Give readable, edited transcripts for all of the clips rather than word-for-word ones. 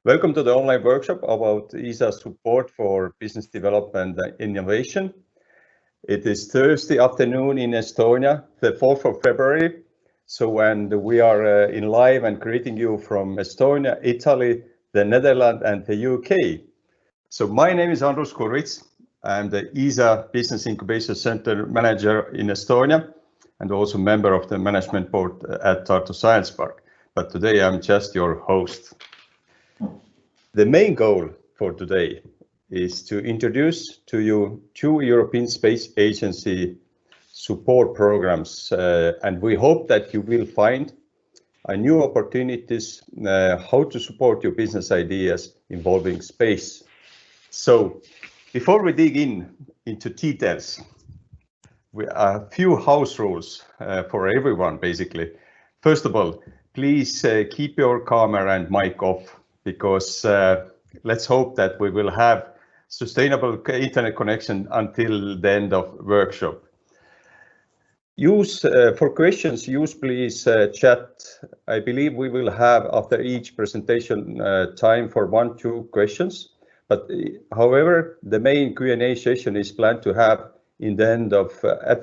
Welcome to the online workshop about ESA support for business development and innovation. It is Thursday afternoon in Estonia, the 4th of February. And we are in live and greeting you from Estonia, Italy, the Netherlands and the UK. So my name is Andrus Kurvits. I'm the ESA Business Incubation Center Manager in Estonia and also member of the management board at Tartu Science Park. But today I'm just your host. The main goal for today is to introduce to you two European Space Agency support programs, and we hope that you will find new opportunities how to support your business ideas involving space. So before we dig into details, we have a few house rules for everyone, basically. First of all, please keep your camera and mic off, because let's hope that we will have sustainable internet connection until the end of workshop. Use for questions, use please chat. I believe we will have after each presentation time for 1-2 questions. But however, the main Q&A session is planned to have at the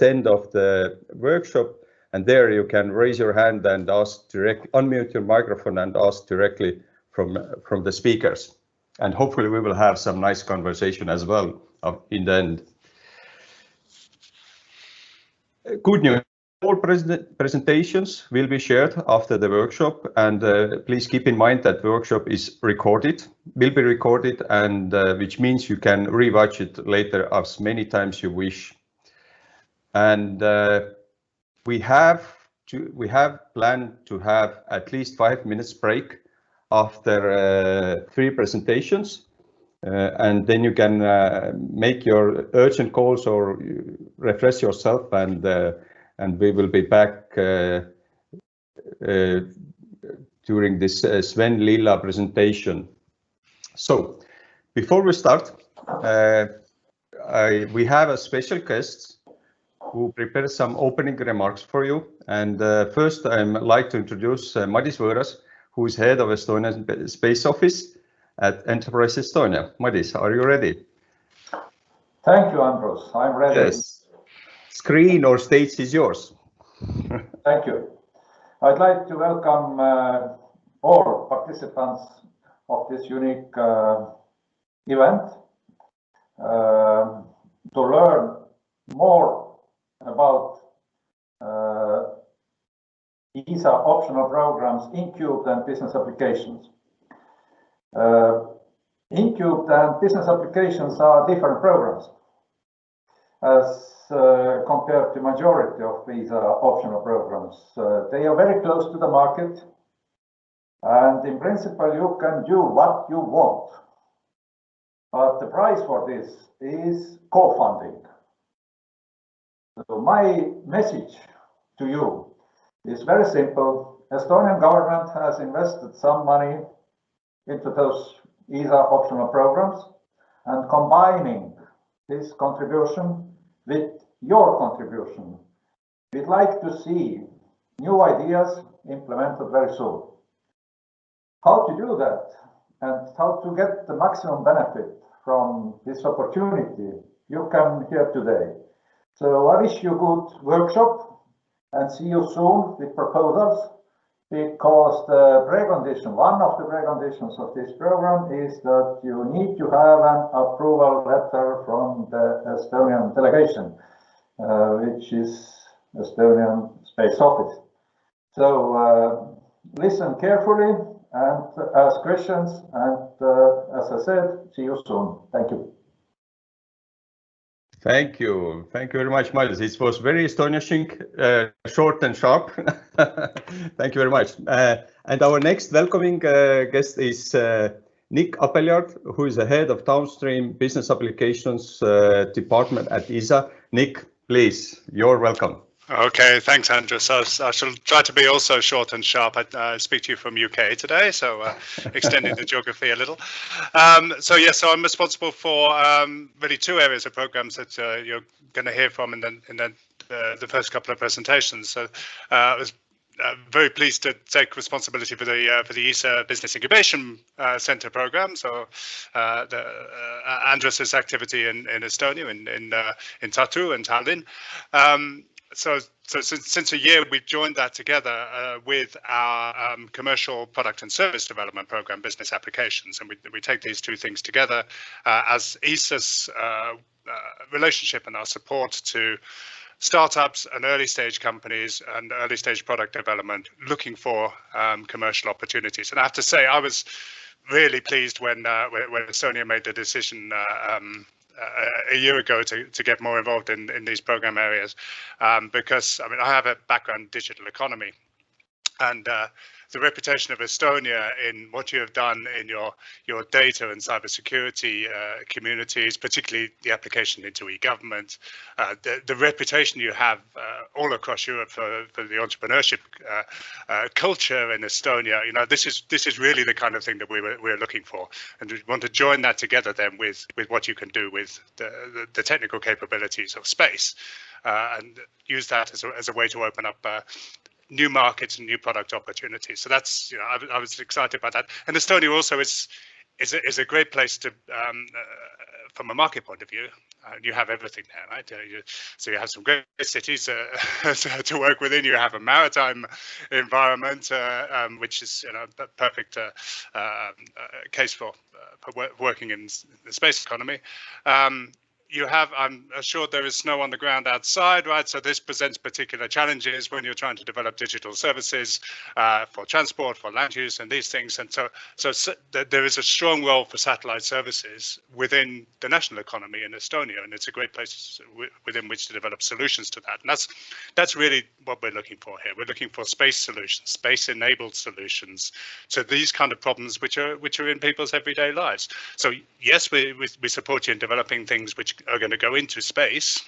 end of the workshop, and there you can raise your hand and ask directly, unmute your microphone and ask directly from the speakers. And hopefully we will have some nice conversation as well in the end. Good news. All presentations will be shared after the workshop, and please keep in mind that the workshop will be recorded, and which means you can rewatch it later as many times you wish. And we have planned to have at least 5 minutes break after 3 presentations, and then you can make your urgent calls or refresh yourself, and we will be back during this Sven Lilla presentation. So before we start, we have a special guest who prepared some opening remarks for you. And first I'd like to introduce Madis Võõras, who is head of Estonian Space Office at Enterprise Estonia. Madis, are you ready? Thank you, Andrus. I'm ready. Yes. Screen or stage is yours. Thank you. I'd like to welcome all participants of this unique event to learn more about ESA optional programs, InCubed and Business Applications. InCubed and Business Applications are different programs as compared to majority of these optional programs. They are very close to the market, and in principle you can do what you want. But the price for this is co-funding. So my message to you is very simple. Estonian government has invested some money into those ESA optional programs, and combining this contribution with your contribution, we'd like to see new ideas implemented very soon. How to do that and how to get the maximum benefit from this opportunity you can hear today. So I wish you a good workshop and see you soon with proposals, because the precondition, one of the preconditions of this program is that you need to have an approval letter from the Estonian delegation, which is Estonian Space Office. So listen carefully and ask questions, and as I said, see you soon. Thank you. Thank you. Thank you very much, Madis. It was very astonishing, short and sharp. Thank you very much. And our next welcoming guest is Nick Appeljaard, who is the head of Downstream Business Applications Department at ESA. Nick, please, you're welcome. Okay, thanks, Andrus. I shall try to be also short and sharp. I speak to you from UK today, so extending the geography a little. So I'm responsible for really 2 areas of programs that you're going to hear from in the first couple of presentations. So very pleased to take responsibility for the ESA Business Incubation Center program. So Andrus's activity in Estonia, in Tartu and Tallinn. So since a year, we've joined that together with our commercial product and service development program, Business Applications, and we take these two things together as ESA's relationship and our support to startups and early stage companies and early stage product development looking for commercial opportunities. And I have to say, I was really pleased when Estonia made the decision a year ago to get more involved in these program areas, because I mean, I have a background in digital economy, and the reputation of Estonia in what you have done in your data and cybersecurity communities, in the application into e-government, the reputation you have all across Europe for the entrepreneurship culture in Estonia. You know, this is really the kind of thing that we're looking for, and we want to join that together then with what you can do with the technical capabilities of space, and use that as a way to open up new markets and new product opportunities. So that's, you know, I was excited by that. And Estonia also is a great place to, from a market point of view. You have everything there, right? So you have some great cities to work within. You have a maritime environment, which is, you know, a perfect case for working in the space economy. You have, I'm assured there is snow on the ground outside, right? So this presents particular challenges when you're trying to develop digital services for transport, for land use and these things. And so there is a strong role for satellite services within the national economy in Estonia, and it's a great place within which to develop solutions to that. And that's really what we're looking for here. We're looking for space solutions, space-enabled solutions to these kind of problems which are in people's everyday lives. So yes, we support you in developing things which are going to go into space,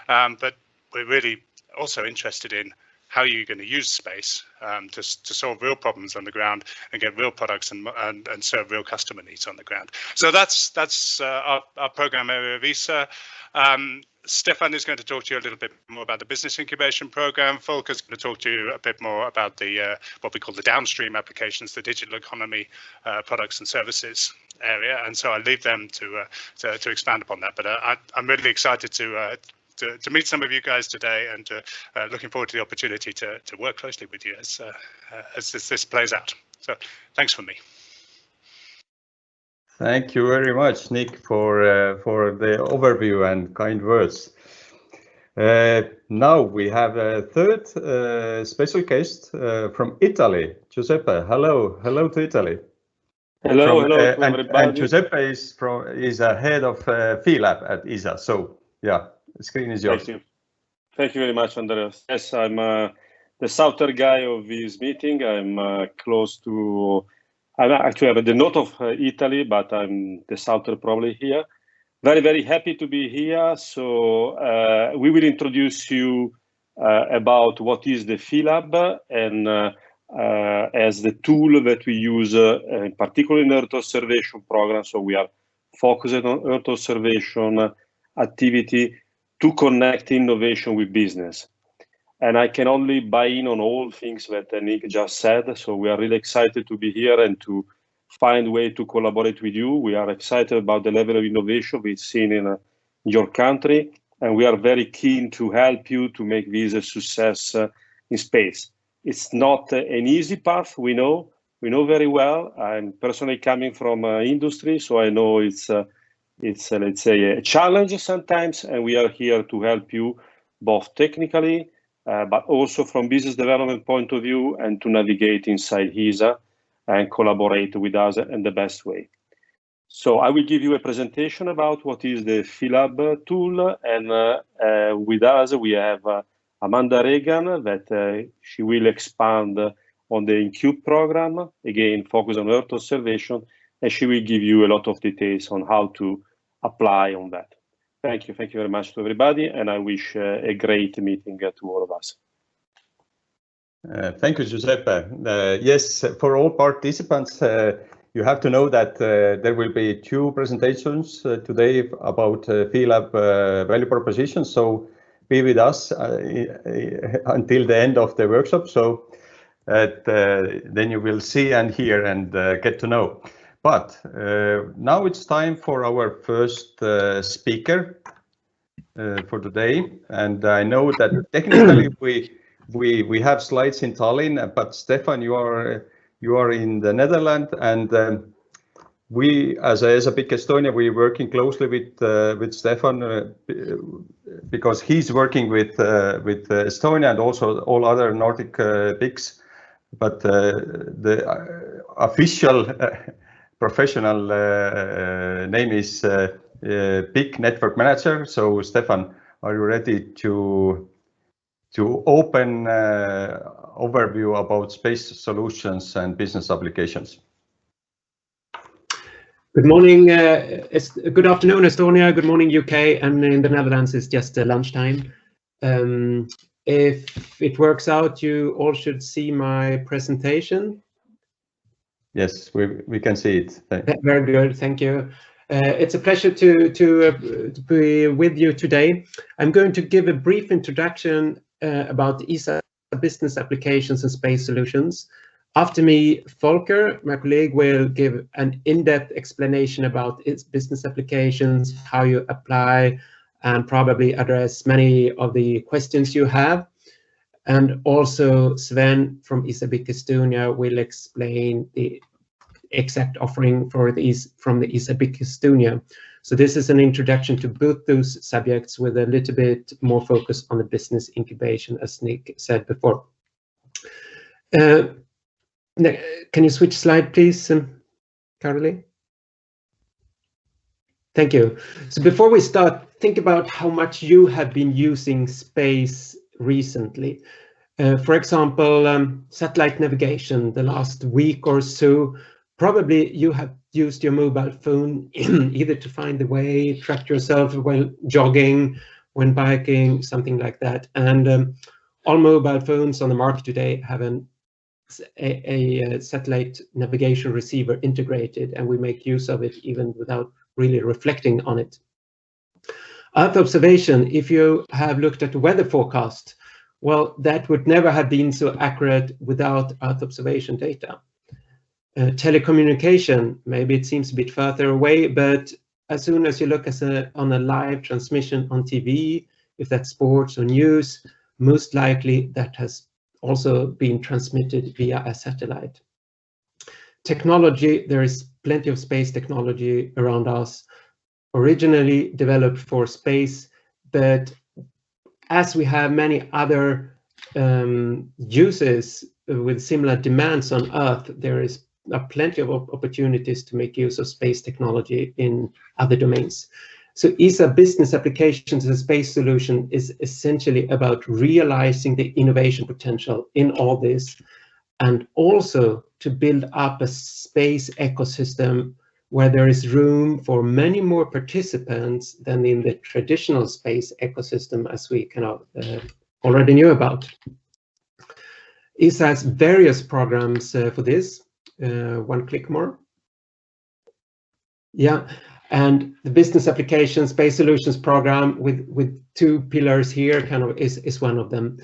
but we're really also interested in how you're going to use space to solve real problems on the ground and get real products and serve real customer needs on the ground. So that's our program area of ESA. Stefan is going to talk to you a little bit more about the business incubation program. Volker's going to talk to you a bit more about the what we call the downstream applications, the digital economy products and services area. And so I leave them to expand upon that. But I'm really excited to meet some of you guys today, and looking forward to the opportunity to work closely with you as this plays out. So thanks from me. Thank you very much, Nick, for the overview and kind words. Now we have a third special guest from Italy, Giuseppe. Hello to Italy. Hello to everybody. And Giuseppe is a head of Phi-lab at ESA. So yeah, the screen is yours. Thank you very much, Andreas. Yes, I'm the southern guy of this meeting. I'm close to. I actually have the north of Italy, but I'm the southern probably here. Very, very happy to be here. So we will introduce you about what is the Phi-lab and as the tool that we use, in particular in Earth observation program. So we are focused on Earth observation activity to connect innovation with business. And I can only buy in on all things that Nick just said. So we are really excited to be here and to find a way to collaborate with you. We are excited about the level of innovation we've seen in your country. And we are very keen to help you to make this a success in space. It's not an easy path, we know very well. I'm personally coming from industry, so I know it's let's say a challenge sometimes, and we are here to help you both technically, but also from business development point of view, and to navigate inside ESA and collaborate with us in the best way. So I will give you a presentation about what is the Phi-lab tool, and with us we have Amanda Regan, that she will expand on the InCubed program, again focus on Earth observation, and she will give you a lot of details on how to apply on that. Thank you very much to everybody, and I wish a great meeting to all of us. Thank you, Giuseppe. Yes, for all participants, you have to know that there will be two presentations today about Phi-lab value proposition. So be with us until the end of the workshop, so that then you will see and hear and get to know. But now it's time for our first speaker for today, and I know that technically we have slides in Tallinn, but Stefan, you are in the Netherlands, and we, as ESA Big Estonia, we're working closely with Stefan because he's working with Estonia and also all other Nordic bigs. But the official professional name is Big Network Manager. So Stefan, are you ready to open overview about space solutions and business applications? Good morning, good afternoon, Estonia. Good morning, UK, and in the Netherlands it's just lunchtime. If it works out, you all should see my presentation. Yes, we can see it. Very good, thank you. It's a pleasure to be with you today. I'm going to give a brief introduction about ESA Business Applications and Space Solutions. After me, Volker, my colleague, will give an in-depth explanation about its business applications, how you apply, and probably address many of the questions you have. And also Sven from ESA Big Estonia will explain the exact offering for from the ESA Big Estonia. So this is an introduction to both those subjects with a little bit more focus on the business incubation, as Nick said before. Can you switch slide, please, Caroline? Thank you. So before we start, think about how much you have been using space recently. For example, satellite navigation the last week or so. Probably you have used your mobile phone either to find the way, track yourself while jogging, when biking, something like that. And all mobile phones on the market today have a satellite navigation receiver integrated, and we make use of it even without really reflecting on it. Earth observation, if you have looked at the weather forecast, well, that would never have been so accurate without Earth observation data. Telecommunication, maybe it seems a bit further away, but as soon as you look on a live transmission on TV, if that's sports or news, most likely that has also been transmitted via a satellite. Technology, there is plenty of space technology around us, originally developed for space, but as we have many other uses with similar demands on Earth, there are plenty of opportunities to make use of space technology in other domains. So ESA Business Applications and Space Solution is essentially about realizing the innovation potential in all this, and also to build up a space ecosystem where there is room for many more participants than in the traditional space ecosystem as we kind of already knew about. ESA has various programs for this. One click more. Yeah. And the Business Applications Space Solutions program with two pillars here kind of is one of them.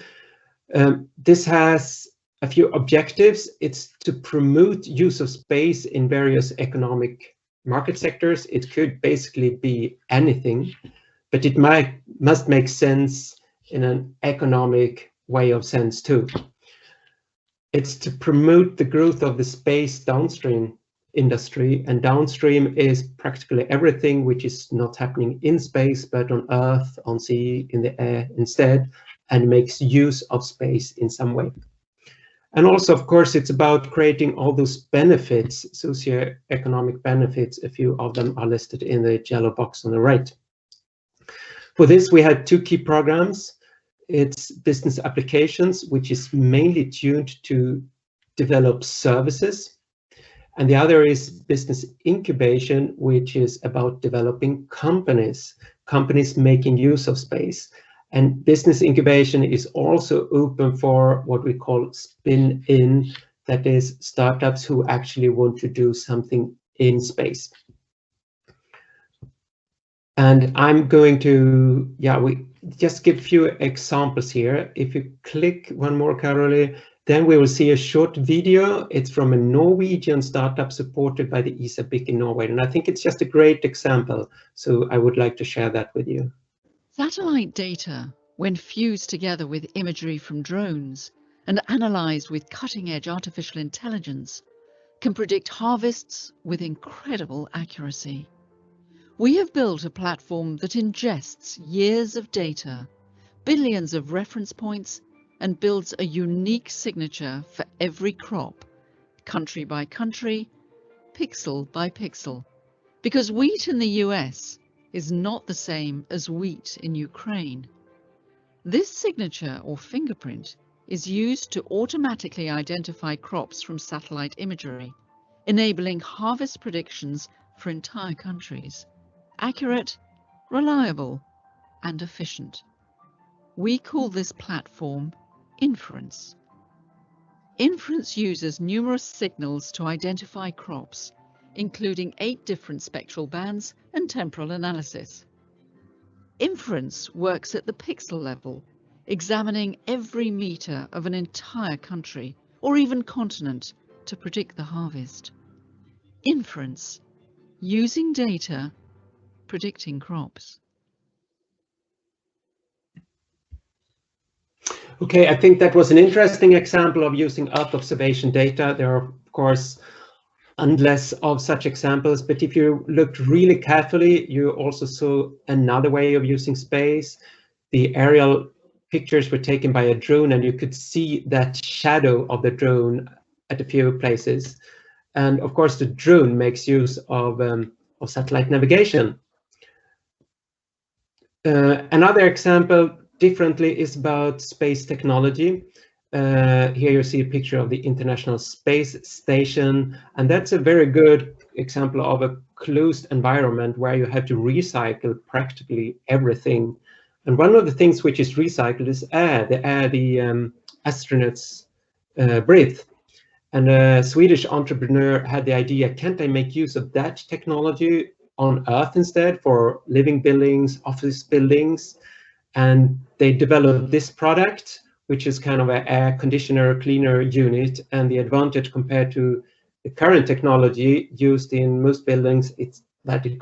This has a few objectives. It's to promote use of space in various economic market sectors. It could basically be anything, but it must make sense in an economic way of sense too. It's to promote the growth of the space downstream industry, and downstream is practically everything which is not happening in space but on Earth, on sea, in the air instead, and makes use of space in some way. And also, of course, it's about creating all those benefits, socio-economic benefits. A few of them are listed in the yellow box on the right. For this, we had two key programs. It's Business Applications, which is mainly tuned to develop services. And the other is Business Incubation, which is about developing companies making use of space. And Business Incubation is also open for what we call spin-in, that is startups who actually want to do something in space. And I'm going to, just give a few examples here. If you click one more, Caroline, then we will see a short video. It's from a Norwegian startup supported by the ESA BIC in Norway. And I think it's just a great example. So I would like to share that with you. Satellite data, when fused together with imagery from drones and analysed with cutting-edge artificial intelligence, can predict harvests with incredible accuracy. We have built a platform that ingests years of data, billions of reference points, and builds a unique signature for every crop, country by country, pixel by pixel. Because wheat in the US is not the same as wheat in Ukraine. This signature or fingerprint is used to automatically identify crops from satellite imagery, enabling harvest predictions for entire countries. Accurate, reliable, and efficient. We call this platform inference. Inference uses numerous signals to identify crops, including 8 different spectral bands and temporal analysis. Inference works at the pixel level, examining every meter of an entire country or even continent to predict the harvest. Inference, using data, predicting crops. Okay, I think that was an interesting example of using Earth observation data. There are, of course, endless of such examples, but if you looked really carefully, you also saw another way of using space. The aerial pictures were taken by a drone, and you could see that shadow of the drone at a few places. And of course, the drone makes use of satellite navigation. Another example, differently, is about space technology. Here you see a picture of the International Space Station, and that's a very good example of a closed environment where you have to recycle practically everything. And one of the things which is recycled is air, the astronauts breathe. And a Swedish entrepreneur had the idea, can't I make use of that technology on Earth instead for living buildings, office buildings? And they developed this product, which is kind of an air conditioner cleaner unit. And the advantage compared to the current technology used in most buildings, it's that it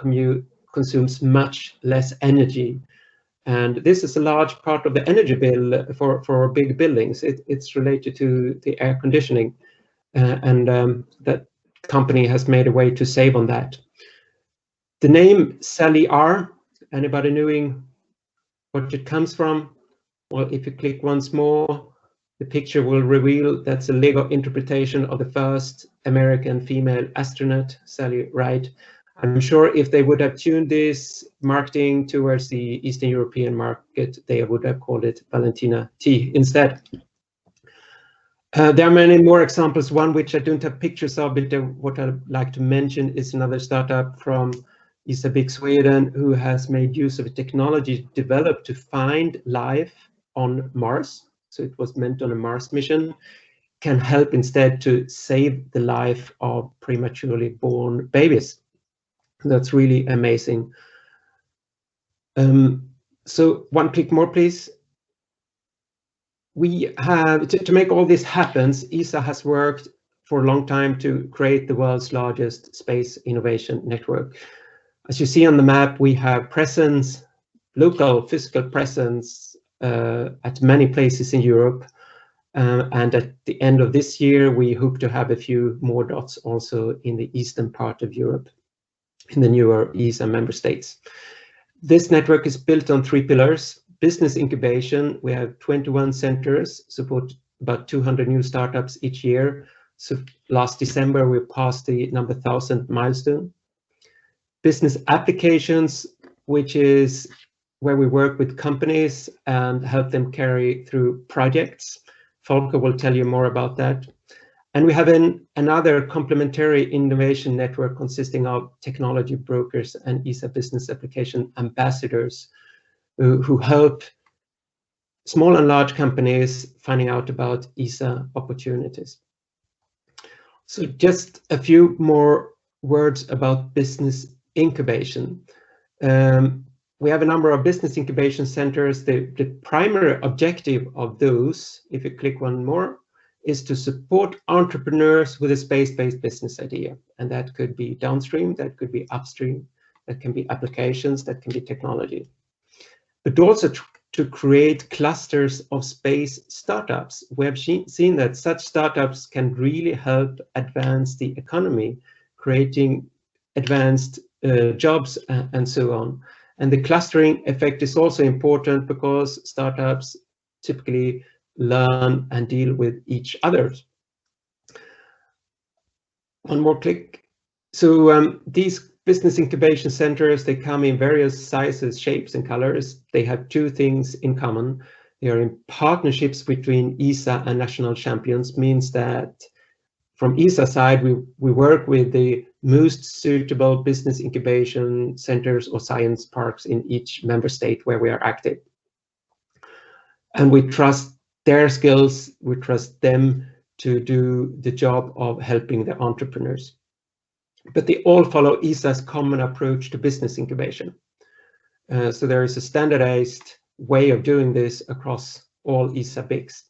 consumes much less energy. And this is a large part of the energy bill for big buildings. It's related to the air conditioning. That company has made a way to save on that. The name Sally R, anybody knowing what it comes from? Well, if you click once more, the picture will reveal that's a Lego interpretation of the first American female astronaut, Sally Ride. I'm sure if they would have tuned this marketing towards the Eastern European market, they would have called it Valentina T instead. There are many more examples. One which I don't have pictures of, but what I'd like to mention is another startup from ESA BIC Sweden who has made use of a technology developed to find life on Mars. So it was meant on a Mars mission, can help instead to save the life of prematurely born babies. That's really amazing. So one click more, please. We have, to make all this happen, ESA has worked for a long time to create the world's largest space innovation network. As you see on the map, we have presence, local physical presence at many places in Europe. And at the end of this year, we hope to have a few more dots also in the eastern part of Europe, in the newer ESA member states. This network is built on 3 pillars. Business incubation, we have 21 centers, support about 200 new startups each year. So last December, we passed the number 1,000 milestone. Business applications, which is where we work with companies and help them carry through projects. Volker will tell you more about that. And we have another complementary innovation network consisting of technology brokers and ESA business application ambassadors who help small and large companies finding out about ESA opportunities. So just a few more words about business incubation. we have a number of business incubation centers. The primary objective of those, if you click one more, is to support entrepreneurs with a space-based business idea. And that could be downstream, that could be upstream, that can be applications, that can be technology. But also to create clusters of space startups. We have seen that such startups can really help advance the economy, creating advanced jobs and so on. And the clustering effect is also important because startups typically learn and deal with each other. One more click. So these business incubation centers, they come in various sizes, shapes, and colors. They have two things in common. They are in partnerships between ESA and national champions, means that from ESA side, we work with the most suitable business incubation centers or science parks in each member state where we are active. And we trust their skills, we trust them to do the job of helping the entrepreneurs. But they all follow ESA's common approach to business incubation. So there is a standardized way of doing this across all ESA BICs.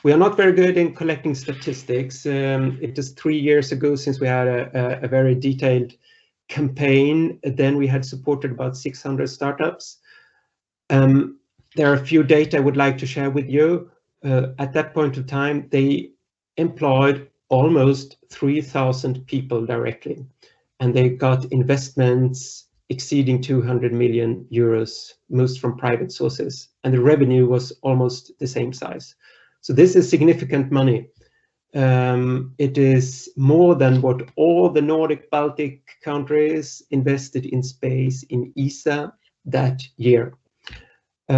We are not very good in collecting statistics. It is 3 years ago since we had a very detailed campaign. Then we had supported about 600 startups. There are a few data I would like to share with you. At that point of time, they employed almost 3,000 people directly, and they got investments exceeding 200 million euros, most from private sources, and the revenue was almost the same size. So this is significant money. It is more than what all the Nordic Baltic countries invested in space in ESA that year.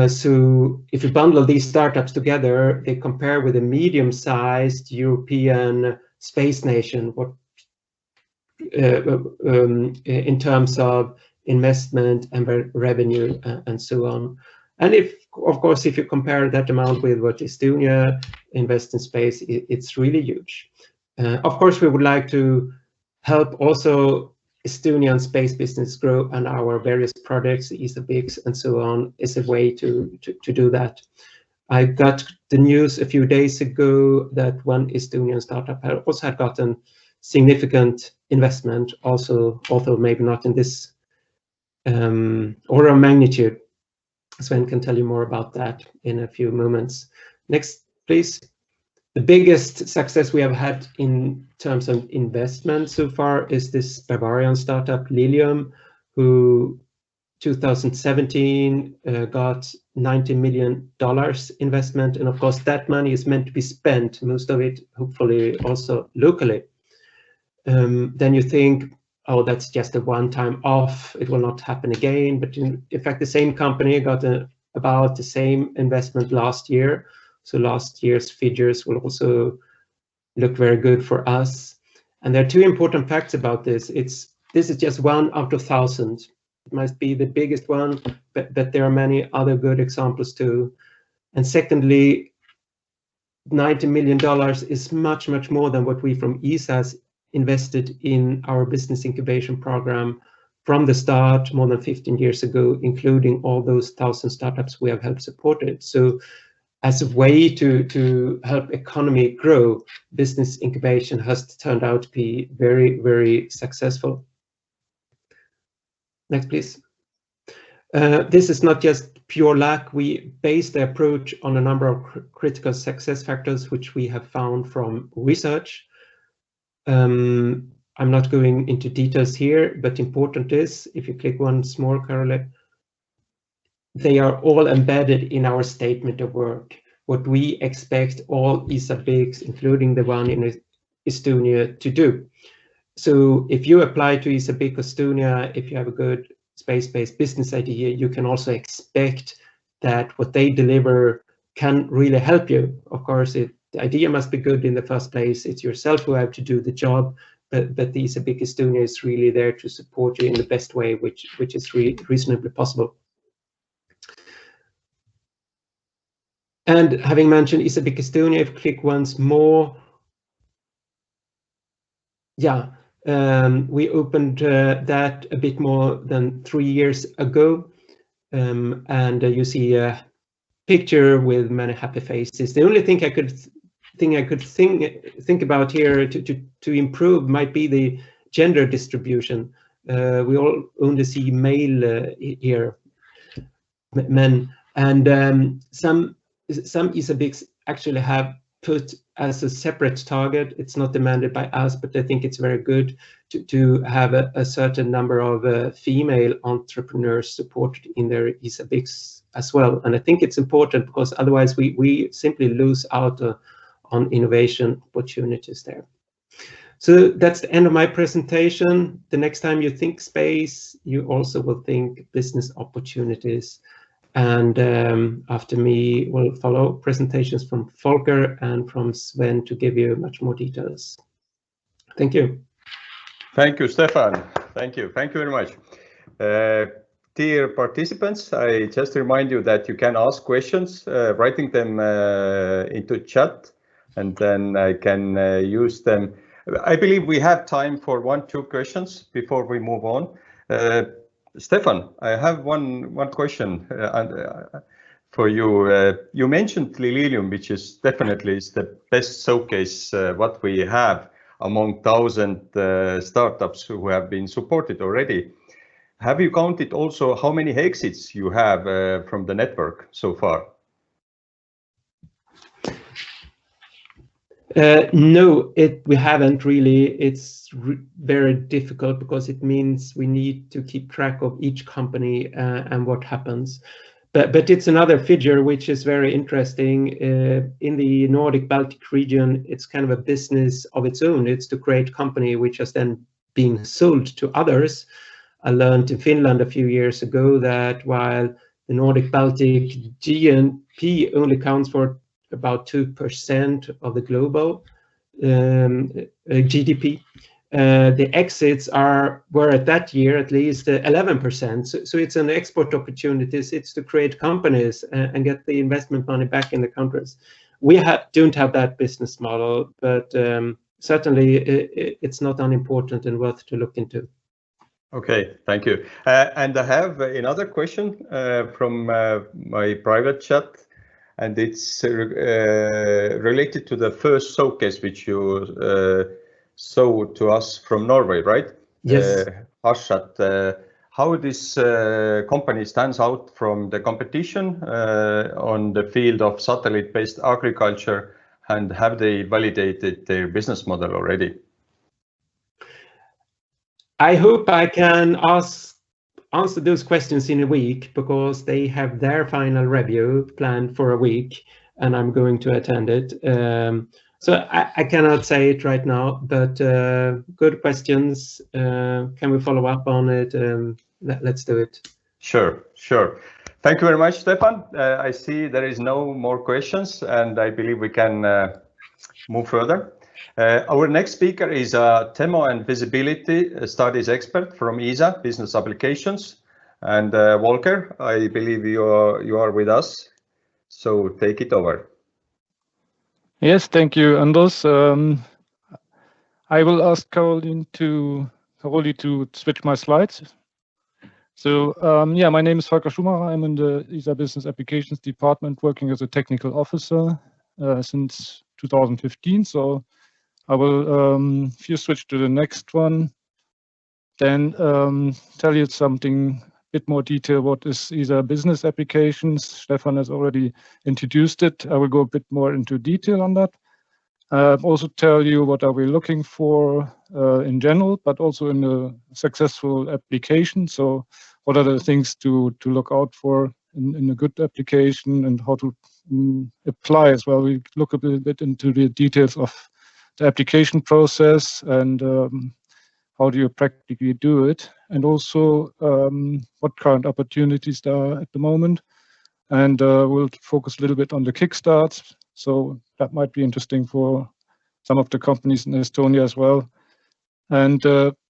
So if you bundle these startups together, they compare with a medium-sized European space nation in terms of investment and revenue and so on. And if, of course, if you compare that amount with what Estonia invests in space, it's really huge. Of course, we would like to help also Estonian space business grow, and our various projects, ESA BICs and so on, is a way to do that. I got the news a few days ago that one Estonian startup also had gotten significant investment, also, although maybe not in this order of magnitude. Sven can tell you more about that in a few moments. Next, please. The biggest success we have had in terms of investment so far is this Bavarian startup, Lilium, who 2017 got $90 million investment. And of course, that money is meant to be spent, most of it hopefully also locally. Then you think, oh, that's just a one-time off, it will not happen again. But in fact, the same company got about the same investment last year. So last year's figures will also look very good for us. And there are two important facts about this. This is just 1 out of 1,000. It must be the biggest one, but there are many other good examples too. And secondly, $90 million is much, much more than what we from ESA has invested in our business incubation program from the start more than 15 years ago, including all those 1,000 startups we have helped supported. So as a way to help economy grow, business incubation has turned out to be very, very successful. Next, please. This is not just pure luck. We base the approach on a number of critical success factors, which we have found from research. I'm not going into details here, but important is, if you click once more, Caroline, they are all embedded in our statement of work, what we expect all ESA BICs, including the one in Estonia, to do. So if you apply to ESA BIC Estonia, if you have a good space-based business idea, you can also expect that what they deliver can really help you. Of course, the idea must be good in the first place. It's yourself who have to do the job, but the ESA BIC Estonia is really there to support you in the best way, which is reasonably possible. And having mentioned ESA BIC Estonia, if you click once more, yeah, we opened that a bit more than 3 years ago. and you see a picture with many happy faces. The only thing I could think about here to improve might be the gender distribution. We all only see male here, men, and some ESA actually have put as a separate target. It's not demanded by us, but I think it's very good to have a certain number of female entrepreneurs supported in their ESA as well. And I think it's important because otherwise we simply lose out on innovation opportunities there. So that's the end of my presentation. The next time you think space, you also will think business opportunities. And after me will follow presentations from Volker and from Sven to give you much more details. Thank you. Thank you, Stefan. Thank you. Thank you very much. Dear participants, I just remind you that you can ask questions, writing them into chat, and then I can use them. I believe we have time for 1-2 questions before we move on. Stefan, I have one question for you. You mentioned Lilium, which is definitely the best showcase what we have among 1,000 startups who have been supported already. Have you counted also how many exits you have from the network so far? No, we haven't really. It's very difficult because it means we need to keep track of each company and what happens. But it's another figure which is very interesting. In the Nordic Baltic region, it's kind of a business of its own. It's to create company which is then being sold to others. I learned in Finland a few years ago that while the Nordic Baltic GNP only counts for about 2% of the global GDP. The exits were at that year at least 11%. So it's an export opportunities. It's to create companies and get the investment money back in the countries. We don't have that business model, but certainly it's not unimportant and worth to look into. Okay, thank you. And I have another question from my private chat. And it's related to the first showcase which you showed to us from Norway, right? Yes. Harshat, how this company stands out from the competition on the field of satellite-based agriculture, and have they validated their business model already? I hope I can answer those questions in a week because they have their final review planned for a week and I'm going to attend it. So I cannot say it right now, but good questions. Can we follow up on it? Let's do it. Sure. Thank you very much, Stefan. I see there is no more questions and I believe we can move further. Our next speaker is a demo and visibility studies expert from ESA Business Applications. And Volker, I believe you are with us, so take it over. Yes, thank you, Anders. I will ask Caroli to switch my slides. So yeah, my name is Volker Schumacher. I'm in the ESA Business Applications department working as a technical officer since 2015. So I will, if you switch to the next one, then tell you something a bit more detail what is ESA Business Applications. Stefan has already introduced it. I will go a bit more into detail on that. Also tell you what are we looking for in general, but also in a successful application. So what are the things to look out for in a good application and how to apply as well. We look a little bit into the details of the application process and how do you practically do it, and also what current opportunities there are at the moment. And we'll focus a little bit on the kickstarts. So that might be interesting for some of the companies in Estonia as well. And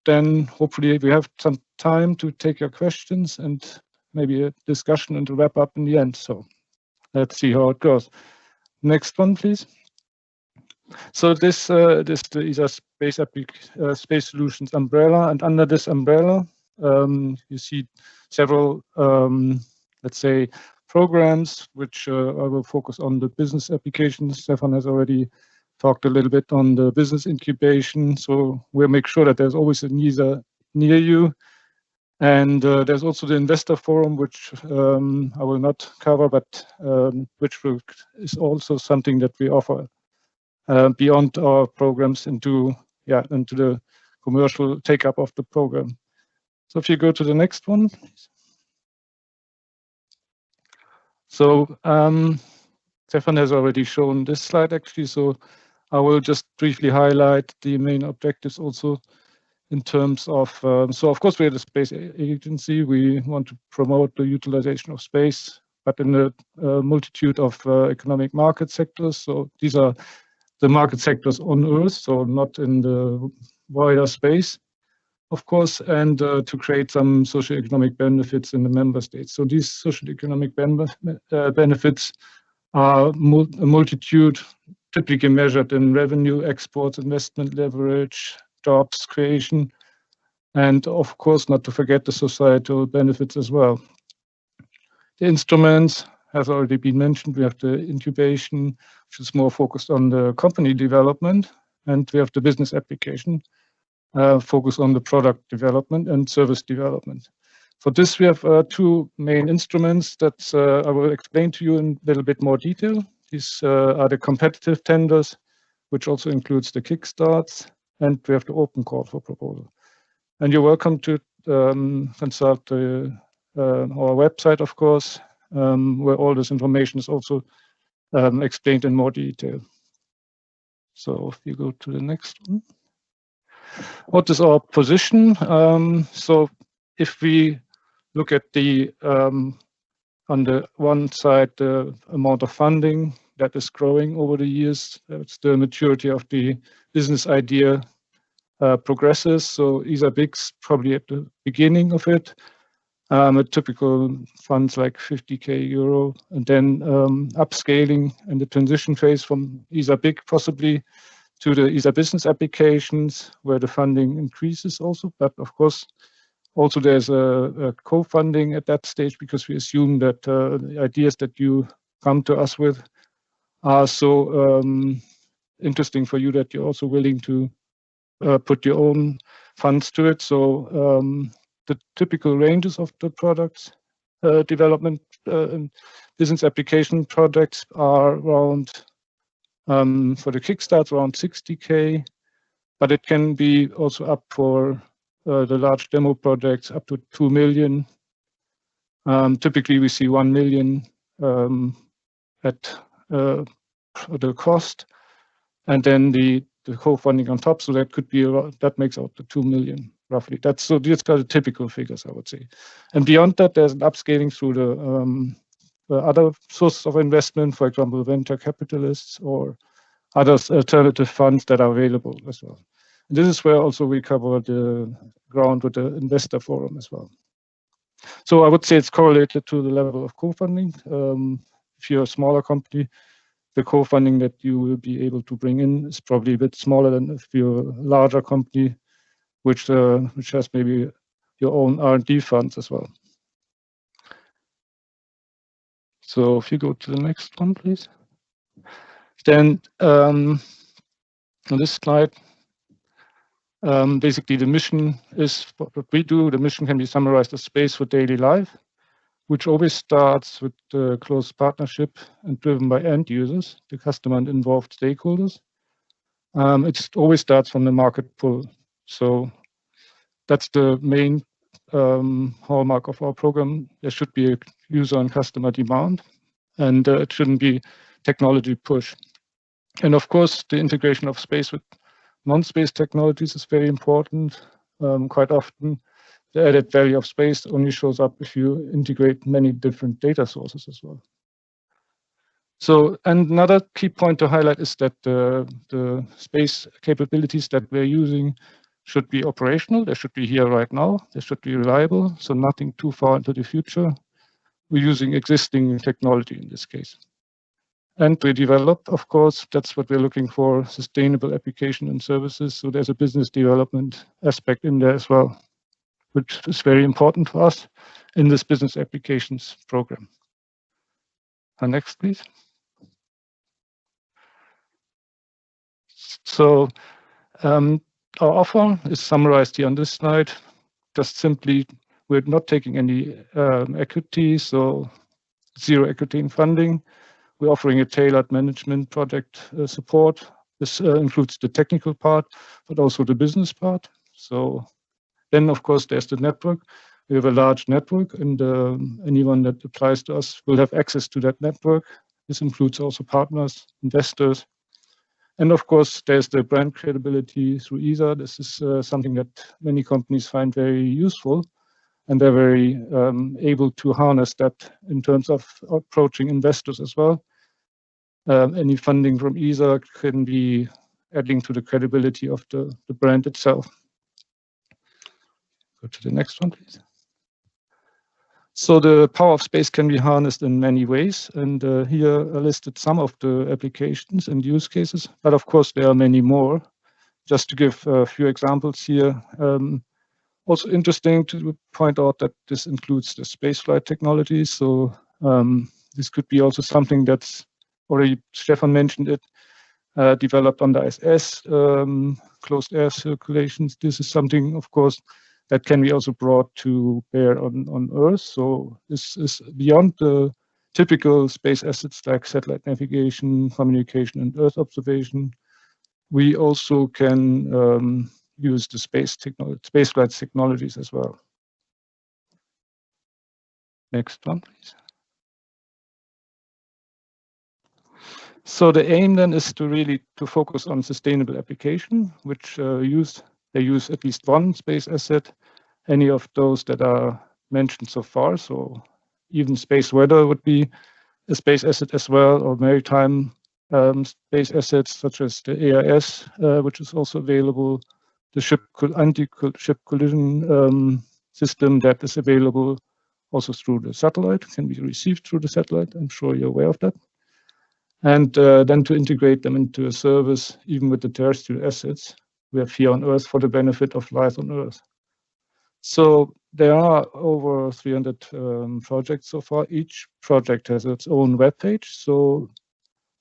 then hopefully we have some time to take your questions and maybe a discussion and to wrap up in the end. So let's see how it goes. Next one, please. So this is the ESA Space Solutions umbrella, and under this umbrella, you see several let's say, programs, which I will focus on the business applications. Stefan has already talked a little bit on the business incubation. So we'll make sure that there's always an ESA near you. And there's also the investor forum, which I will not cover, but which is also something that we offer beyond our programs into the commercial take-up of the program. So if you go to the next one, please. So Stefan has already shown this slide actually, so I will just briefly highlight the main objectives also in terms of, so of course we are the space agency, we want to promote the utilization of space, but in a multitude of economic market sectors. So these are the market sectors on Earth, so not in the wider space, of course, and to create some socioeconomic benefits in the member states. So these socioeconomic benefits are a multitude, typically measured in revenue, exports, investment leverage, jobs creation, and of course, not to forget the societal benefits as well. The instruments has already been mentioned. We have the incubation, which is more focused on the company development, and we have the business application, focus on the product development and service development. For this, we have two main instruments that I will explain to you in a little bit more detail. These are the competitive tenders, which also includes the kickstarts, and we have the open call for proposal. And you're welcome to consult our website, of course, where all this information is also explained in more detail. So if you go to the next one. What is our position? So if we look at the, on the one side, the amount of funding that is growing over the years, that's the maturity of the business idea progresses. So ESA Big's probably at the beginning of it. A typical funds like 50k euro, and then upscaling in the transition phase from ESA Big possibly to the ESA Business Applications, where the funding increases also. But of course, also there's a co-funding at that stage, because we assume that the ideas that you come to us with are so interesting for you that you're also willing to put your own funds to it. So the typical ranges of the products development and business application projects are around, for the kickstarts, around 60k, but it can be also up for the large demo projects up to 2 million. Typically, we see 1 million at the cost, and then the co-funding on top. So that could be that makes out the 2 million roughly. That's so these are the typical figures, I would say. And beyond that, there's an upscaling through the other sources of investment, for example, venture capitalists or other alternative funds that are available as well. And this is where also we cover the ground with the investor forum as well. So I would say it's correlated to the level of co-funding. If you're a smaller company, the co-funding that you will be able to bring in is probably a bit smaller than if you're a larger company, which has maybe your own R&D funds as well. So if you go to the next one, please. Then on this slide, basically the mission is what we do. The mission can be summarized as space for daily life, which always starts with the close partnership and driven by end users, the customer and involved stakeholders. It always starts from the market pull. So that's the main hallmark of our program. There should be a user and customer demand, and it shouldn't be technology push. And of course, the integration of space with non-space technologies is very important. Quite often, the added value of space only shows up if you integrate many different data sources as well. So, and another key point to highlight is that the space capabilities that we're using should be operational. They should be here right now. They should be reliable, so nothing too far into the future. We're using existing technology in this case. And we develop, of course, that's what we're looking for, sustainable application and services. So there's a business development aspect in there as well, which is very important for us in this business applications program. Next, please. So our offer is summarized here on this slide. Just simply, we're not taking any equity, so zero equity in funding. We're offering a tailored management project support. This includes the technical part, but also the business part. So then, of course, there's the network. We have a large network, and anyone that applies to us will have access to that network. This includes also partners, investors. And of course, there's the brand credibility through ESA. This is something that many companies find very useful, and they're very able to harness that in terms of approaching investors as well. Any funding from ESA can be adding to the credibility of the brand itself. Go to the next one, please. So the power of space can be harnessed in many ways, and here I listed some of the applications and use cases, but of course there are many more. Just to give a few examples here. Also interesting to point out that this includes the spaceflight technology. So this could be also something that's already, Stefan mentioned it, developed under ISS, closed air circulations. This is something, of course, that can be also brought to bear on Earth. So this is beyond the typical space assets like satellite navigation, communication, and Earth observation. We also can use the spaceflight technologies as well. Next one, please. So the aim then is to really focus on sustainable application, which they use at least one space asset, any of those that are mentioned so far. So even space weather would be a space asset as well, or maritime space assets such as the AIS, which is also available, the anti-ship collision system that is available also through the satellite, can be received through the satellite. I'm sure you're aware of that. And then to integrate them into a service, even with the terrestrial assets we have here on Earth for the benefit of life on Earth. So there are over 300 projects so far. Each project has its own webpage. So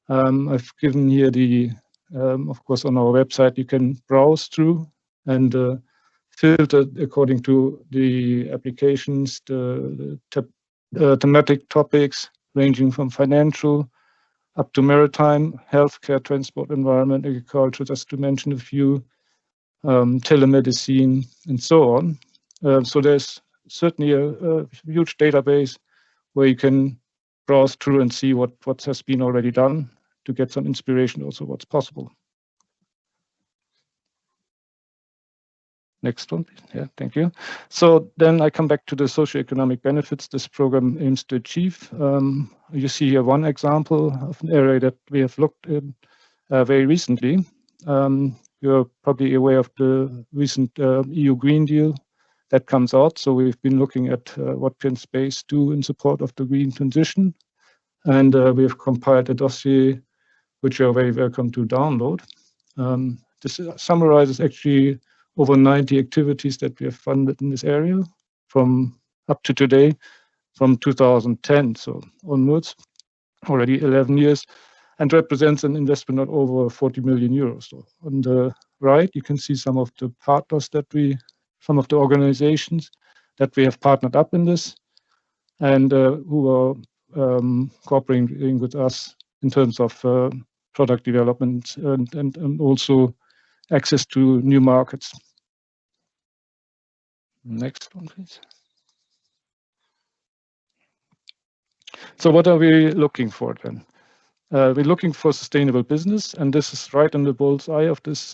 I've given here the, of course, on our website, you can browse through and filter according to the applications, the thematic topics ranging from financial up to maritime, healthcare, transport, environment, agriculture, just to mention a few, telemedicine, and so on. So there's certainly a huge database where you can browse through and see what has been already done to get some inspiration also what's possible. Next one, please. Yeah, thank you. So then I come back to the socioeconomic benefits this program aims to achieve. You see here one example of an area that we have looked in very recently. You're probably aware of the recent EU Green Deal that comes out. So we've been looking at what can space do in support of the green transition. And we have compiled a dossier, which you're very welcome to download. This summarizes actually over 90 activities that we have funded in this area from up to today, from 2010, so onwards, already 11 years, and represents an investment of over 40 million euros. So on the right, you can see some of the partners some of the organizations that we have partnered up in this, and who are cooperating with us in terms of product development and also access to new markets. Next one, please. So what are we looking for then? We're looking for sustainable business, and this is right in the bull's eye of this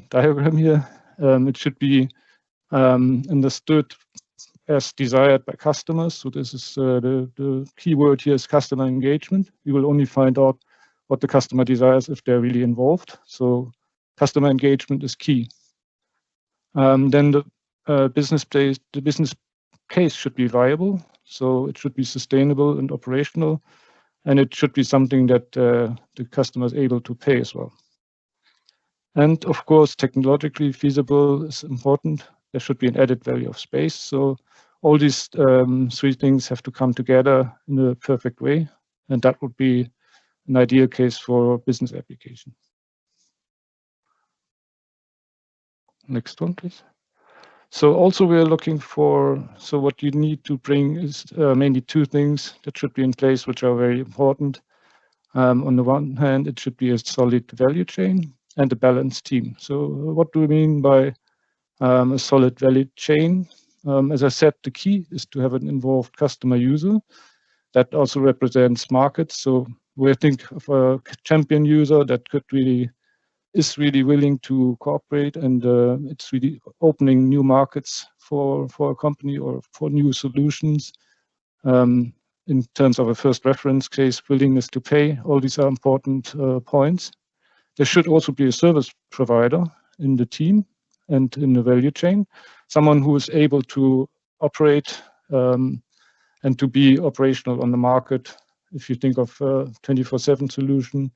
diagram here. It should be understood as desired by customers. So this is the key word here is customer engagement. We will only find out what the customer desires if they're really involved. So customer engagement is key. Then the business case should be viable. So it should be sustainable and operational, and it should be something that the customer is able to pay as well. And of course, technologically feasible is important. there should be an added value of space. So all these three things have to come together in a perfect way, and that would be an ideal case for business application. Next one, please. So also we're looking for, so what you need to bring is mainly two things that should be in place, which are very important. On the one hand, it should be a solid value chain and a balanced team. So what do we mean by a solid value chain? As I said, the key is to have an involved customer user that also represents markets. So we think of a champion user that is really willing to cooperate, and it's really opening new markets for a company or for new solutions. In terms of a first reference case, willingness to pay, all these are important points. There should also be a service provider in the team and in the value chain, someone who is able to operate and to be operational on the market. If you think of a 24/7 solution,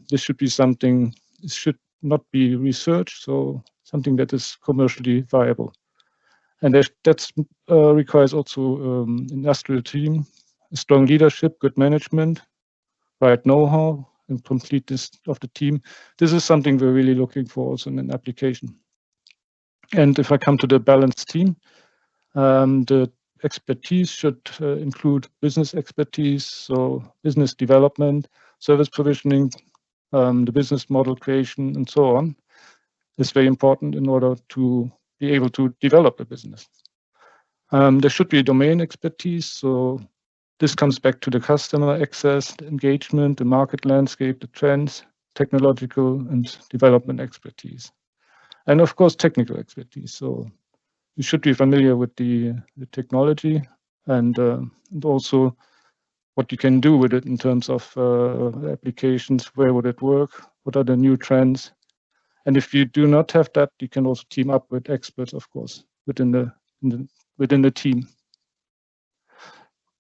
this should be something, it should not be research, so something that is commercially viable. And that requires also industrial team, strong leadership, good management, right know-how, and completeness of the team. This is something we're really looking for also in an application. And if I come to the balanced team, the expertise should include business expertise, so business development, service provisioning, the business model creation, and so on. It's very important in order to be able to develop a business. There should be domain expertise, so this comes back to the customer access, the engagement, the market landscape, the trends, technological and development expertise. And of course, technical expertise. So you should be familiar with the technology and also what you can do with it in terms of applications, where would it work, what are the new trends. And if you do not have that, you can also team up with experts, of course, within the team.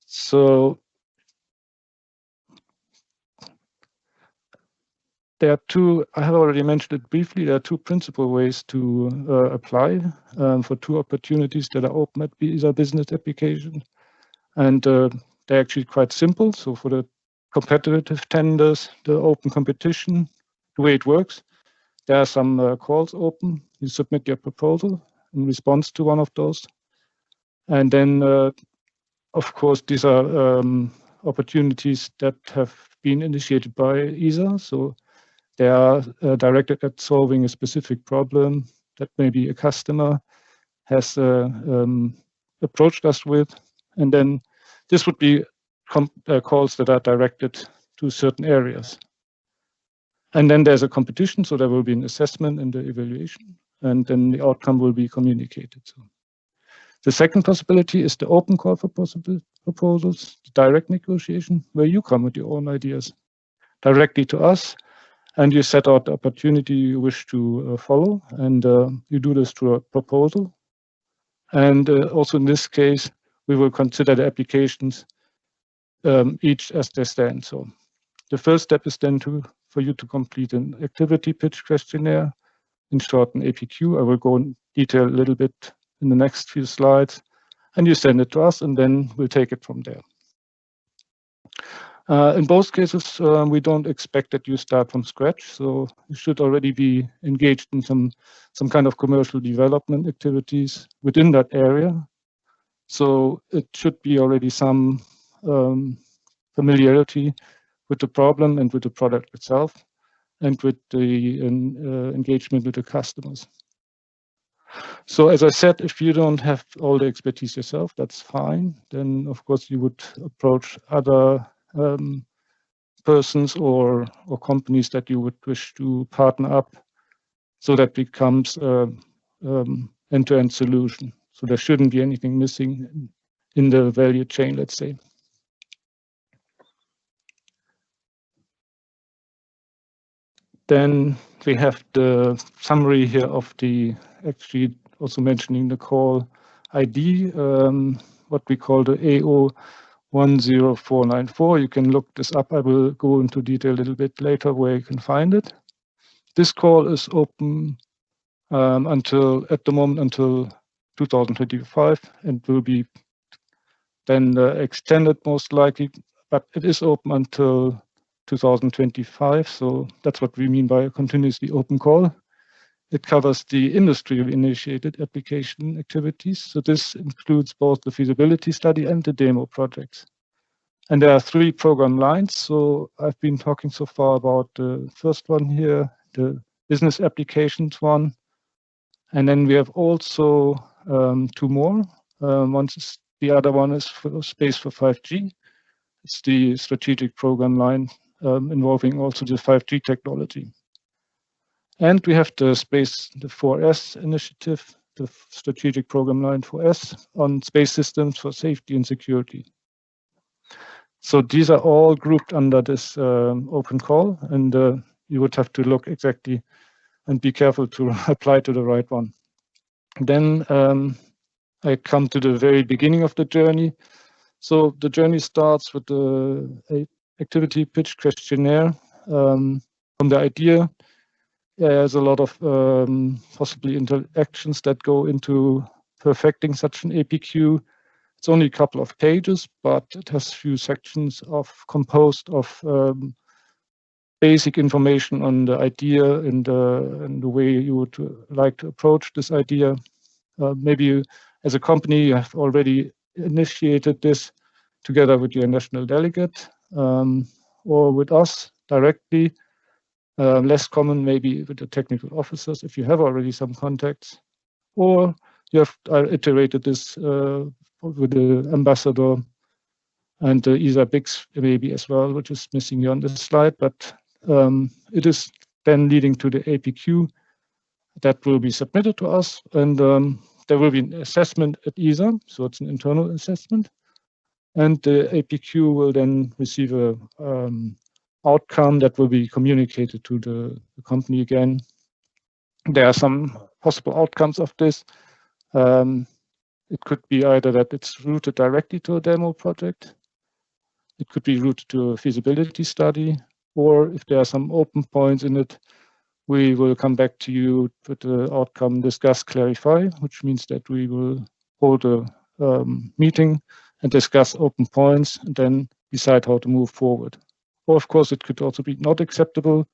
So there are two, I have already mentioned it briefly, there are two principal ways to apply for two opportunities that are open at ESA Business Applications. And they're actually quite simple. So for the competitive tenders, the open competition, the way it works, there are some calls open. You submit your proposal in response to one of those. And then, of course, these are opportunities that have been initiated by ESA. So they are directed at solving a specific problem that maybe a customer has approached us with. And then this would be calls that are directed to certain areas. And then there's a competition, so there will be an assessment and the evaluation, and then the outcome will be communicated. So the second possibility is the open call for possible proposals, the direct negotiation, where you come with your own ideas directly to us, and you set out the opportunity you wish to follow, and you do this through a proposal. And also in this case, we will consider the applications each as they stand. So the first step is then for you to complete an activity pitch questionnaire, in short an APQ. I will go in detail a little bit in the next few slides, and you send it to us, and then we'll take it from there. In both cases, we don't expect that you start from scratch, so you should already be engaged in some kind of commercial development activities within that area. So it should be already some familiarity with the problem and with the product itself, and with the engagement with the customers. So as I said, if you don't have all the expertise yourself, that's fine. Then of course you would approach other persons or companies that you would wish to partner up, so that becomes end-to-end solution. So there shouldn't be anything missing in the value chain, let's say. Then we have the summary here of the, actually also mentioning the call ID, what we call the AO10494. You can look this up. I will go into detail a little bit later where you can find it. This call is open until 2025, and will be then extended most likely, but it is open until 2025. So that's what we mean by a continuously open call. It covers the industry-initiated application activities. So this includes both the feasibility study and the demo projects. And there are 3 program lines. So I've been talking so far about the first one here, the business applications one. And then we have also 2 more. The other one is for Space for 5G. It's the strategic program line involving also the 5G technology. And we have the 4S initiative, the strategic program line 4S on space systems for safety and security. So these are all grouped under this open call, and you would have to look exactly and be careful to apply to the right one. Then I come to the very beginning of the journey. So the journey starts with the activity pitch questionnaire. From the idea, there's a lot of possibly interactions that go into perfecting such an APQ. It's only a couple of pages, but it has a few sections composed of basic information on the idea and the way you would like to approach this idea. Maybe you, as a company, you have already initiated this together with your national delegate or with us directly. Less common maybe with the technical officers if you have already some contacts, or you have iterated this with the ambassador and the ESA BICS maybe as well, which is missing here on this slide, but it is then leading to the APQ that will be submitted to us, and there will be an assessment at ESA, so it's an internal assessment, and the APQ will then receive a outcome that will be communicated to the company again. There are some possible outcomes of this. It could be either that it's routed directly to a demo project, it could be routed to a feasibility study, or if there are some open points in it, we will come back to you with the outcome discuss, clarify, which means that we will hold a meeting and discuss open points and then decide how to move forward. Or of course, it could also be not acceptable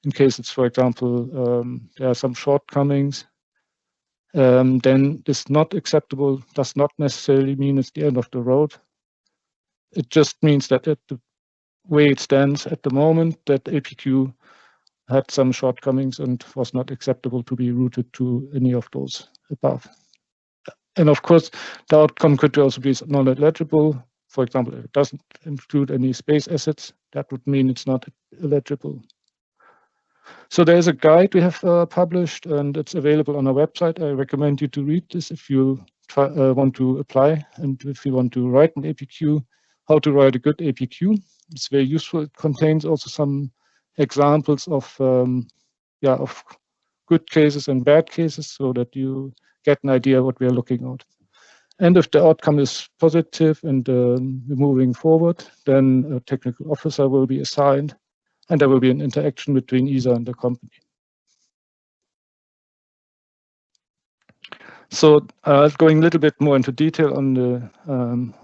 in case it's, for example, there are some shortcomings. Then this not acceptable does not necessarily mean it's the end of the road. It just means that at the way it stands at the moment, that APQ had some shortcomings and was not acceptable to be routed to any of those above. And of course, the outcome could also be non-eligible. For example, if it doesn't include any space assets, that would mean it's not eligible. So there's a guide we have published, and it's available on our website. I recommend you to read this if you want to apply and if you want to write an APQ, how to write a good APQ. It's very useful. It contains also some examples of good cases and bad cases so that you get an idea what we are looking at. And if the outcome is positive and moving forward, then a technical officer will be assigned and there will be an interaction between ESA and the company. So going a little bit more into detail on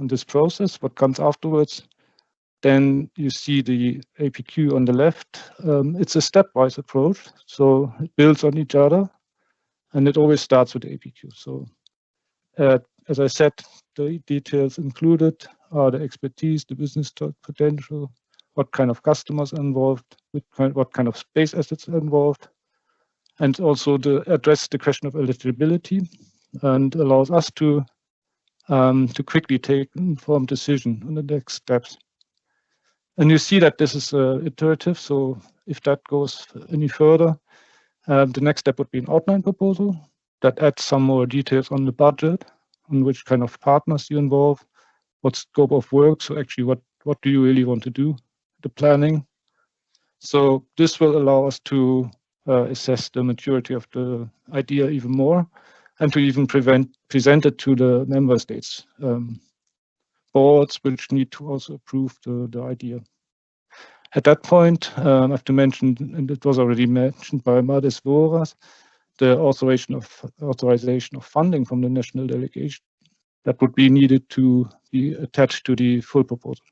this process, what comes afterwards, then you see the APQ on the left. It's a stepwise approach, so it builds on each other, and it always starts with the APQ. So as I said, the details included are the expertise, the business potential, what kind of customers are involved, what kind of space assets are involved, and also to address the question of eligibility and allows us to quickly take an informed decision on the next steps. And you see that this is iterative, so if that goes any further, the next step would be an outline proposal that adds some more details on the budget, on which kind of partners you involve, what scope of work, so actually what do you really want to do, the planning. So this will allow us to assess the maturity of the idea even more and to even present it to the member states boards, which need to also approve the idea. At that point, I have to mention, and it was already mentioned by Madis Voras, the authorization of funding from the national delegation that would be needed to be attached to the full proposal.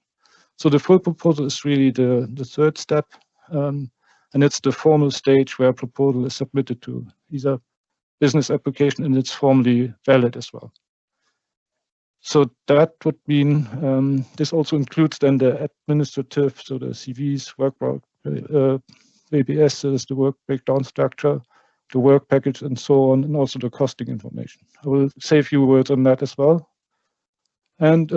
So the full proposal is really the third step, and it's the formal stage where a proposal is submitted to ESA Business Application, and it's formally valid as well. So that would mean this also includes then the administrative, so the CVs, work ABS, is the work breakdown structure, the work package, and so on, and also the costing information. I will say a few words on that as well. And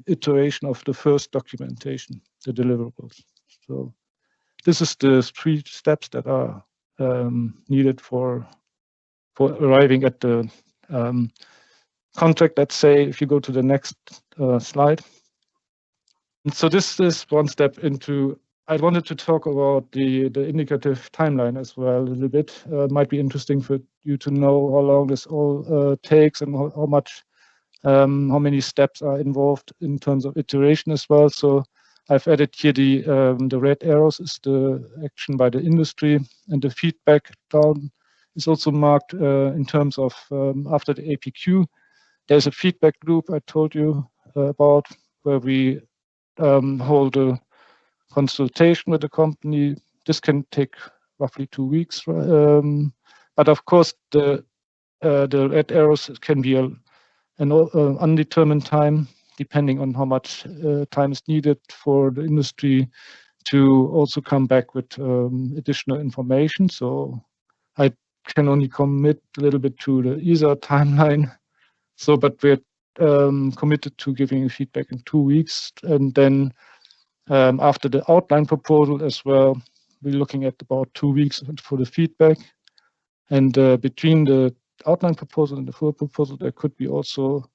iteration of the first documentation, the deliverables. So this is the 3 steps that are needed for arriving at the contract. Let's say if you go to the next slide. And so this is one step into, I wanted to talk about the indicative timeline as well a little bit. Might be interesting for you to know how long this all takes and how many steps are involved in terms of iteration as well. So I've added here the red arrows is the action by the industry, and the feedback down is also marked in terms of after the APQ. There's a feedback loop I told you about, where we hold a consultation with the company. This can take roughly 2 weeks, but of course the red arrows can be an undetermined time, depending on how much time is needed for the industry to also come back with additional information. So I can only commit a little bit to the ESA timeline. So, but we're committed to giving feedback in 2 weeks, and then after the outline proposal as well, we're looking at about 2 weeks for the feedback. And between the outline proposal and the full proposal, there could be also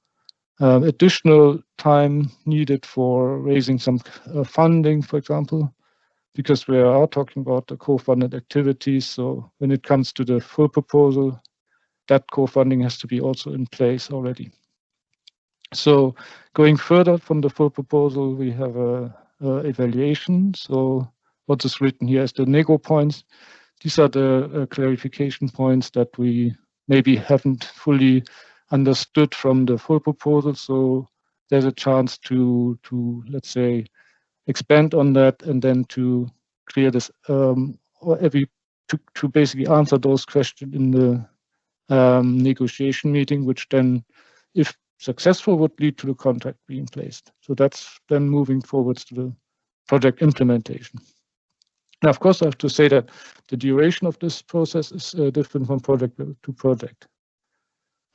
additional time needed for raising some funding, for example, because we are talking about the co-funded activities. So when it comes to the full proposal, that co-funding has to be also in place already. So going further from the full proposal, we have a evaluation. So what is written here is the nego points. These are the clarification points that we maybe haven't fully understood from the full proposal. So there's a chance to let's say expand on that, and then to clear this or to basically answer those questions in the negotiation meeting, which then, if successful, would lead to the contract being placed. So that's then moving forwards to the project implementation. Now, of course, I have to say that the duration of this process is different from project to project.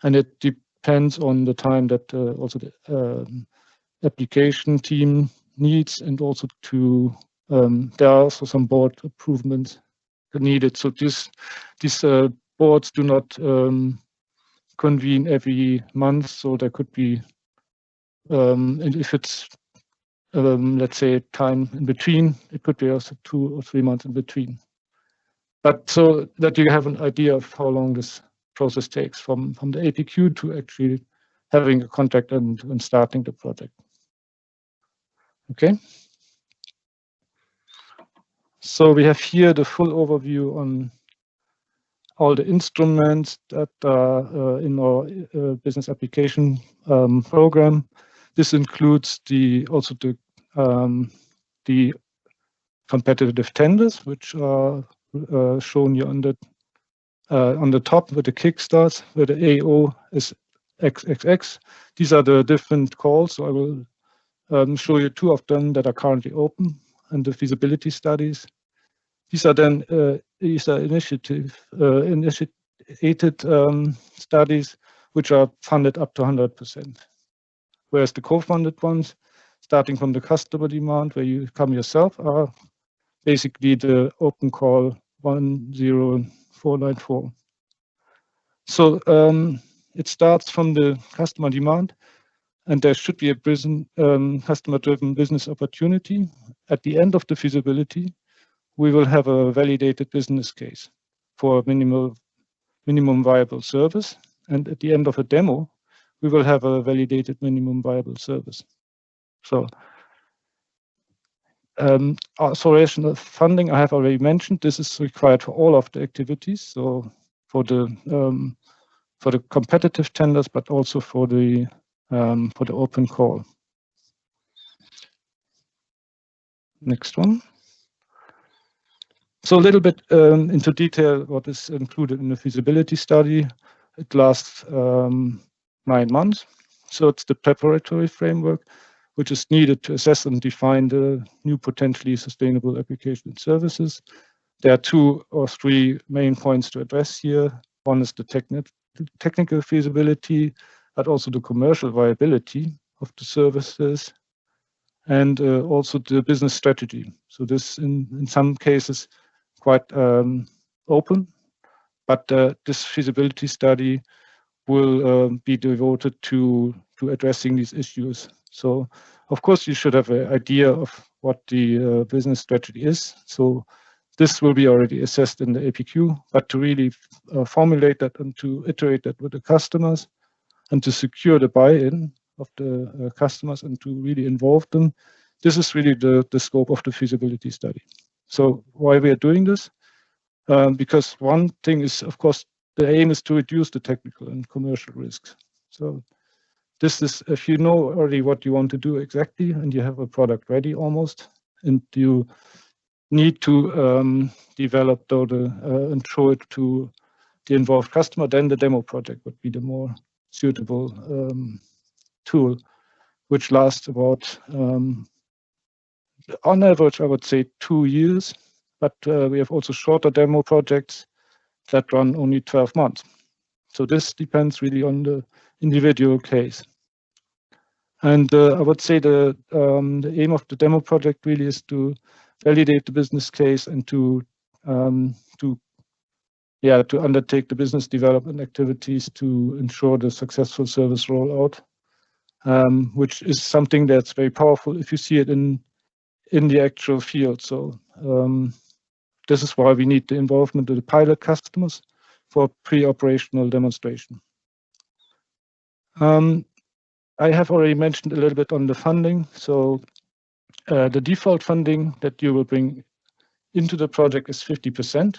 And it depends on the time that also the application team needs, and also to there are also some board improvements needed. So these boards do not convene every month. So there could be, and if it's let's say time in between, it could be also 2 or 3 months in between. But so that you have an idea of how long this process takes from the APQ to actually having a contract and starting the project. Okay. So we have here the full overview on all the instruments that are in our business application program. This includes also the competitive tenders, which are shown here on the top with the kickstarts, where the AO is XXX. These are the different calls. So I will show you 2 of them that are currently open, and the feasibility studies. These are then ESA initiated studies, which are funded up to 100%. Whereas the co-funded ones, starting from the customer demand, where you come yourself, are basically the open call 10494. So it starts from the customer demand, and there should be a customer-driven business opportunity. At the end of the feasibility, we will have a validated business case for minimum viable service. And at the end of a demo, we will have a validated minimum viable service. So authorization of funding, I have already mentioned, this is required for all of the activities. So for the competitive tenders, but also for the open call. Next one. So a little bit into detail what is included in the feasibility study. It lasts 9 months. So it's the preparatory framework, which is needed to assess and define the new potentially sustainable application and services. There are 2 or 3 main points to address here. One is the technical feasibility, but also the commercial viability of the services, and also the business strategy. So this, in some cases, quite open, but this feasibility study will be devoted to addressing these issues. So, of course, you should have an idea of what the business strategy is. So this will be already assessed in the APQ, but to really formulate that and to iterate that with the customers and to secure the buy-in of the customers and to really involve them, this is really the scope of the feasibility study. So why we are doing this? Because one thing is, of course, the aim is to reduce the technical and commercial risks. So this is, if you know already what you want to do exactly and you have a product ready almost, and you need to develop and show it to the involved customer, then the demo project would be the more suitable tool, which lasts about, on average, I would say 2 years. But we have also shorter demo projects that run only 12 months. So this depends really on the individual case. And I would say the aim of the demo project really is to validate the business case and to undertake the business development activities to ensure the successful service rollout, which is something that's very powerful if you see it in the actual field. So this is why we need the involvement of the pilot customers for pre-operational demonstration. I have already mentioned a little bit on the funding. So the default funding that you will bring into the project is 50%.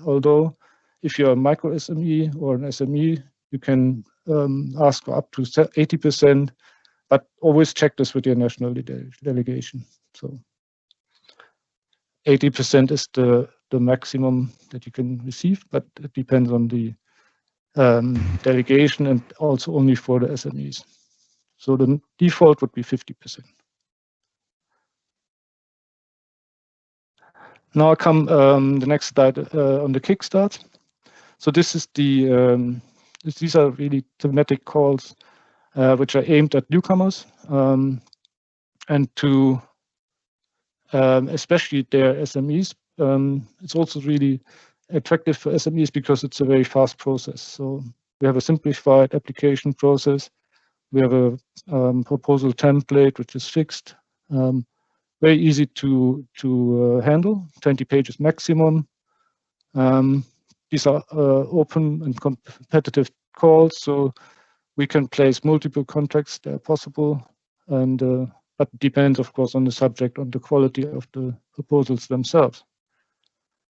Although if you're a micro SME or an SME, you can ask for up to 80%, but always check this with your national delegation. So 80% is the maximum that you can receive, but it depends on the delegation and also only for the SMEs. So the default would be 50%. Now I come the next slide on the kickstart. So this is these are really thematic calls which are aimed at newcomers and to especially their SMEs. It's also really attractive for SMEs because it's a very fast process. So we have a simplified application process. We have a proposal template which is fixed, very easy to handle, 20 pages maximum. These are open and competitive calls, so we can place multiple contracts there possible, and but it depends, of course, on the subject, on the quality of the proposals themselves.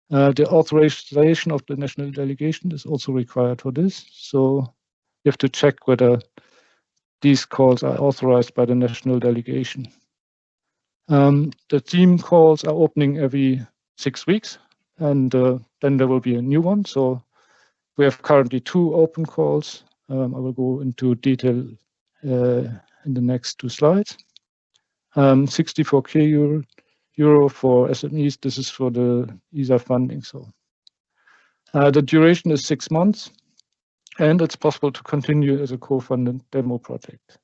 The authorization of the national delegation is also required for this, so you have to check whether these calls are authorized by the national delegation. The team calls are opening every 6 weeks, and then there will be a new one. So we have currently 2 open calls. I will go into detail in the next 2 slides. 64k euro for SMEs. This is for the ESA funding. So the duration is 6 months, and it's possible to continue as a co-funded demo project.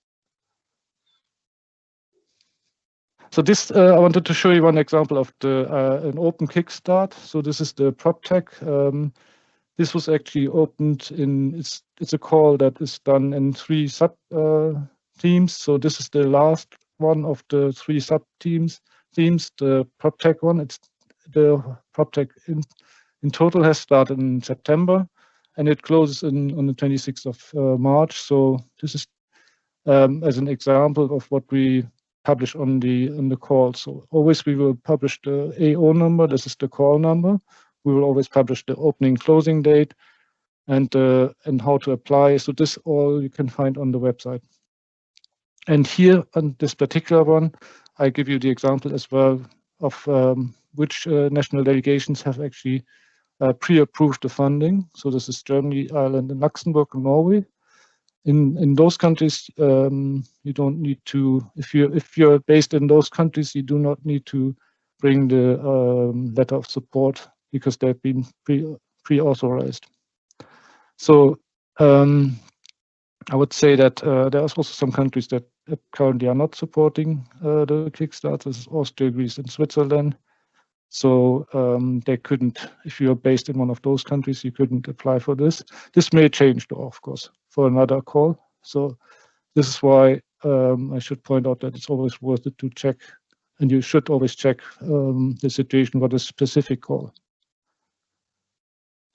So this, I wanted to show you one example of an open kickstart. So this is the PropTech. This was actually opened in, it's a call that is done in 3 sub teams. So this is the last one of the 3 sub themes, the PropTech one. It's the PropTech in total has started in September, and it closes on the 26th of March. So this is as an example of what we publish on the call. So always we will publish the AO number. This is the call number. We will always publish the opening closing date, and how to apply. So this all you can find on the website. And here on this particular one, I give you the example as well of which national delegations have actually pre-approved the funding. So this is Germany, Ireland, and Luxembourg, and Norway. In those countries, you don't need to, if you're based in those countries, you do not need to bring the letter of support because they've been pre-authorized. So I would say that there are also some countries that currently are not supporting the Kickstarter. This is Austria, Greece, and Switzerland. So they couldn't, if you're based in one of those countries, you couldn't apply for this. This may change though, of course, for another call. So this is why I should point out that it's always worth it to check, and you should always check the situation for the specific call.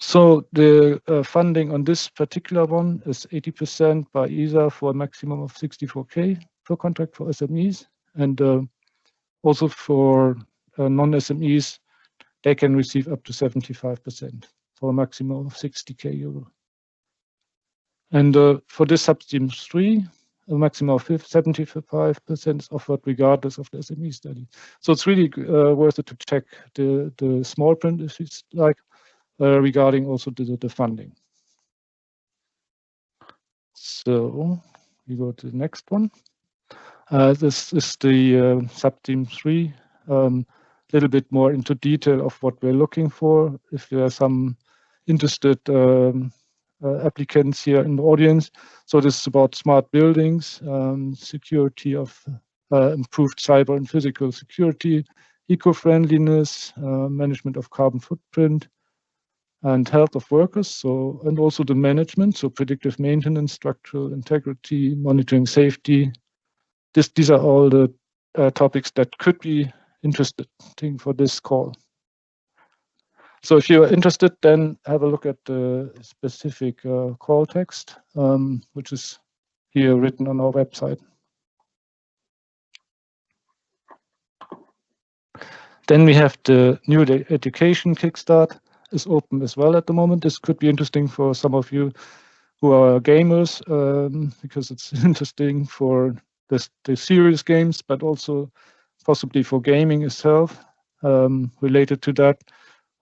So the funding on this particular one is 80% by ESA for a maximum of 64K per contract for SMEs, and also for non-SMEs, they can receive up to 75% for a maximum of 60K euro. And for this substream 3, a maximum of 75% is offered regardless of the SME study. So it's really worth it to check the small print if it's like regarding also the funding. So we go to the next one. This is the subteam 3. Little bit more into detail of what we're looking for. If there are some interested applicants here in the audience. So this is about smart buildings, security of improved cyber and physical security, eco-friendliness, management of carbon footprint, and health of workers. So, and also the management, so predictive maintenance, structural integrity, monitoring safety. These are all the topics that could be interesting for this call. So if you're interested, then have a look at the specific call text, which is here written on our website. Then we have the new education kickstart is open as well at the moment. This could be interesting for some of you who are gamers, because it's interesting for the serious games, but also possibly for gaming itself, related to that.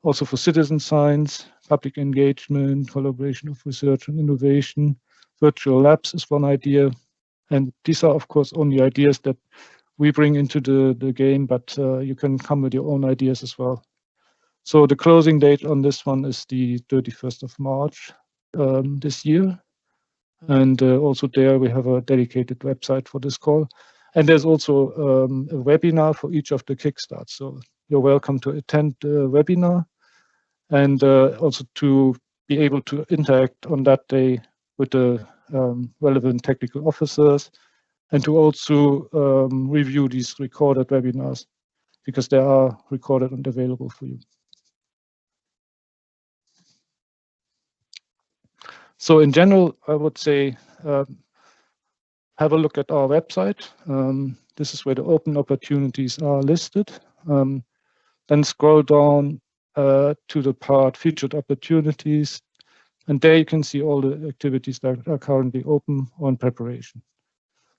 Also for citizen science, public engagement, collaboration of research and innovation, virtual labs is one idea. And these are, of course, only ideas that we bring into the game, but you can come with your own ideas as well. So the closing date on this one is the 31st of March this year. And also there we have a dedicated website for this call. And there's also a webinar for each of the kickstarts. So you're welcome to attend the webinar and also to be able to interact on that day with the relevant technical officers, and to also review these recorded webinars, because they are recorded and available for you. So in general, I would say have a look at our website. This is where the open opportunities are listed. Then scroll down to the part featured opportunities, and there you can see all the activities that are currently open or in preparation.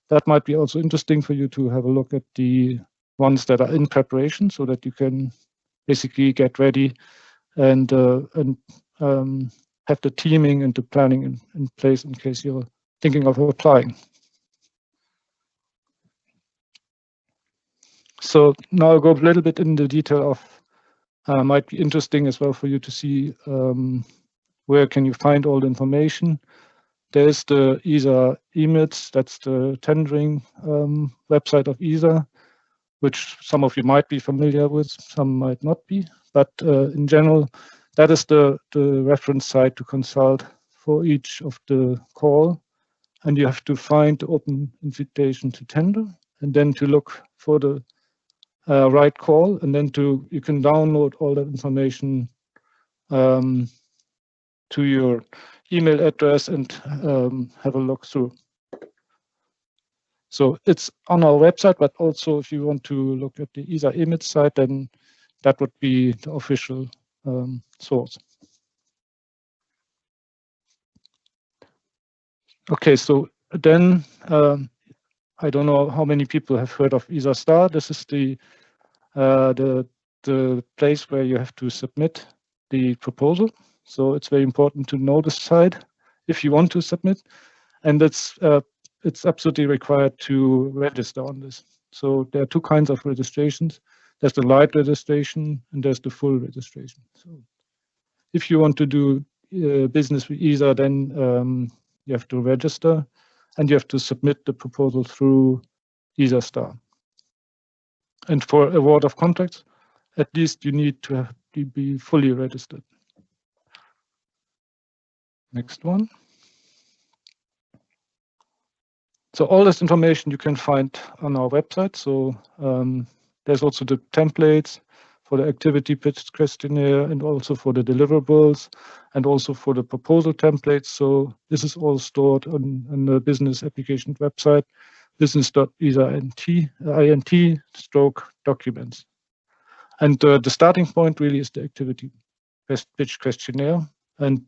That might be also interesting for you to have a look at the ones that are in preparation, so that you can basically get ready and have the teaming and the planning in place in case you're thinking of applying. So now I'll go a little bit in the detail of, might be interesting as well for you to see where can you find all the information. There's the ESA EMITS, that's the tendering website of ESA, which some of you might be familiar with, some might not be. But in general, that is the reference site to consult for each of the call. And you have to find the open invitation to tender, and then to look for the right call, and then you can download all that information to your email address and have a look through. So it's on our website, but also if you want to look at the ESA EMITS site, then that would be the official source. Okay, so then I don't know how many people have heard of ESA Star. This is the place where you have to submit the proposal. So it's very important to know this side if you want to submit, and it's absolutely required to register on this. So there are two kinds of registrations. There's the light registration and there's the full registration. So if you want to do business with ESA, then you have to register and you have to submit the proposal through ESA Star. And for award of contracts, at least you need to be fully registered. Next one. So all this information you can find on our website. So there's also the templates for the activity pitch questionnaire and also for the deliverables and also for the proposal templates. So this is all stored on the business application website, business.esa.int/documents. And the starting point really is the activity pitch questionnaire, and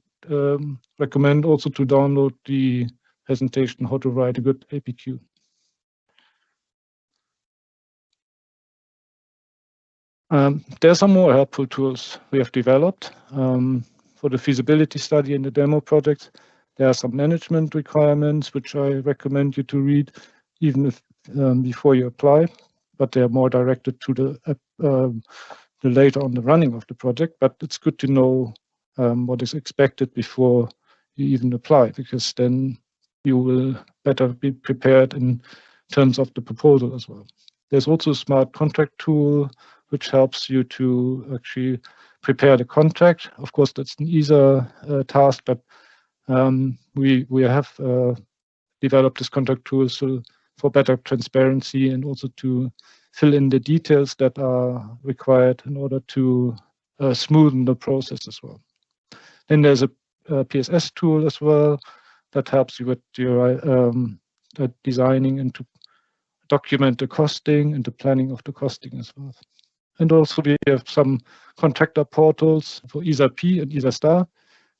recommend also to download the presentation, how to write a good APQ. There are some more helpful tools we have developed for the feasibility study and the demo projects. There are some management requirements which I recommend you to read, even if before you apply, but they are more directed to the later on the running of the project. But it's good to know what is expected before you even apply, because then you will better be prepared in terms of the proposal as well. There's also a smart contract tool which helps you to actually prepare the contract. Of course, that's an ESA task, but we have developed this contract tool so for better transparency and also to fill in the details that are required in order to smoothen the process as well. Then there's a PSS tool as well that helps you with your designing and to document the costing and the planning of the costing as well. And also we have some contractor portals for ESA P and ESA Star,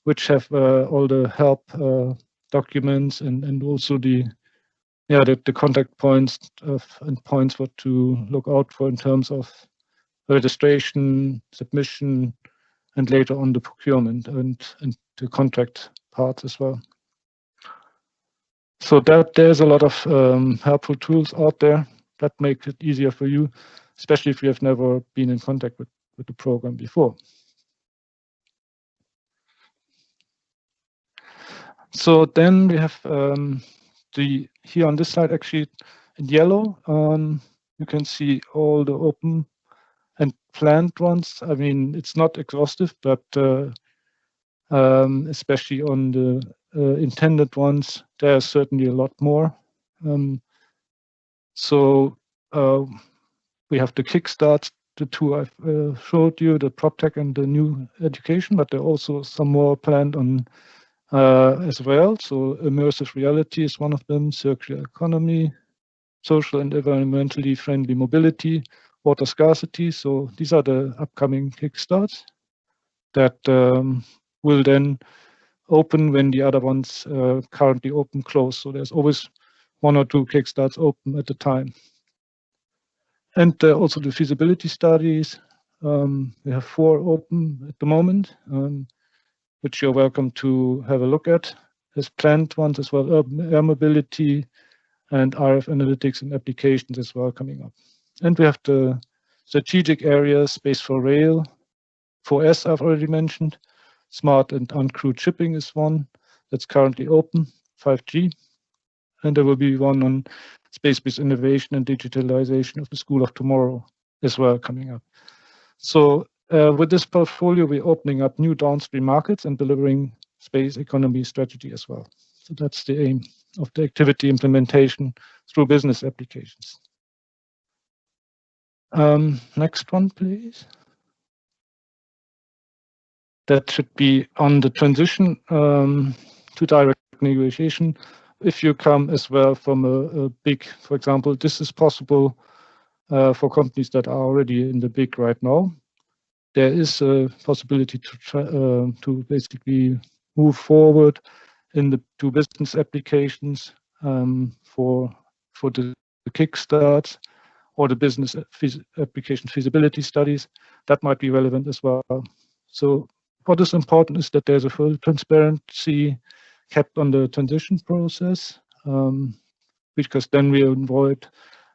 which have all the help documents and also the contact points and points what to look out for in terms of registration, submission, and later on the procurement and the contract parts as well. So that there's a lot of helpful tools out there that make it easier for you, especially if you have never been in contact with the program before. So then we have here on this side, actually in yellow, you can see all the open and planned ones. I mean, it's not exhaustive, but especially on the intended ones, there's certainly a lot more. So we have the kickstarts, the two I've showed you, the PropTech and the new education, but there are also some more planned on as well. So immersive reality is one of them, circular economy, social and environmentally friendly mobility, water scarcity. So these are the upcoming kickstarts that will then open when the other ones currently open close. So there's always one or two kickstarts open at a time. And also the feasibility studies. We have 4 open at the moment, which you're welcome to have a look at. There's planned ones as well, urban air mobility and RF analytics and applications as well coming up. And we have the strategic areas, space for rail, 4S I've already mentioned, smart and uncrewed shipping is one that's currently open, 5G. And there will be one on space-based innovation and digitalization of the School of Tomorrow as well coming up. So with this portfolio, we're opening up new downstream markets and delivering space economy strategy as well. So that's the aim of the activity implementation through business applications. Next one, please. That should be on the transition to direct negotiation. If you come as well from a big, for example, this is possible for companies that are already in the big right now. There is a possibility to basically move forward in the 2 business applications for the kickstart or the business application feasibility studies. That might be relevant as well. So what is important is that there's a full transparency kept on the transition process, because then we avoid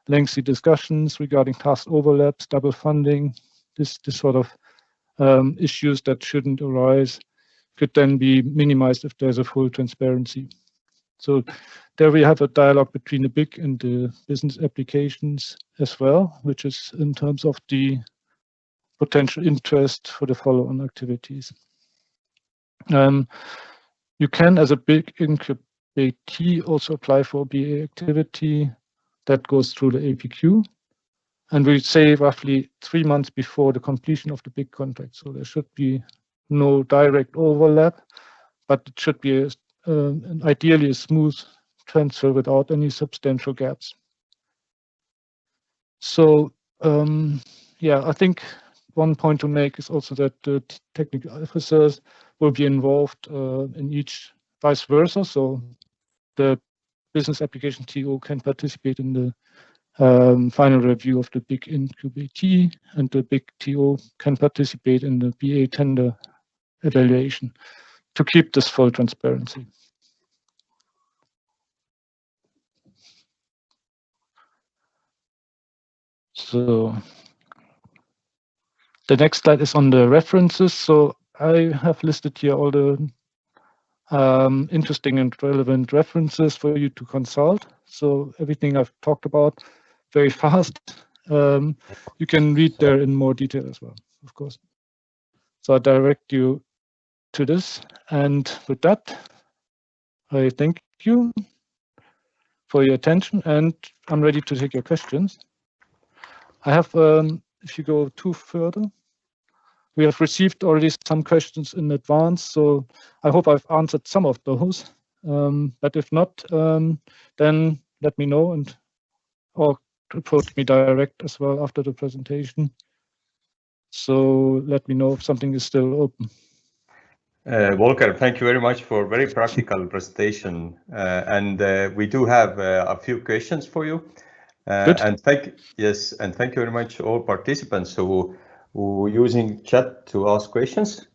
lengthy discussions regarding task overlaps, double funding, this sort of issues that shouldn't arise could then be minimized if there's a full transparency. So there we have a dialogue between the big and the business applications as well, which is in terms of the potential interest for the follow-on activities. You can, as a big incubate, also apply for a BA activity that goes through the APQ. And we say roughly 3 months before the completion of the big contract. So there should be no direct overlap, but it should be ideally a smooth transfer without any substantial gaps. So yeah, I think one point to make is also that the technical officers will be involved in each vice versa. So the business application TO can participate in the final review of the big incubate, and the big TO can participate in the BA tender evaluation to keep this full transparency. So the next slide is on the references. So I have listed here all the interesting and relevant references for you to consult. So everything I've talked about very fast, you can read there in more detail as well, of course. So I direct you to this. And with that, I thank you for your attention, and I'm ready to take your questions. I have, if you go further, we have received already some questions in advance, so I hope I've answered some of those. But if not, then let me know, or approach me direct as well after the presentation. So let me know if something is still open. Volker, thank you very much for a very practical presentation. And we do have a few questions for you. And thank you very much all participants who using chat to ask questions.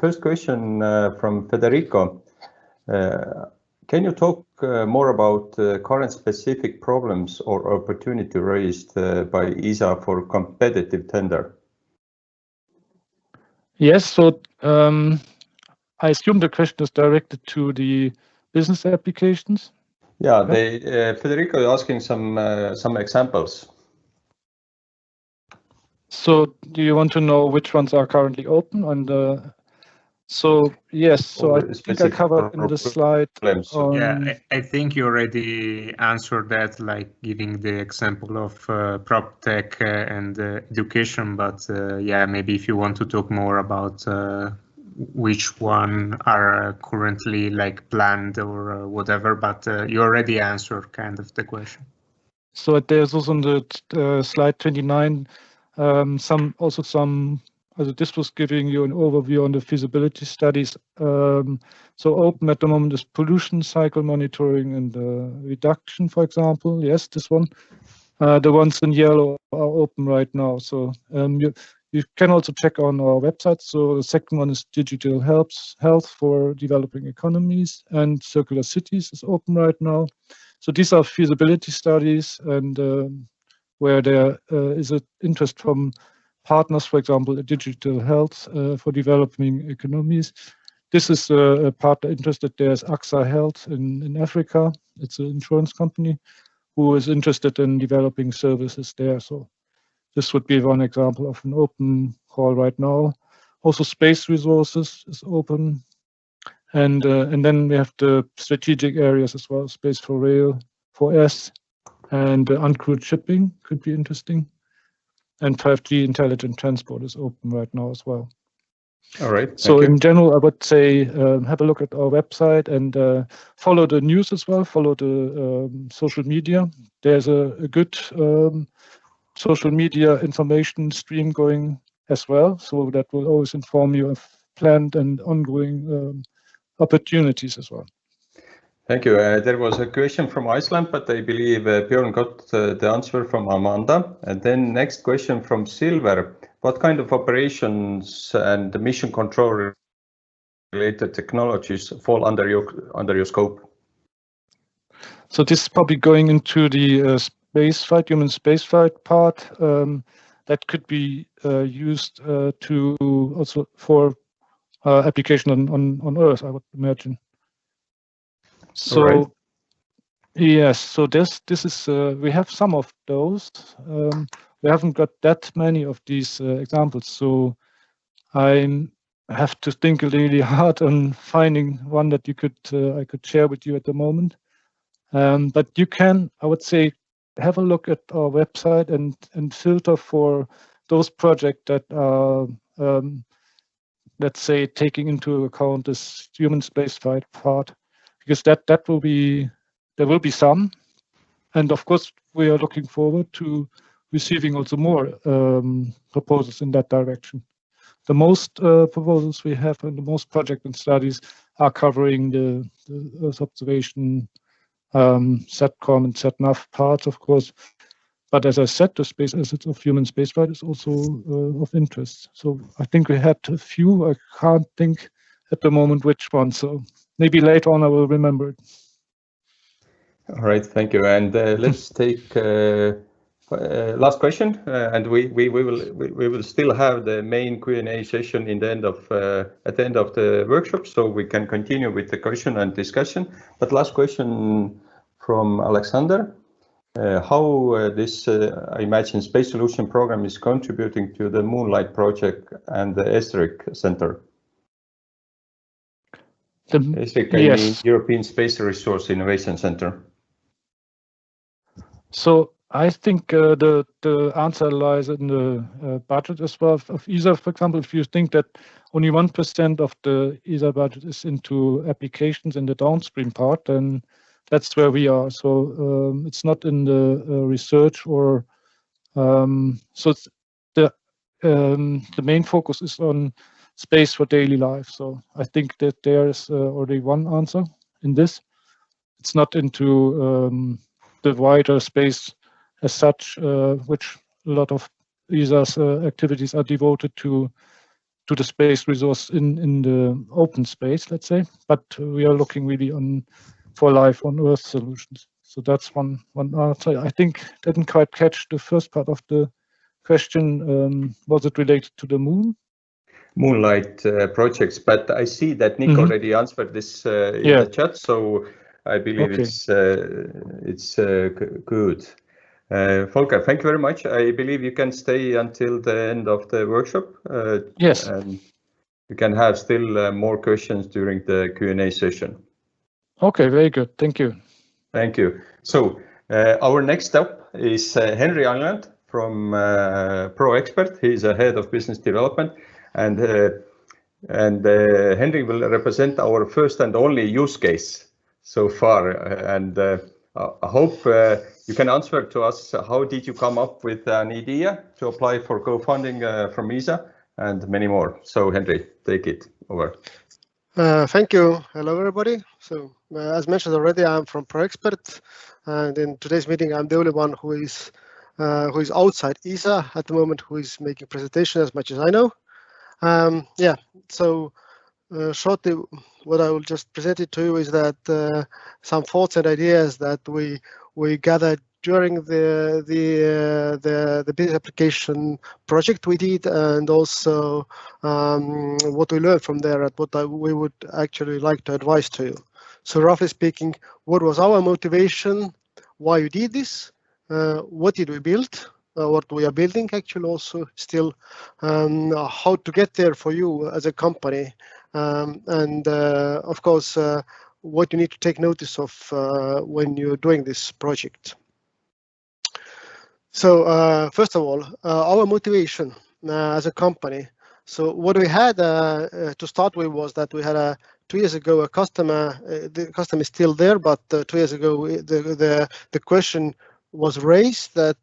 First question from Federico. Can you talk more about current specific problems or opportunity raised by ESA for competitive tender? Yes, so I assume the question is directed to the business applications. Yeah, Federico is asking some examples. So do you want to know which ones are currently open? And so yes, so I think I covered in the slide. Yeah, I think you already answered that, like giving the example of prop tech and education. But yeah, maybe if you want to talk more about which one are currently like planned or whatever, but you already answered kind of the question. So there's also on the slide 29 this was giving you an overview on the feasibility studies. So open at the moment is pollution cycle monitoring and reduction, for example. Yes, this one. The ones in yellow are open right now. So you can also check on our website. So the second one is digital health for developing economies, and circular cities is open right now. So these are feasibility studies, and where there is an interest from partners, for example, digital health for developing economies. This is a partner interested. There's AXA Health in Africa. It's an insurance company who is interested in developing services there. So this would be one example of an open call right now. Also, space resources is open. And then we have the strategic areas as well, space for rail, for S, and uncrewed shipping could be interesting. And 5G intelligent transport is open right now as well. All right. So in general, I would say have a look at our website and follow the news as well, follow the social media. There's a good social media information stream going as well. So that will always inform you of planned and ongoing opportunities as well. Thank you. There was a question from Iceland, but I believe Björn got the answer from Amanda. And then next question from Silver. What kind of operations and mission control related technologies fall under your scope? So this is probably going into the human spaceflight part. That could be used to also for application on Earth, I would imagine. So right. Yes, so this is we have some of those. We haven't got that many of these examples, so I have to think really hard on finding one that you could I could share with you at the moment. But you can, I would say, have a look at our website and filter for those projects that are, let's say, taking into account this human spaceflight part, because that will be, there will be some, and of course we are looking forward to receiving also more proposals in that direction. The most proposals we have and the most projects and studies are covering the Earth observation, SATCOM and SATNAV parts, of course. But as I said, the space assets of human spaceflight is also of interest. So I think we had a few. I can't think at the moment which one. So maybe later on I will remember it. All right, thank you. And let's take last question. And we will still have the main Q&A session in the end of at the end of the workshop, so we can continue with the question and discussion. But last question from Alexander. How this, I imagine, Space Solution program is contributing to the Moonlight project and the ESRIC Center? ESRIC, yes. I mean, European Space Resource Innovation Center. So I think the answer lies in the budget as well of ESA. For example, if you think that only 1% of the ESA budget is into applications in the downstream part, then that's where we are. So it's not in the research or so it's the main focus is on space for daily life. So I think that there is already one answer in this. It's not into the wider space as such, which a lot of ESA's activities are devoted to the space resource in the open space, let's say. But we are looking really for life on Earth solutions. So that's one answer. I think didn't quite catch the first part of the question. Was it related to the Moonlight projects? But I see that Nick already answered this in the chat, so I believe it's good. Volker, thank you very much. I believe you can stay until the end of the workshop. Yes. And you can have still more questions during the Q&A session. Okay, very good. Thank you. Thank you. So our next up is Henry Angland from Proekspert. He's a head of business development, and Henry will represent our first and only use case so far. And I hope you can answer to us, how did you come up with an idea to apply for co-funding from ESA and many more. So Henry, take it over. Thank you. Hello, everybody. So as mentioned already, I'm from Proekspert, and in today's meeting, I'm the only one who is outside ESA at the moment, who is making presentation as much as I know. Yeah. So shortly, what I will just present it to you is that some thoughts and ideas that we gathered during the business application project we did, and also what we learned from there and what we would actually like to advise to you. So roughly speaking, what was our motivation, why we did this, what did we build, what we are building actually also still, how to get there for you as a company, and of course, what you need to take notice of when you're doing this project. So first of all, our motivation as a company. So what we had to start with was that we had 2 years ago a customer. The customer is still there, but 2 years ago the question was raised that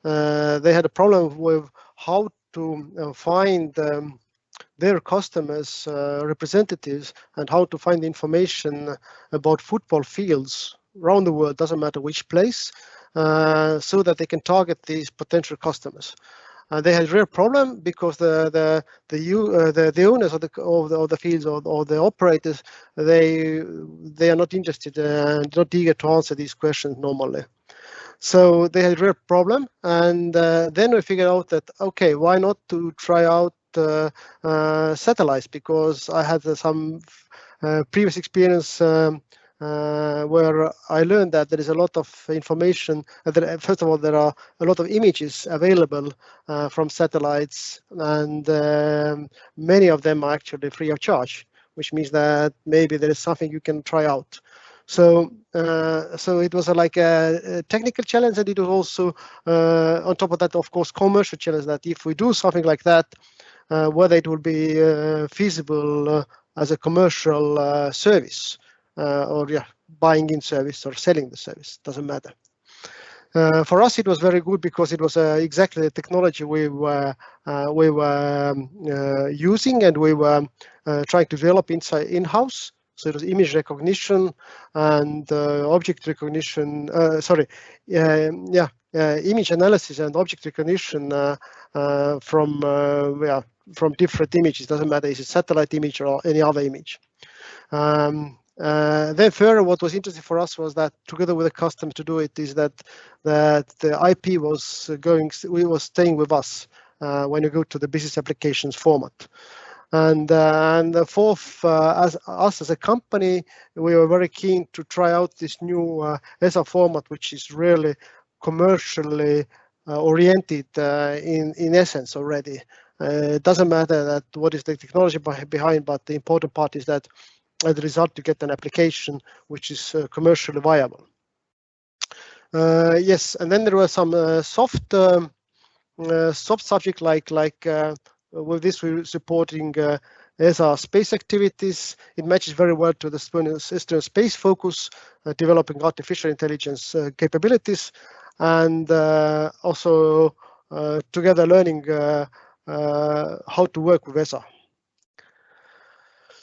they had a problem with how to find their customers' representatives and how to find information about football fields around the world, doesn't matter which place, so that they can target these potential customers. They had a real problem because the owners of the fields or the operators, they are not interested and not eager to answer these questions normally. So they had a real problem, and then we figured out that, okay, why not to try out satellites, because I had some previous experience where I learned that there is a lot of information. First of all, there are a lot of images available from satellites, and many of them are actually free of charge, which means that maybe there is something you can try out. So it was like a technical challenge, and it was also on top of that, of course, commercial challenge, that if we do something like that, whether it will be feasible as a commercial service, or buying in service or selling the service, doesn't matter. For us, it was very good because it was exactly the technology we were using, and we were trying to develop in-house. So it was image recognition and object recognition. Image analysis and object recognition from different images. Doesn't matter if it's a satellite image or any other image. Then further, what was interesting for us was that together with the customer to do it is that the IP was staying with us when you go to the business applications format. And the fourth, as a company, we were very keen to try out this new ESA format, which is really commercially oriented in essence already. It doesn't matter that what is the technology behind, but the important part is that as a result you get an application which is commercially viable. Yes, and then there were some soft subject like with this we're supporting ESA space activities. It matches very well to the Estonian space focus, developing artificial intelligence capabilities, and also together learning how to work with ESA.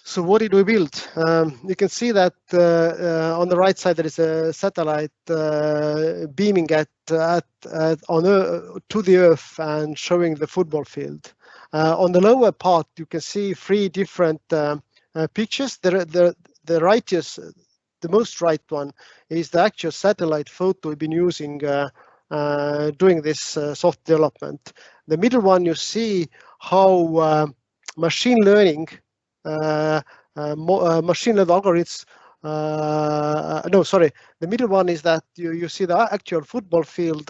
So what did we build? You can see that on the right side there is a satellite beaming to the Earth and showing the football field. On the lower part, you can see three different pictures. The most right one is the actual satellite photo we've been using doing this soft development. The middle one, you see how machine learning algorithms. The middle one is that you see the actual football field,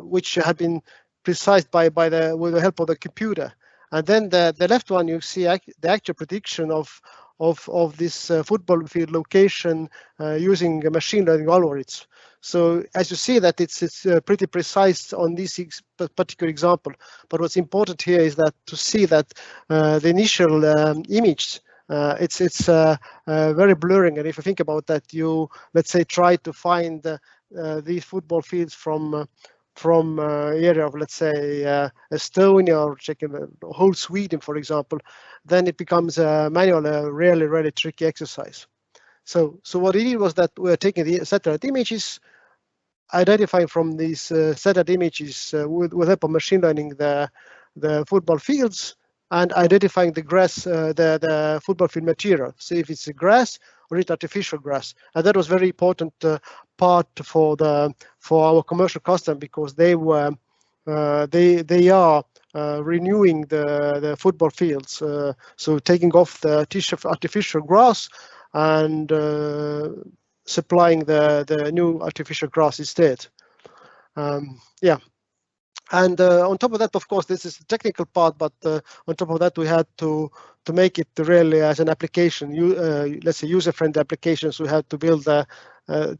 which had been precised with the help of the computer, and then the left one you see the actual prediction of this football field location using machine learning algorithms. So as you see that it's pretty precise on this particular example, but what's important here is that to see that the initial image it's very blurring, and if you think about that, you let's say try to find these football fields from area of, let's say, Estonia, or checking the whole Sweden, for example, then it becomes a manual, really tricky exercise. So what it did was that we're taking the satellite images, identifying from these satellite images with help of machine learning the football fields, and identifying the grass, the football field material. So if it's a grass or it's artificial grass, and that was very important part for our commercial customer, because they are renewing the football fields, so taking off the artificial grass and supplying the new artificial grass instead. And on top of that, of course, this is the technical part, but on top of that, we had to make it really as an application, let's say user-friendly applications. We had to build to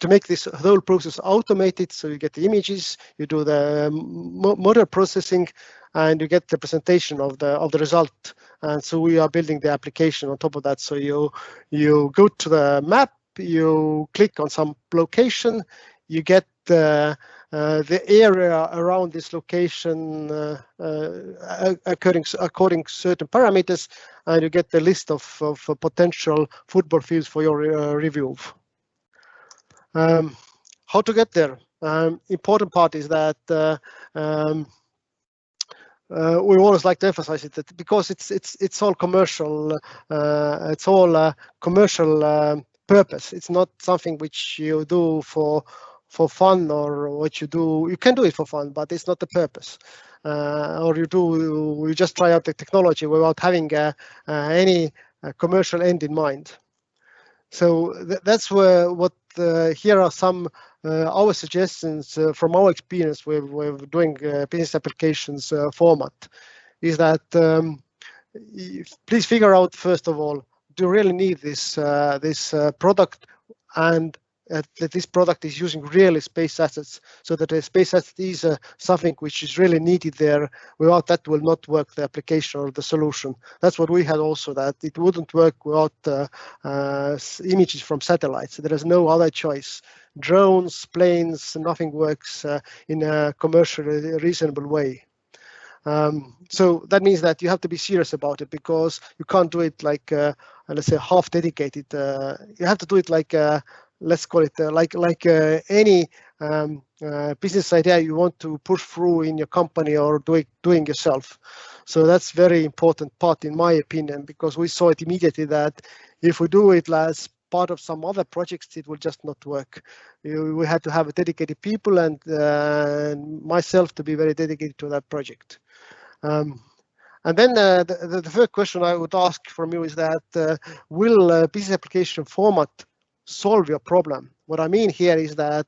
make this whole process automated. So you get the images, you do the model processing, and you get the presentation of the result. And so we are building the application on top of that. So you go to the map, you click on some location, you get the area around this location according to certain parameters, and you get the list of potential football fields for your review. How to get there? Important part is that we always like to emphasize it, that because it's all commercial, it's all commercial purpose. It's not something which you do for fun, or what you do. You can do it for fun, but it's not the purpose. Or you just try out the technology without having any commercial end in mind. So that's what here are some our suggestions from our experience with doing business applications format, is that please figure out first of all, do you really need this product, and that this product is using really space assets, so that a space asset is something which is really needed there. Without that will not work the application or the solution. That's what we had also, that it wouldn't work without images from satellites. There is no other choice. Drones, planes, nothing works in a commercially reasonable way. So that means that you have to be serious about it, because you can't do it like let's say half dedicated. You have to do it like let's call it like any business idea you want to push through in your company or doing yourself. So that's very important part, in my opinion, because we saw it immediately that if we do it as part of some other projects, it will just not work. We had to have a dedicated people, and myself to be very dedicated to that project. And then the third question I would ask from you is that will business application format solve your problem? What I mean here is that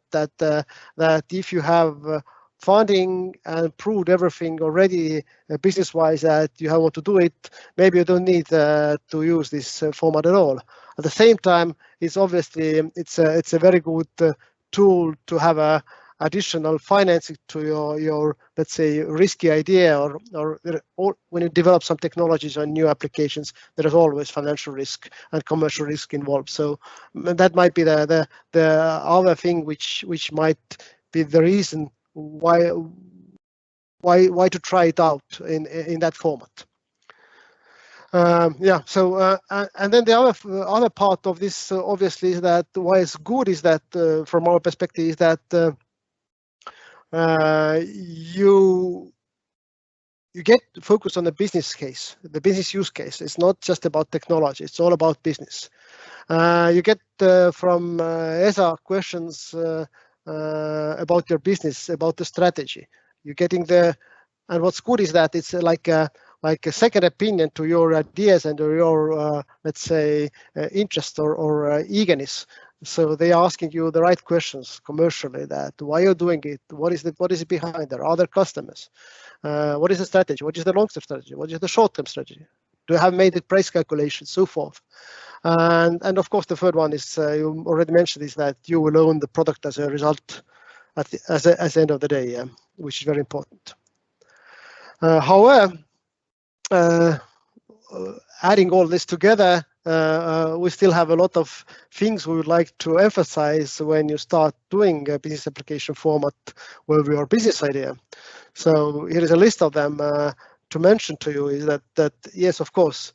if you have funding and proved everything already business-wise that you want to do it, maybe you don't need to use this format at all. At the same time, it's obviously it's a very good tool to have a additional financing to your let's say risky idea, or when you develop some technologies or new applications, there is always financial risk and commercial risk involved. So that might be the other thing which might be the reason why to try it out in that format. Yeah, so and then the other part of this obviously is that why it's good is that from our perspective is that you get focused on the business case, the business use case. It's not just about technology, it's all about business. You get from ESA questions about your business, about the strategy. You're getting the, and what's good is that it's like a second opinion to your ideas and your let's say interest or eagerness. So they are asking you the right questions commercially, that why you're doing it, what is it behind there, other customers, what is the strategy, what is the long-term strategy, what is the short-term strategy, do you have made the price calculations, so forth. And of course the third one is you already mentioned, is that you will own the product as a result at the end of the day, which is very important. However, adding all this together, we still have a lot of things we would like to emphasize when you start doing a business application format with your business idea. So here is a list of them to mention to you. Is that yes, of course,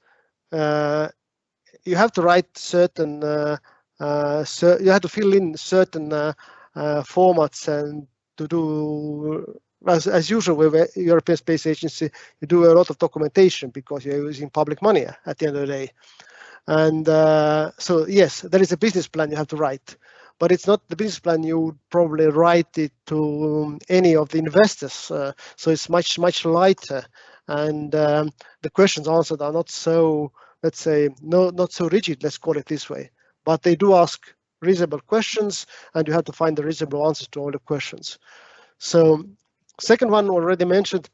you have to write certain, you have to fill in certain formats, and to do as usual with European Space Agency, you do a lot of documentation because you're using public money at the end of the day. And so yes, there is a business plan you have to write, but it's not the business plan you would probably write it to any of the investors. So it's much lighter, and the questions answered are not so, let's say, not so rigid, let's call it this way, but they do ask reasonable questions, and you have to find the reasonable answers to all the questions. So second one already mentioned,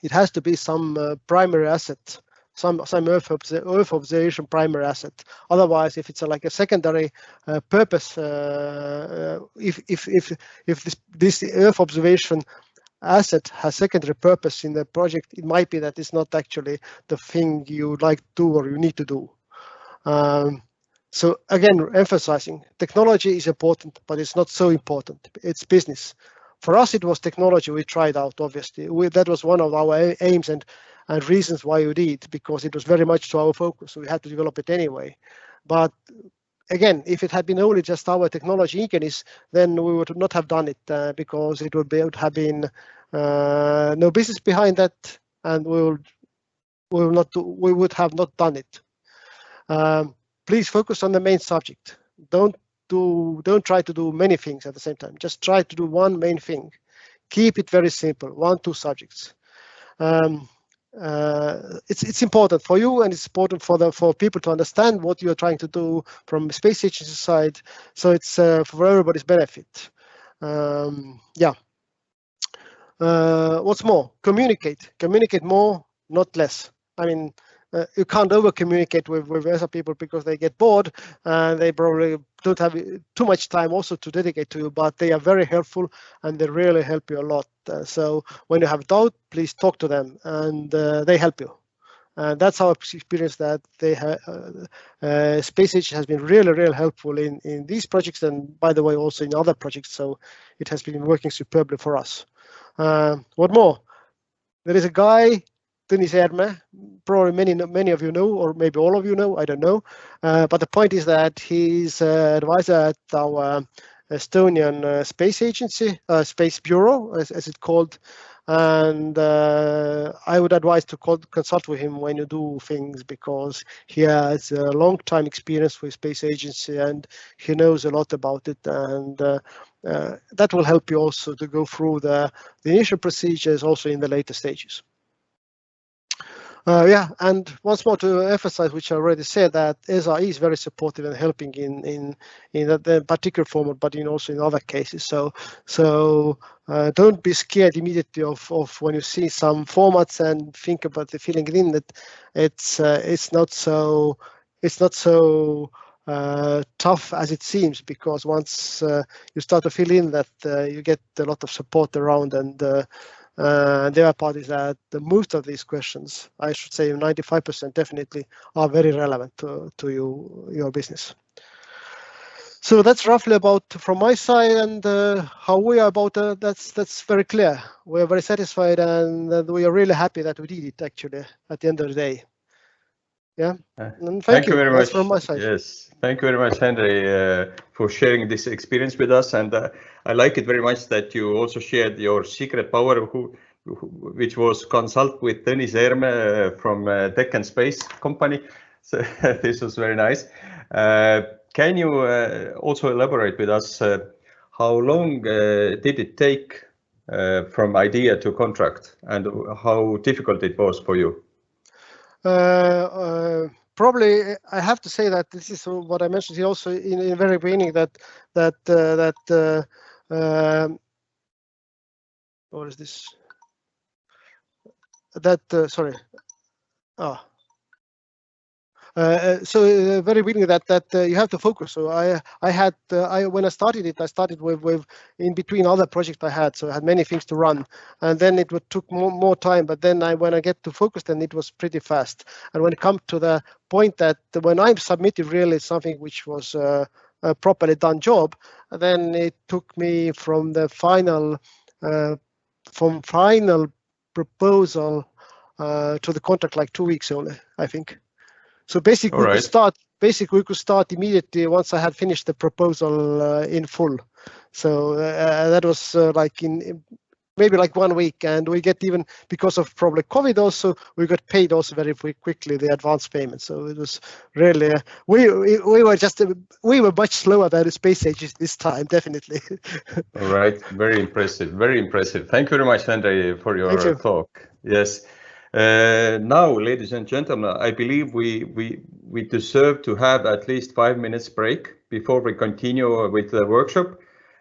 it has to be some primary asset, some Earth observation primary asset. Otherwise, if it's like a secondary purpose, if this Earth observation asset has secondary purpose in the project, it might be that it's not actually the thing you would like to do or you need to do. So again, emphasizing technology is important, but it's not so important. It's business. For us, it was technology we tried out, obviously. That was one of our aims and reasons why we did, because it was very much to our focus. So we had to develop it anyway. But again, if it had been only just our technology Inkenis, then we would not have done it because it would have been no business behind that, and we would have not done it. Please focus on the main subject. Don't try to do many things at the same time. Just try to do one main thing. Keep it very simple. 1-2 subjects. It's important for you, and it's important for people to understand what you're trying to do from the space agency side. So it's for everybody's benefit. Yeah. What's more? Communicate more, not less. I mean, you can't over communicate with ESA people because they get bored and they probably don't have too much time also to dedicate to you, but they are very helpful and they really help you a lot. So when you have doubt, please talk to them, and they help you. And that's our experience, that they Space Age has been really helpful in these projects, and by the way also in other projects. So it has been working superbly for us. What more? There is a guy, Tõnis Järve, probably many of you know, or maybe all of you know, I don't know. But the point is that he's advisor at our Estonian Space Agency, Space Bureau, as it's called. And I would advise to consult with him when you do things, because he has a long time experience with Space Agency and he knows a lot about it, and that will help you also to go through the initial procedures also in the later stages. Yeah, and once more to emphasize, which I already said, that ESA is very supportive and helping in that particular format, but also in other cases. So don't be scared immediately of when you see some formats and think about the filling it in, that it's not so tough as it seems, because once you start to fill in that, you get a lot of support around, and the other part is that most of these questions, I should say 95% definitely, are very relevant to your business. So that's roughly about from my side, and how we are about that's very clear. We are very satisfied, and we are really happy that we did it actually at the end of the day. Yeah, and thank you very much from my side. Yes, thank you very much, Henry, for sharing this experience with us. And I like it very much that you also shared your secret power, which was consult with Tõnis Järve from Tech and Space Company. So this was very nice. Can you also elaborate with us how long did it take from idea to contract, and how difficult it was for you? Probably I have to say that this is what I mentioned here also in the very beginning, what is this? Sorry. So very beginning that you have to focus. So when I started it, I started with in between other projects I had, so I had many things to run, and then it took more time. But then when I get to focus, then it was pretty fast. And when it comes to the point that when I submitted really something which was a properly done job, then it took me from the final proposal to the contract like 2 weeks only, I think. So basically, we could start immediately once I had finished the proposal in full. So that was like in maybe like 1 week, and we get, even because of probably COVID also, we got paid also very quickly the advance payment. So it was really we were much slower than the space agency this time, definitely. All right, very impressive, very impressive. Thank you very much, Henry, for your talk. Yes. Now, ladies and gentlemen, I believe we deserve to have at least 5 minutes break before we continue with the workshop.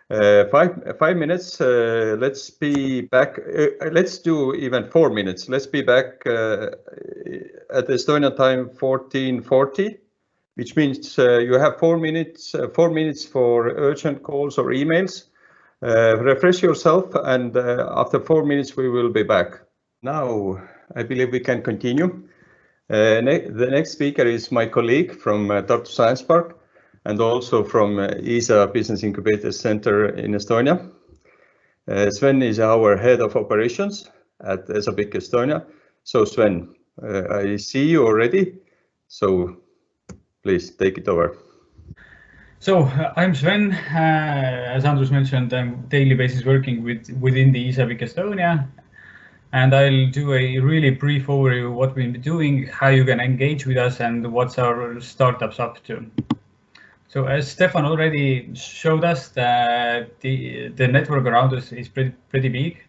5 minutes. Let's be back. Let's do even 4 minutes. Let's be back at Estonian time 14:40, which means you have 4 minutes. 4 minutes for urgent calls or emails. Refresh yourself, and after 4 minutes we will be back. Now, I believe we can continue. The next speaker is my colleague from Tartu Science Park, and also from ESA Business Incubator Center in Estonia. Sven is our head of operations at ESA Estonia. So Sven, I see you already. So please take it over. So I'm Sven. As Andrus mentioned, I'm daily basis working within the ESA Estonia, and I'll do a really brief overview of what we've been doing, how you can engage with us, and what's our startups up to. So as Stefan already showed us, that the network around us is pretty big,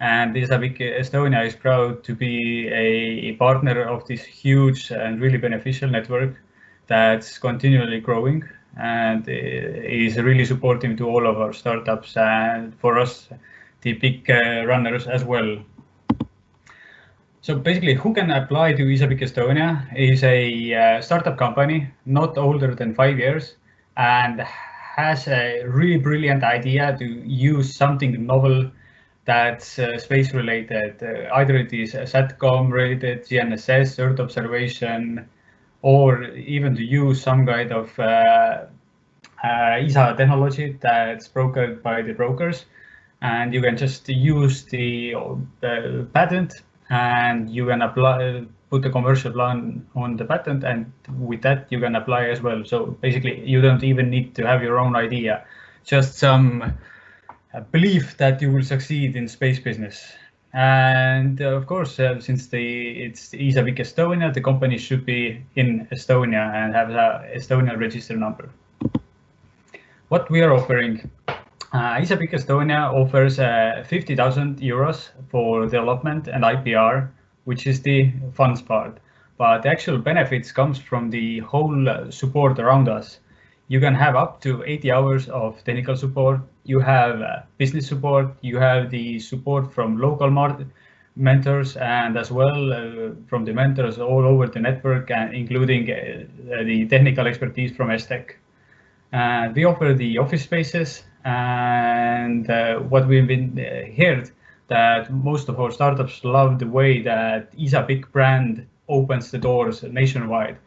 and ESA Estonia is proud to be a partner of this huge and really beneficial network that's continually growing and is really supportive to all of our startups and for us, the big runners as well. So basically, who can apply to ESA Estonia is a startup company not older than 5 years and has a really brilliant idea to use something novel that's space related. Either it is SATCOM related, GNSS, Earth observation, or even to use some kind of ESA technology that's brokered by the brokers. And you can just use the patent, and you can apply, put the commercial plan on the patent, and with that you can apply as well. So basically, you don't even need to have your own idea, just some belief that you will succeed in space business. And of course, since it's ESA Estonia, the company should be in Estonia and have an Estonian register number. What we are offering, ESA Estonia offers 50,000 euros for development and IPR, which is the funds part. But the actual benefits comes from the whole support around us. You can have up to 80 hours of technical support. You have business support. You have the support from local mentors, and as well from the mentors all over the network, and including the technical expertise from ESTEC. We offer the office spaces, and what we've been heard that most of our startups love the way that ESA big brand opens the doors nationwide.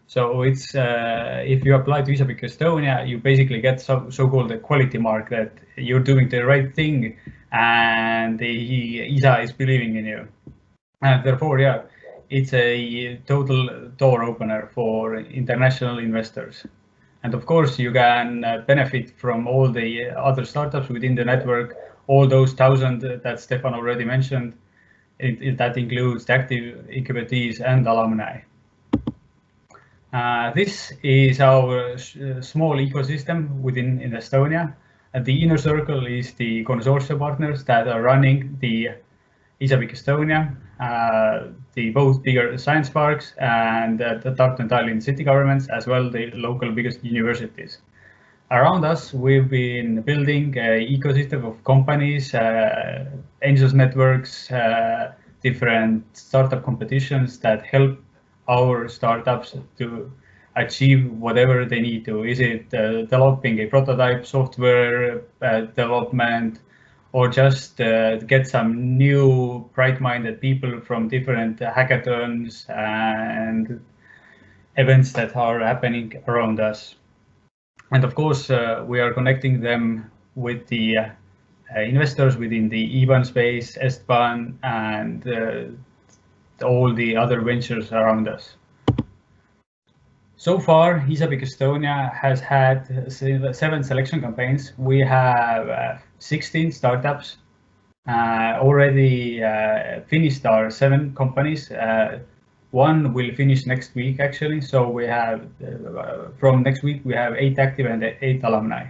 So it's if you apply to ESA Estonia, you basically get so-called a quality mark that you're doing the right thing, and the ESA is believing in you. And therefore, yeah, it's a total door opener for international investors. And of course, you can benefit from all the other startups within the network, all those 1,000 that Stefan already mentioned. That includes the active incubatees and alumni. This is our small ecosystem within Estonia. The inner circle is the consortium partners that are running the ESA Estonia, the both bigger science parks and the Tartu and Tallinn city governments, as well the local biggest universities. Around us, we've been building an ecosystem of companies, angels networks, different startup competitions that help our startups to achieve whatever they need to. Is it developing a prototype, software development, or just get some new bright-minded people from different hackathons and events that are happening around us. And of course, we are connecting them with the investors within the EBAN space, ESTBAN, and all the other ventures around us. So far, ESA Estonia has had 7 selection campaigns. We have 16 startups. Already finished our 7 companies. One will finish next week, actually. So we have, from next week, we have 8 active and 8 alumni.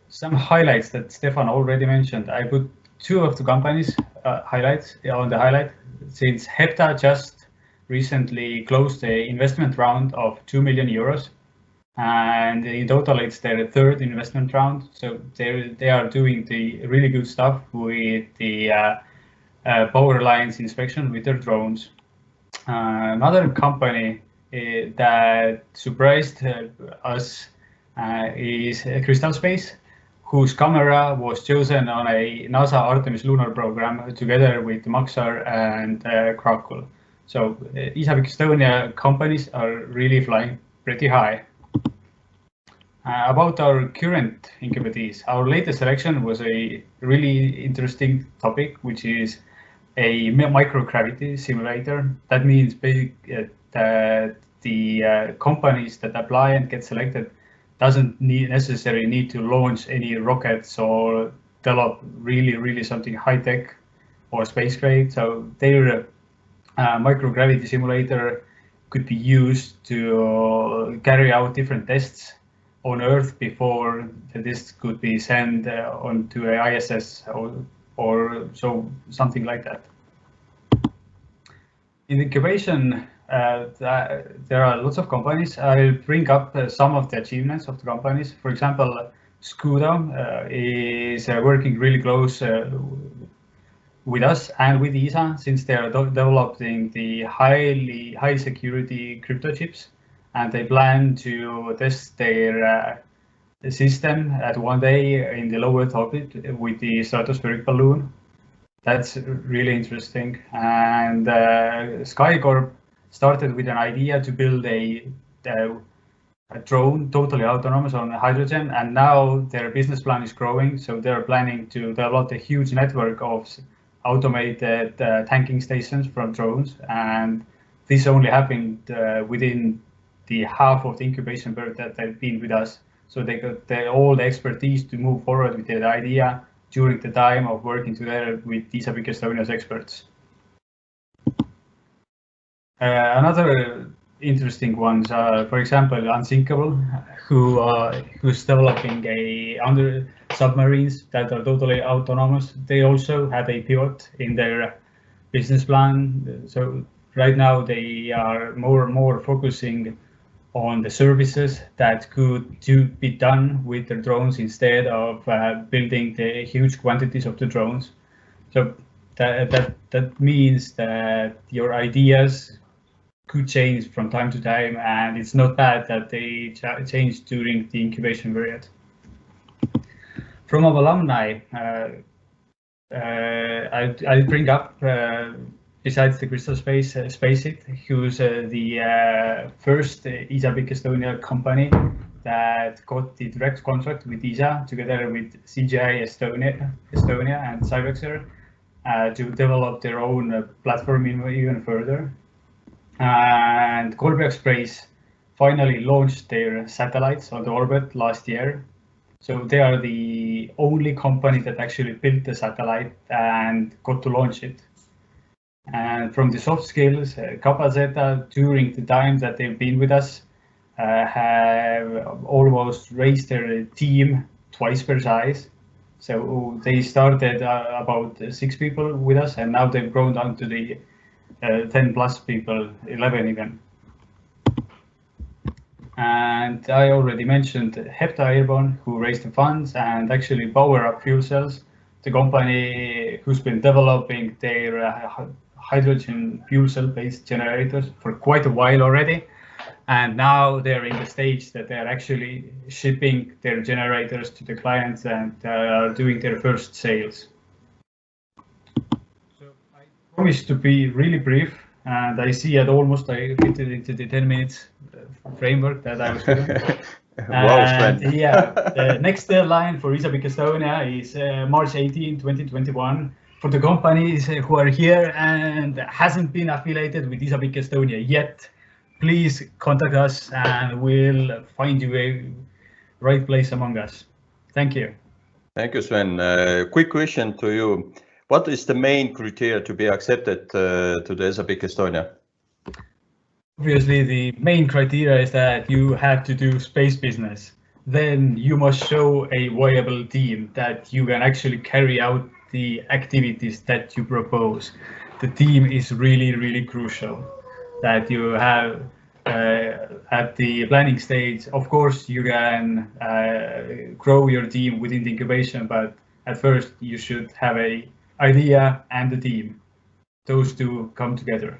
Some highlights that Stefan already mentioned. I put 2 of the companies highlights on the highlight. Since Hepta just recently closed the investment round of 2 million euros, and in total it's their 3rd investment round. So they are doing the really good stuff with the power lines inspection with their drones. Another company that surprised us is Crystal Space, whose camera was chosen on a NASA Artemis lunar program together with Maxar and Krakow. So ESA Estonia companies are really flying pretty high. About our current incubatees, our latest selection was a really interesting topic, which is a microgravity simulator. That means that the companies that apply and get selected doesn't necessarily need to launch any rockets or develop really something high tech or space grade. So their microgravity simulator could be used to carry out different tests on Earth before the test could be sent onto a ISS or so something like that. In incubation, there are lots of companies. I'll bring up some of the achievements of the companies. For example, Scudo is working really close with us and with ESA, since they are developing the high security crypto chips, and they plan to test their system at one day in the low Earth orbit with the stratospheric balloon. That's really interesting. And SkyCorp started with an idea to build a drone totally autonomous on hydrogen, and now their business plan is growing. So they're planning to develop a huge network of automated tanking stations from drones, and this only happened within the half of the incubation period that they've been with us. So they got all the expertise to move forward with the idea during the time of working together with ESA Estonia's experts. Another interesting ones are, for example, Unthinkable, who's developing under submarines that are totally autonomous. They also had a pivot in their business plan. So right now they are more focusing on the services that could be done with the drones instead of building the huge quantities of the drones. So that means that your ideas could change from time to time, and it's not bad that they change during the incubation period. From our alumni, I'll bring up, besides the Crystal Space, Spaceit, who's the first ESA Estonia company that got the direct contract with ESA together with CGI Estonia and Cybexer to develop their own platform even further. And Proekspert finally launched their satellites on the orbit last year. So they are the only company that actually built the satellite and got to launch it. And from the soft skills, Kapazeta, during the time that they've been with us, have almost raised their team twice per size. So they started about 6 people with us, and now they've grown down to the 10 plus people, 11 even. And I already mentioned Hepta Airborne, who raised the funds, and actually Power Up Fuel Cells, the company who's been developing their hydrogen fuel cell based generators for quite a while already. And now they're in the stage that they're actually shipping their generators to the clients and are doing their first sales. So I promise to be really brief, and I see at almost I fit it into the 10 minutes framework that I was doing. And yeah, the next deadline for ESA Estonia is March 18, 2021. For the companies who are here and hasn't been affiliated with ESA Estonia yet, please contact us and we'll find you a right place among us. Thank you. Thank you, Sven. Quick question to you. What is the main criteria to be accepted to the ESA Estonia? Obviously, the main criteria is that you have to do space business. Then you must show a viable team that you can actually carry out the activities that you propose. The team is really crucial that you have at the planning stage. Of course, you can grow your team within the incubation, but at first you should have an idea and a team. Those two come together.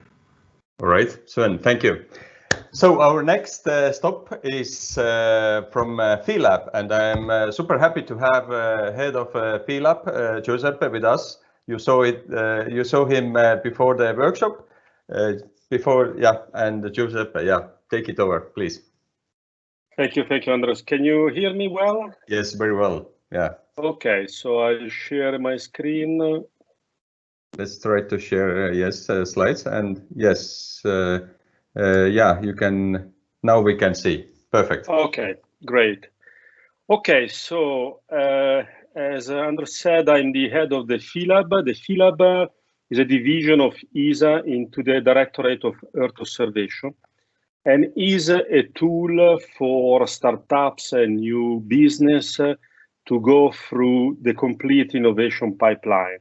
All right, Sven, thank you. So our next stop is from Phi-lab, and I'm super happy to have head of Phi-lab, Giuseppe, with us. You saw it. You saw him before the workshop. And Giuseppe, take it over, please. Thank you, Andres. Can you hear me well? Yes, very well. Yeah. Okay, so I'll share my screen. Let's try to share slides, and yes, yeah, you can. Now we can see. Perfect. Okay, great. Okay, so as Andres said, I'm the head of the Phi-lab. The Phi-lab is a division of ESA into the Directorate of Earth Observation, and is a tool for startups and new business to go through the complete innovation pipeline.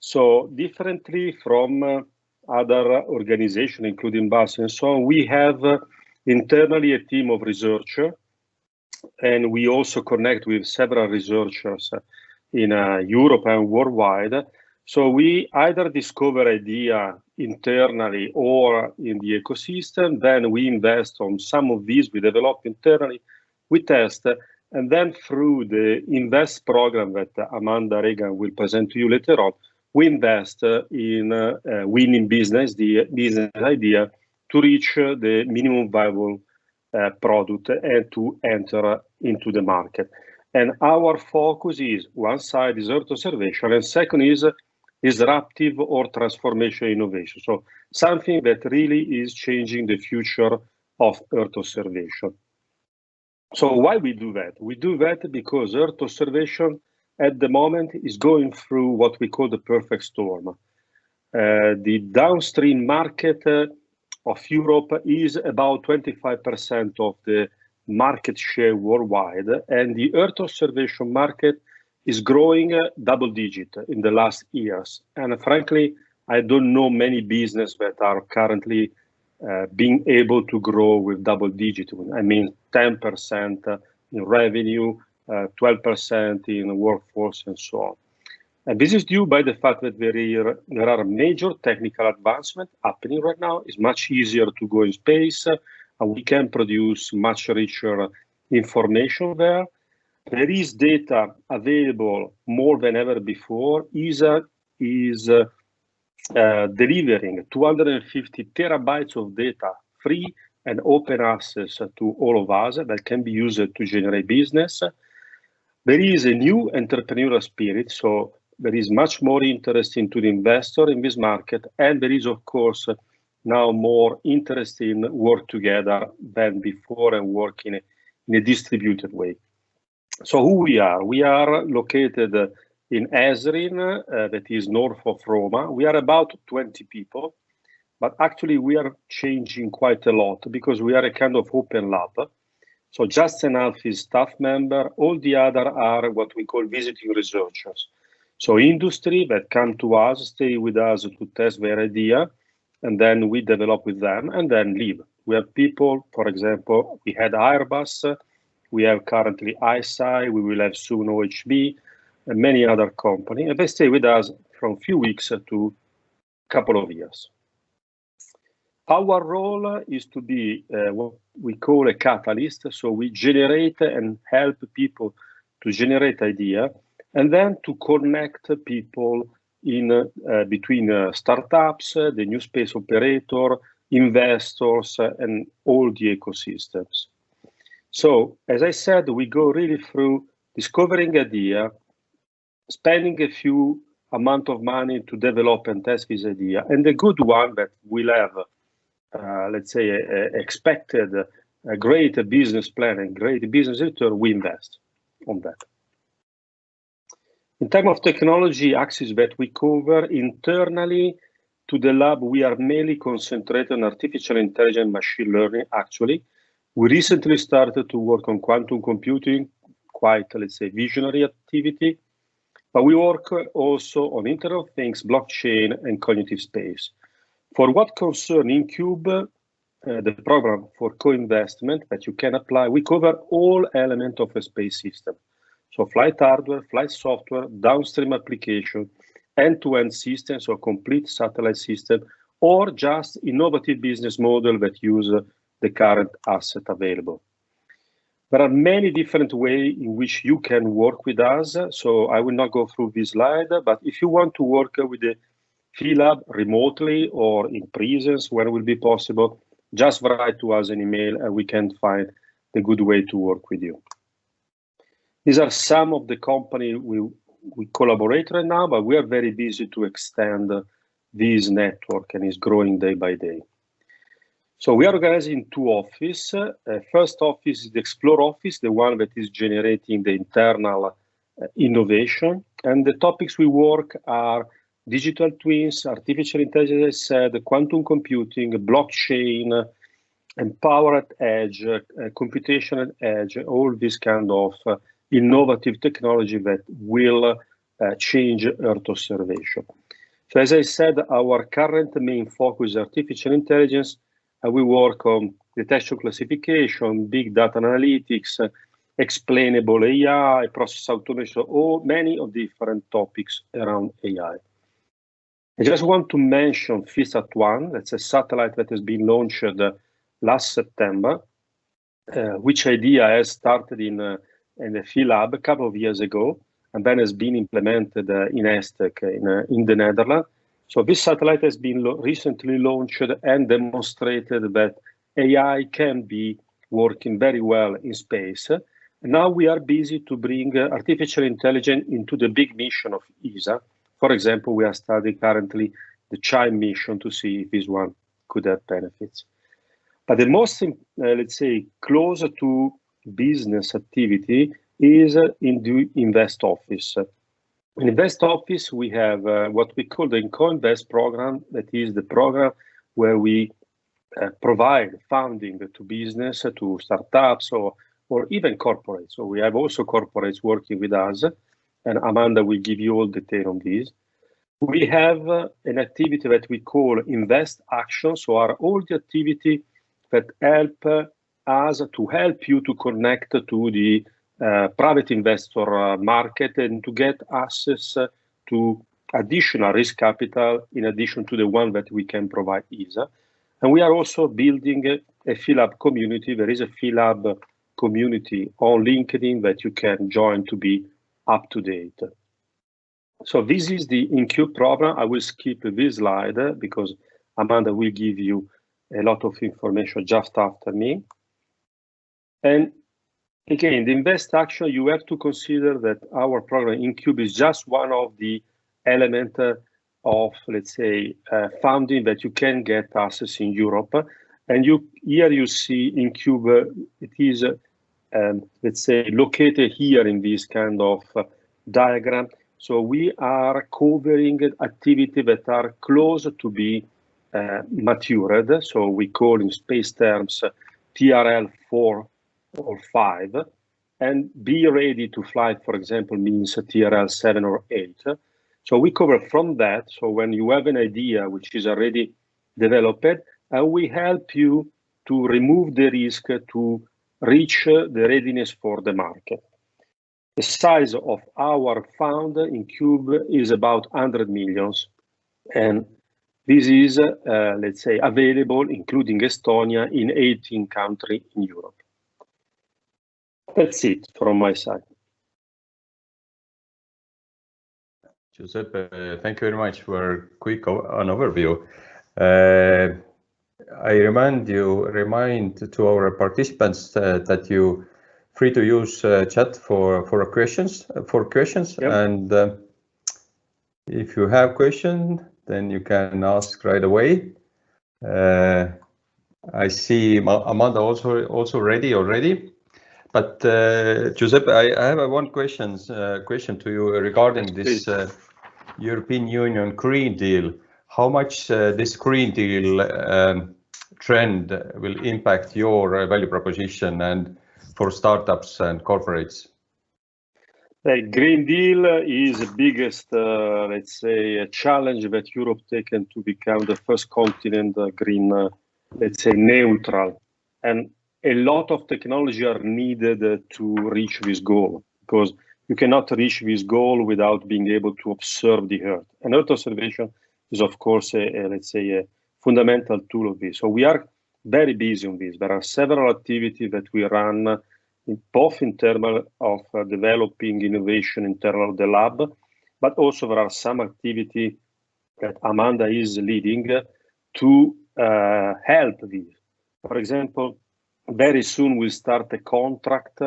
So differently from other organizations, including BAS and so on, we have internally a team of researchers, and we also connect with several researchers in Europe and worldwide. So we either discover idea internally or in the ecosystem, then we invest on some of these, we develop internally, we test, and then through the invest program that Amanda Regan will present to you later on, we invest in winning business, the business idea, to reach the minimum viable product and to enter into the market. And our focus is, one side is Earth observation, and second is disruptive or transformation innovation. So something that really is changing the future of Earth observation. So why we do that? We do that because Earth observation at the moment is going through what we call the perfect storm. The downstream market of Europe is about 25% of the market share worldwide, and the Earth observation market is growing double digit in the last years. And frankly, I don't know many businesses that are currently being able to grow with double digit. I mean, 10% in revenue, 12% in workforce, and so on. And this is due by the fact that there are major technical advancements happening right now. It's much easier to go in space, and we can produce much richer information there. There is data available more than ever before. ESA is delivering 250 terabytes of data, free and open access to all of us that can be used to generate business. There is a new entrepreneurial spirit, so there is much more interest into the investor in this market, and there is, of course, now more interest in work together than before and work in a distributed way. So who we are located in Esrin, that is north of Roma. We are about 20 people, but actually we are changing quite a lot because we are a kind of open lab. So just enough is staff member, all the other are what we call visiting researchers. So industry that come to us, stay with us to test their idea, and then we develop with them and then leave. We have people, for example, we had Airbus, we have currently ISI, we will have soon OHB, and many other companies, and they stay with us from a few weeks to a couple of years. Our role is to be what we call a catalyst, so we generate and help people to generate idea, and then to connect people in between startups, the new space operator, investors, and all the ecosystems. So, as I said, we go really through discovering idea, spending a few amount of money to develop and test this idea, and the good one that will have, let's say, expected a great business plan and great business return, we invest on that. In terms of technology axis that we cover internally to the lab, we are mainly concentrated on artificial intelligence, machine learning, actually. We recently started to work on quantum computing, quite, let's say, visionary activity, but we work also on Internet of Things, blockchain, and cognitive space. For what concerns InCubed, the program for co-investment that you can apply, we cover all elements of a space system. So flight hardware, flight software, downstream application, end-to-end systems, so complete satellite system, or just innovative business model that use the current asset available. There are many different ways in which you can work with us, so I will not go through this slide, but if you want to work with the Phi-lab remotely or in presence where it will be possible, just write to us an email and we can find the good way to work with you. These are some of the companies we collaborate right now, but we are very busy to extend this network, and it's growing day by day. So we are organized in two offices. First office is the Explore office, the one that is generating the internal innovation. And the topics we work are digital twins, artificial intelligence, as I said, quantum computing, blockchain, empowered edge, computation at edge, all this kind of innovative technology that will change Earth observation. So as I said, our current main focus is artificial intelligence, and we work on detection classification, big data analytics, explainable AI, process automation, many of different topics around AI. I just want to mention FISAT-1, that's a satellite that has been launched last September, which idea has started in the Phi-lab a couple of years ago, and then has been implemented in ESTEC in the Netherlands. So this satellite has been recently launched and demonstrated that AI can be working very well in space. And now we are busy to bring artificial intelligence into the big mission of ESA. For example, we are studying currently the CHIME mission to see if this one could have benefits. But the most, let's say, closer to business activity is in the Invest office. In Invest office, we have what we call the InCubed program. That is the program where we provide funding to business, to startups, or even corporates. So we have also corporates working with us, and Amanda will give you all detail on this. We have an activity that we call Invest Action. So are all the activity that help us to help you to connect to the private investor market and to get access to additional risk capital in addition to the one that we can provide ESA. And we are also building a Phi-lab community. There is a Phi-lab community on LinkedIn that you can join to be up to date. So this is the InCubed program. I will skip this slide because Amanda will give you a lot of information just after me. And again, the Invest Action, you have to consider that our program InCubed is just one of the elements of, let's say, funding that you can get access in Europe. And here you see InCubed, it is, let's say, located here in this kind of diagram. So we are covering activities that are close to be matured. So we call in space terms TRL 4 or 5, and be ready to fly, for example, means TRL 7 or 8. So we cover from that. So when you have an idea which is already developed, and we help you to remove the risk to reach the readiness for the market. The size of our fund InCubed is about 100 million, and this is, let's say, available, including Estonia, in 18 countries in Europe. That's it from my side. Giuseppe, thank you very much for a quick an overview. I remind to our participants that you free to use chat for questions. Yep. And if you have questions, then you can ask right away. I see Amanda also ready already. But Giuseppe, I have one question to you regarding this European Union Green Deal. How much this Green Deal trend will impact your value proposition and for startups and corporates? The Green Deal is the biggest, let's say, a challenge that Europe taken to become the first continent green, let's say, neutral. And a lot of technology are needed to reach this goal, because you cannot reach this goal without being able to observe the Earth. And Earth observation is, of course, let's say, a fundamental tool of this. So we are very busy on this. There are several activities that we run, both in terms of developing innovation in terms of the lab, but also there are some activity that Amanda is leading to help this. For example, very soon we'll start a contract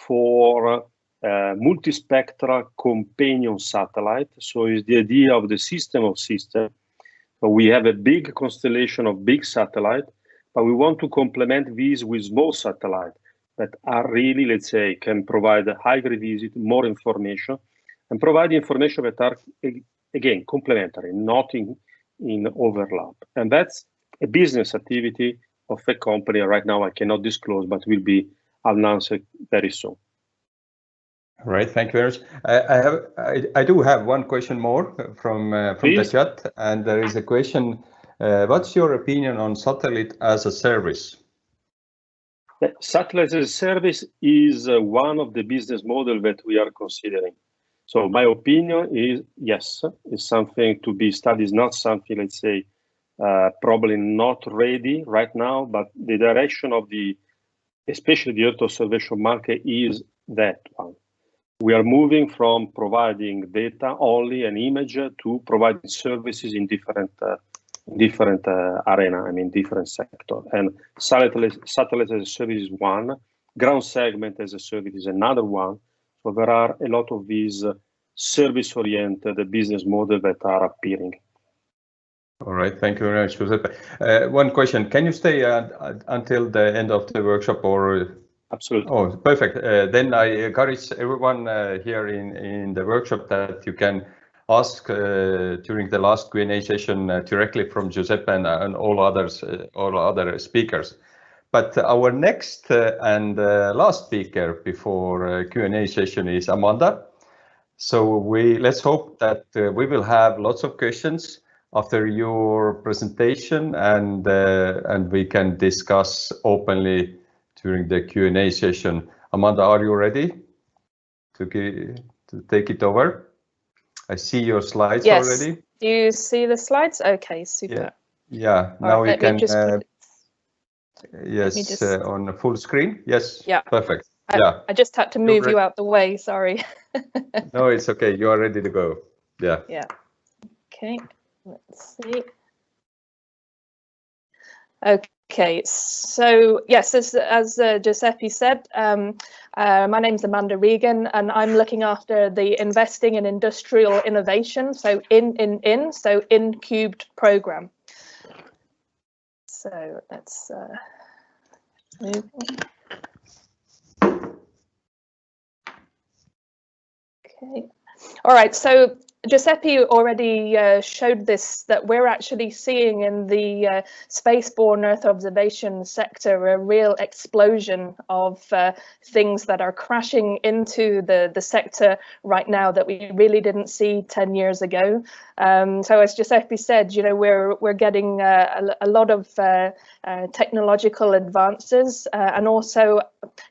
for multispectral companion satellite. So it's the idea of the system of systems. So we have a big constellation of big satellites, but we want to complement these with small satellites that are really, let's say, can provide a higher visit, more information, and provide information that are, again, complementary, not in overlap. And that's a business activity of a company right now I cannot disclose, but will be announced very soon. All right, thank you very much. I do have one question more from the chat, and there is a question. What's your opinion on satellite as a service? Satellite as a service is one of the business models that we are considering. So my opinion is yes, it's something to be studied. It's not something, let's say, probably not ready right now, but the direction of especially the Earth observation market is that one. We are moving from providing data only and image to providing services in different arena, I mean different sector. And satellite as a service is one, ground segment as a service is another one. So there are a lot of these service-oriented business models that are appearing. All right, thank you very much, Giuseppe. One question: can you stay until the end of the workshop, or? Absolutely. Oh, perfect. Then I encourage everyone here in the workshop that you can ask during the last Q&A session directly from Giuseppe and all other speakers. But our next and last speaker before Q&A session is Amanda. So let's hope that we will have lots of questions after your presentation, and we can discuss openly during the Q&A session. Amanda, are you ready to take it over? I see your slides already. Do you see the slides? Okay, super. Yeah. Now you can. Yes, just... on the full screen. Yes. Yeah. Perfect. I just had to move you out the way. Sorry. No, it's okay. You are ready to go. Yeah. Yeah. Okay. Let's see. Okay, so yes, as Giuseppe said, my name's Amanda Regan, and I'm looking after the Investing in Industrial Innovation, so InCubed program. So let's move on. Okay. All right, so Giuseppe already showed this, that we're actually seeing in the spaceborne Earth observation sector a real explosion of things that are crashing into the sector right now that we really didn't see 10 years ago. So as Giuseppe said, you know, we're getting a lot of technological advances, and also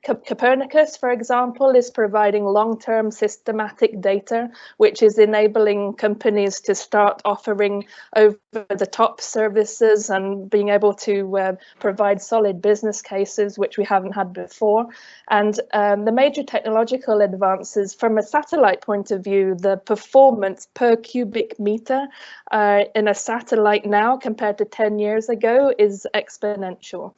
Copernicus, for example, is providing long-term systematic data, which is enabling companies to start offering over-the-top services and being able to provide solid business cases, which we haven't had before. And the major technological advances from a satellite point of view, the performance per cubic meter in a satellite now compared to 10 years ago is exponential.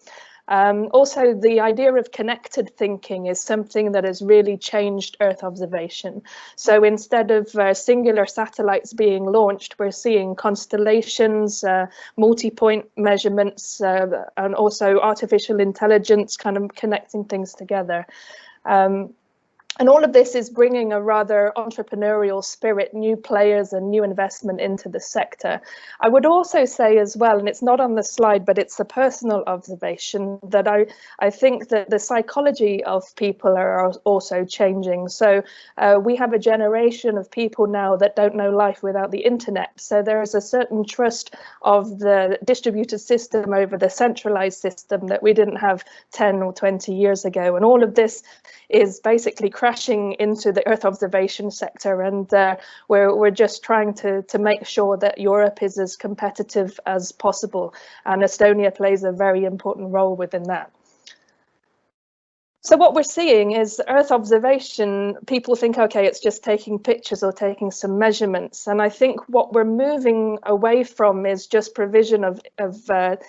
Also, the idea of connected thinking is something that has really changed Earth observation. So instead of singular satellites being launched, we're seeing constellations, multi-point measurements, and also artificial intelligence kind of connecting things together. And all of this is bringing a rather entrepreneurial spirit, new players and new investment into the sector. I would also say as well, and it's not on the slide, but it's a personal observation, that I think that the psychology of people are also changing. So we have a generation of people now that don't know life without the internet. So there is a certain trust of the distributed system over the centralized system that we didn't have 10 or 20 years ago. And all of this is basically crashing into the Earth observation sector, and we're just trying to make sure that Europe is as competitive as possible, and Estonia plays a very important role within that. So what we're seeing is Earth observation. People think, okay, it's just taking pictures or taking some measurements. And I think what we're moving away from is just provision of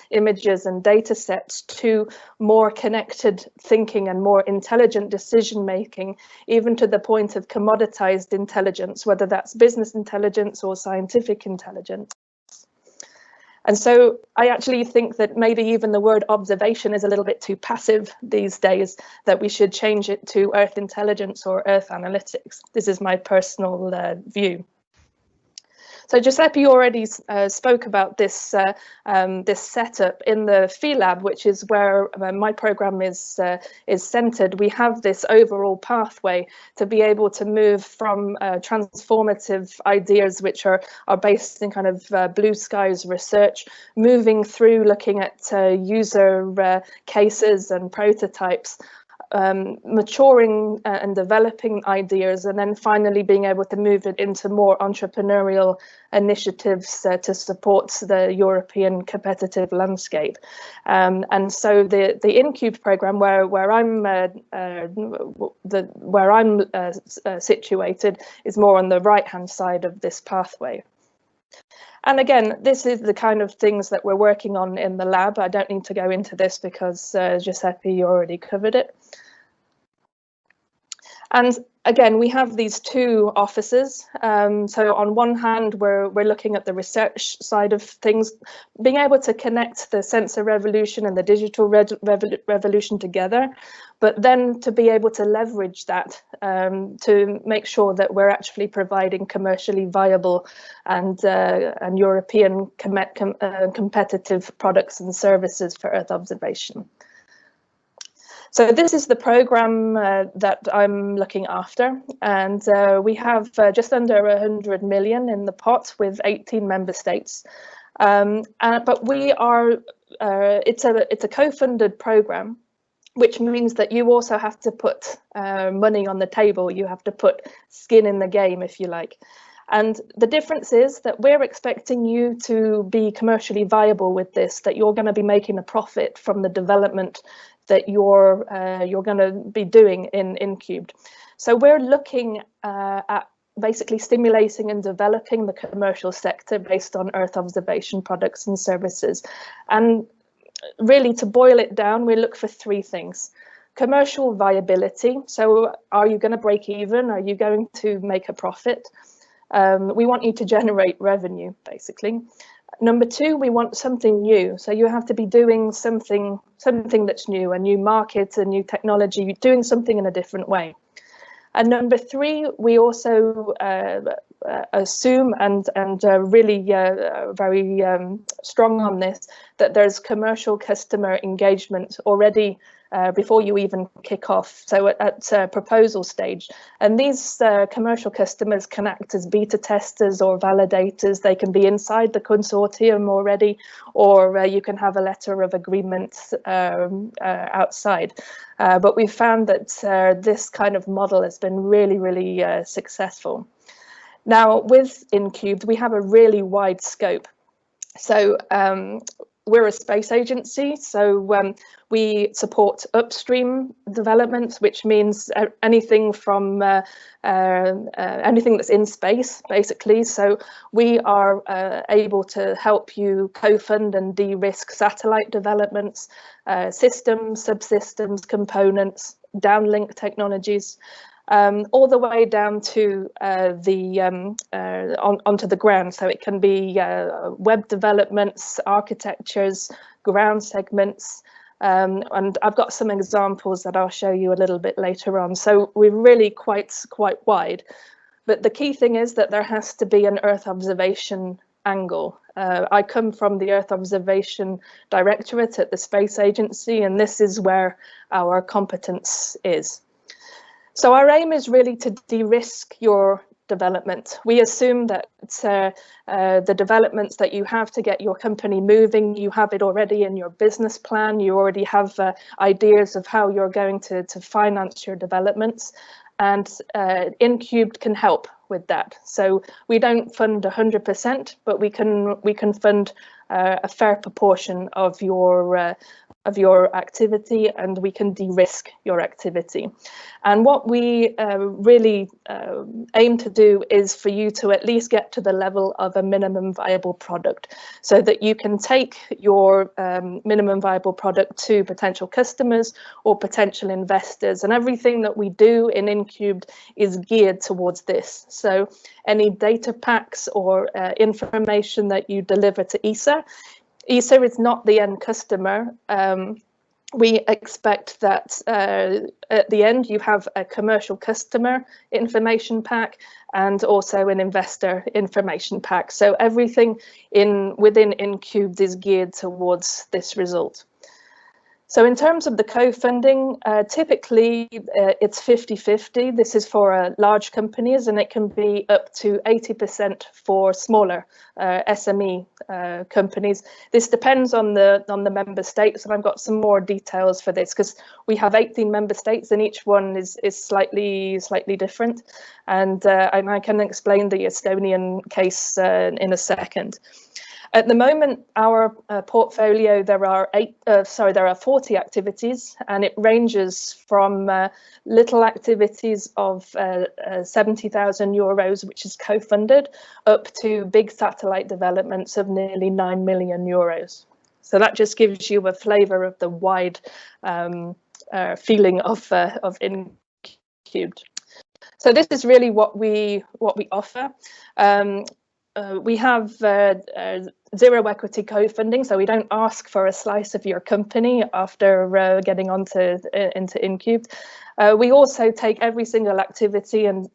images and data sets to more connected thinking and more intelligent decision making, even to the point of commoditized intelligence, whether that's business intelligence or scientific intelligence. And so I actually think that maybe even the word observation is a little bit too passive these days, that we should change it to Earth intelligence or Earth analytics. This is my personal view. So Giuseppe already spoke about this this setup in the Phi-lab, which is where my program is centered. We have this overall pathway to be able to move from transformative ideas, which are based in kind of blue skies research, moving through looking at user cases and prototypes, maturing and developing ideas, and then finally being able to move it into more entrepreneurial initiatives to support the European competitive landscape. And so the InCubed program, where I'm situated, is more on the right-hand side of this pathway. And again, this is the kind of things that we're working on in the lab. I don't need to go into this because Giuseppe already covered it. And again, we have these two offices. So on one hand, we're looking at the research side of things, being able to connect the sensor revolution and the digital revolution together, but then to be able to leverage that to make sure that we're actually providing commercially viable and European competitive products and services for Earth observation. So this is the program that I'm looking after, and we have just under 100 million in the pot with 18 member states. But we are, it's a co-funded program, which means that you also have to put money on the table. You have to put skin in the game, if you like. And the difference is that we're expecting you to be commercially viable with this, that you're going to be making a profit from the development that you're going to be doing in InCubed. So we're looking at basically stimulating and developing the commercial sector based on Earth observation products and services. And really, to boil it down, we look for three things. Commercial viability. So are you going to break even? Are you going to make a profit? We want you to generate revenue, basically. Number two, we want something new. So you have to be doing something that's new, a new market, a new technology, doing something in a different way. And number three, we also assume and really very strong on this, that there's commercial customer engagement already before you even kick off, so at proposal stage. And these commercial customers can act as beta testers or validators. They can be inside the consortium already, or you can have a letter of agreement outside. But we found that this kind of model has been really, really successful. Now, with InCubed, we have a really wide scope. So we're a space agency, so we support upstream development, which means anything from anything that's in space, basically. So we are able to help you co-fund and de-risk satellite developments, systems, subsystems, components, downlink technologies, all the way down to onto the ground. So it can be web developments, architectures, ground segments, and I've got some examples that I'll show you a little bit later on. So we're really quite wide, but the key thing is that there has to be an Earth observation angle. I come from the Earth Observation Directorate at the Space Agency, and this is where our competence is. So our aim is really to de-risk your development. We assume that the developments that you have to get your company moving, you have it already in your business plan. You already have ideas of how you're going to finance your developments. And InCubed can help with that. So we don't fund 100%, but we can fund a fair proportion of your activity, and we can de-risk your activity. And what we really aim to do is for you to at least get to the level of a minimum viable product, so that you can take your minimum viable product to potential customers or potential investors. And everything that we do in InCubed is geared towards this. So any data packs or information that you deliver to ESA is not the end customer. We expect that at the end you have a commercial customer information pack and also an investor information pack. So everything within InCubed is geared towards this result. So in terms of the co-funding, typically it's 50-50. This is for large companies, and it can be up to 80% for smaller SME companies. This depends on the member states, and I've got some more details for this because we have 18 member states, and each one is slightly different. And I can explain the Estonian case in a second. At the moment, our portfolio, there are 40 activities, and it ranges from little activities of 70,000 euros, which is co-funded, up to big satellite developments of nearly 9 million euros. So that just gives you a flavour of the wide feeling of InCubed. So this is really what we offer. We have zero equity co-funding, so we don't ask for a slice of your company after getting into InCubed. We also take every single activity and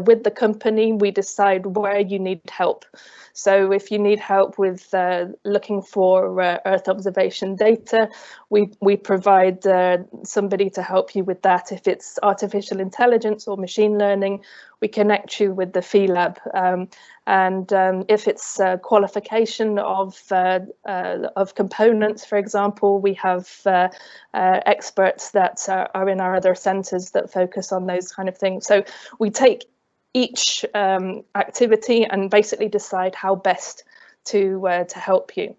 with the company we decide where you need help. So if you need help with looking for Earth observation data, we provide somebody to help you with that. If it's artificial intelligence or machine learning, we connect you with the Phi-lab. And if it's qualification of components, for example, we have experts that are in our other centres that focus on those kind of things. So we take each activity and basically decide how best to help you.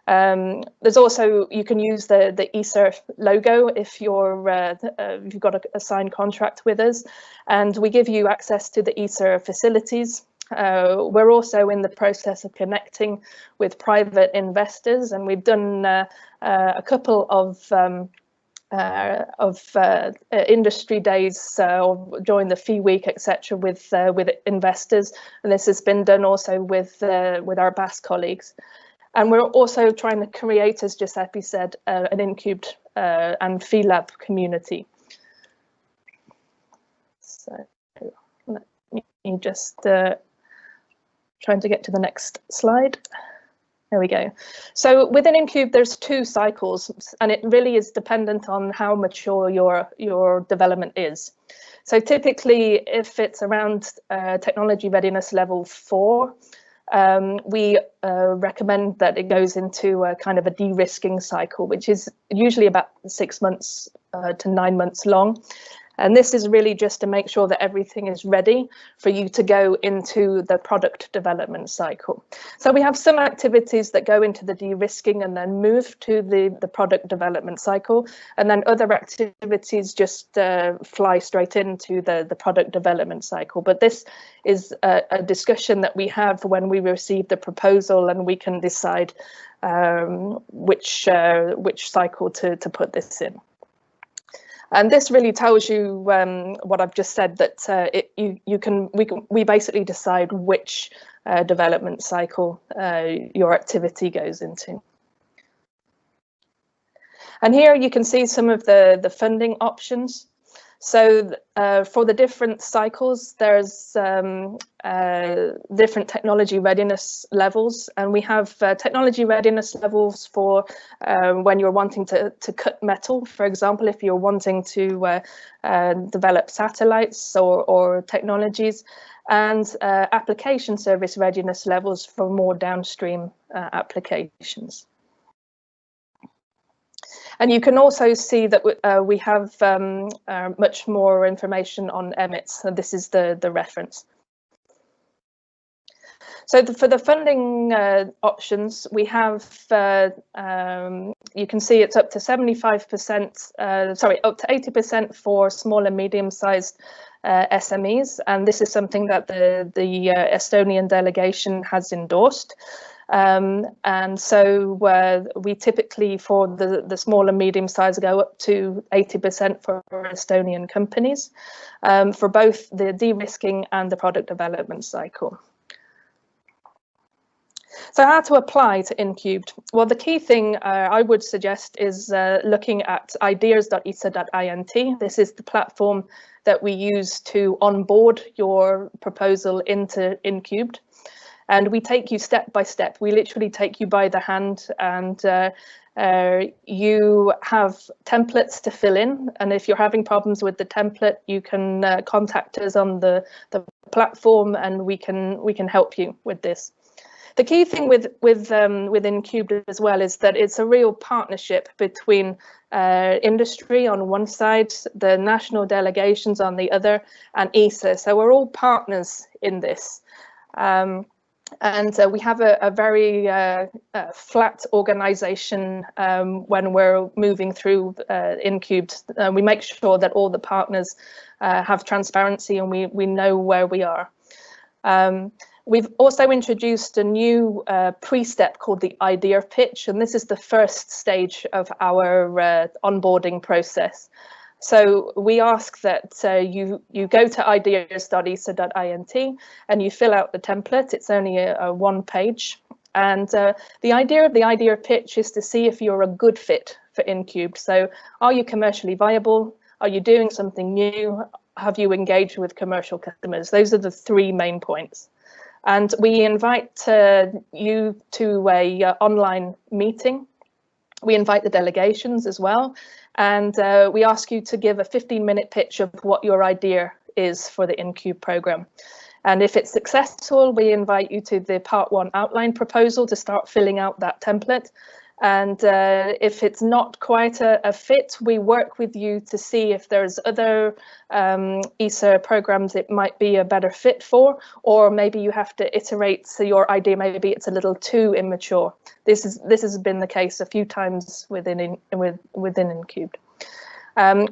There's also, you can use the ESA logo if you've got a signed contract with us, and we give you access to the ESA facilities. We're also in the process of connecting with private investors, and we've done a couple of industry days or join the Phi week, etc., with investors, and this has been done also with our BAS colleagues. And we're also trying to create, as Giuseppe said, an InCubed and Phi-lab community. So let me just trying to get to the next slide. There we go. So within InCubed, there's 2 cycles, and it really is dependent on how mature your development is. So typically, if it's around technology readiness level 4, we recommend that it goes into a kind of a de-risking cycle, which is usually about 6 months to 9 months long. And this is really just to make sure that everything is ready for you to go into the product development cycle. So we have some activities that go into the de-risking and then move to the product development cycle. And then other activities just fly straight into the product development cycle. But this is a discussion that we have when we receive the proposal, and we can decide which cycle to put this in. And this really tells you what I've just said, that we basically decide which development cycle your activity goes into. And here you can see some of the funding options. So for the different cycles, there's different technology readiness levels, and we have technology readiness levels for when you're wanting to cut metal, for example, if you're wanting to develop satellites or technologies, and application service readiness levels for more downstream applications. And you can also see that we have much more information on EMITs, and this is the reference. So for the funding options, we have, you can see it's up to 75%, sorry, up to 80% for small and medium-sized SMEs, and this is something that the Estonian delegation has endorsed. And so we typically, for the small and medium size, go up to 80% for Estonian companies, for both the de-risking and the product development cycle. So how to apply to InCubed? Well, the key thing I would suggest is looking at ideas.esa.int. This is the platform that we use to onboard your proposal into InCubed. And we take you step by step. We literally take you by the hand, and you have templates to fill in. And if you're having problems with the template, you can contact us on the platform, and we can help you with this. The key thing with InCubed as well is that it's a real partnership between industry on one side, the national delegations on the other, and ESA. So we're all partners in this. And we have a very flat organization when we're moving through InCubed. We make sure that all the partners have transparency, and we know where we are. We've also introduced a new pre-step called the idea pitch, and this is the first stage of our onboarding process. So we ask that you go to ideas.esa.int and you fill out the template. It's only a one page. And the idea of the idea pitch is to see if you're a good fit for InCubed. So are you commercially viable? Are you doing something new? Have you engaged with commercial customers? Those are the three main points. And we invite you to a online meeting. We invite the delegations as well. And we ask you to give a 15-minute pitch of what your idea is for the InCubed program. And if it's successful, we invite you to the part 1 outline proposal to start filling out that template. And if it's not quite a fit, we work with you to see if there's other ESA programs it might be a better fit for, or maybe you have to iterate, so your idea, maybe it's a little too immature. This has been the case a few times within InCubed.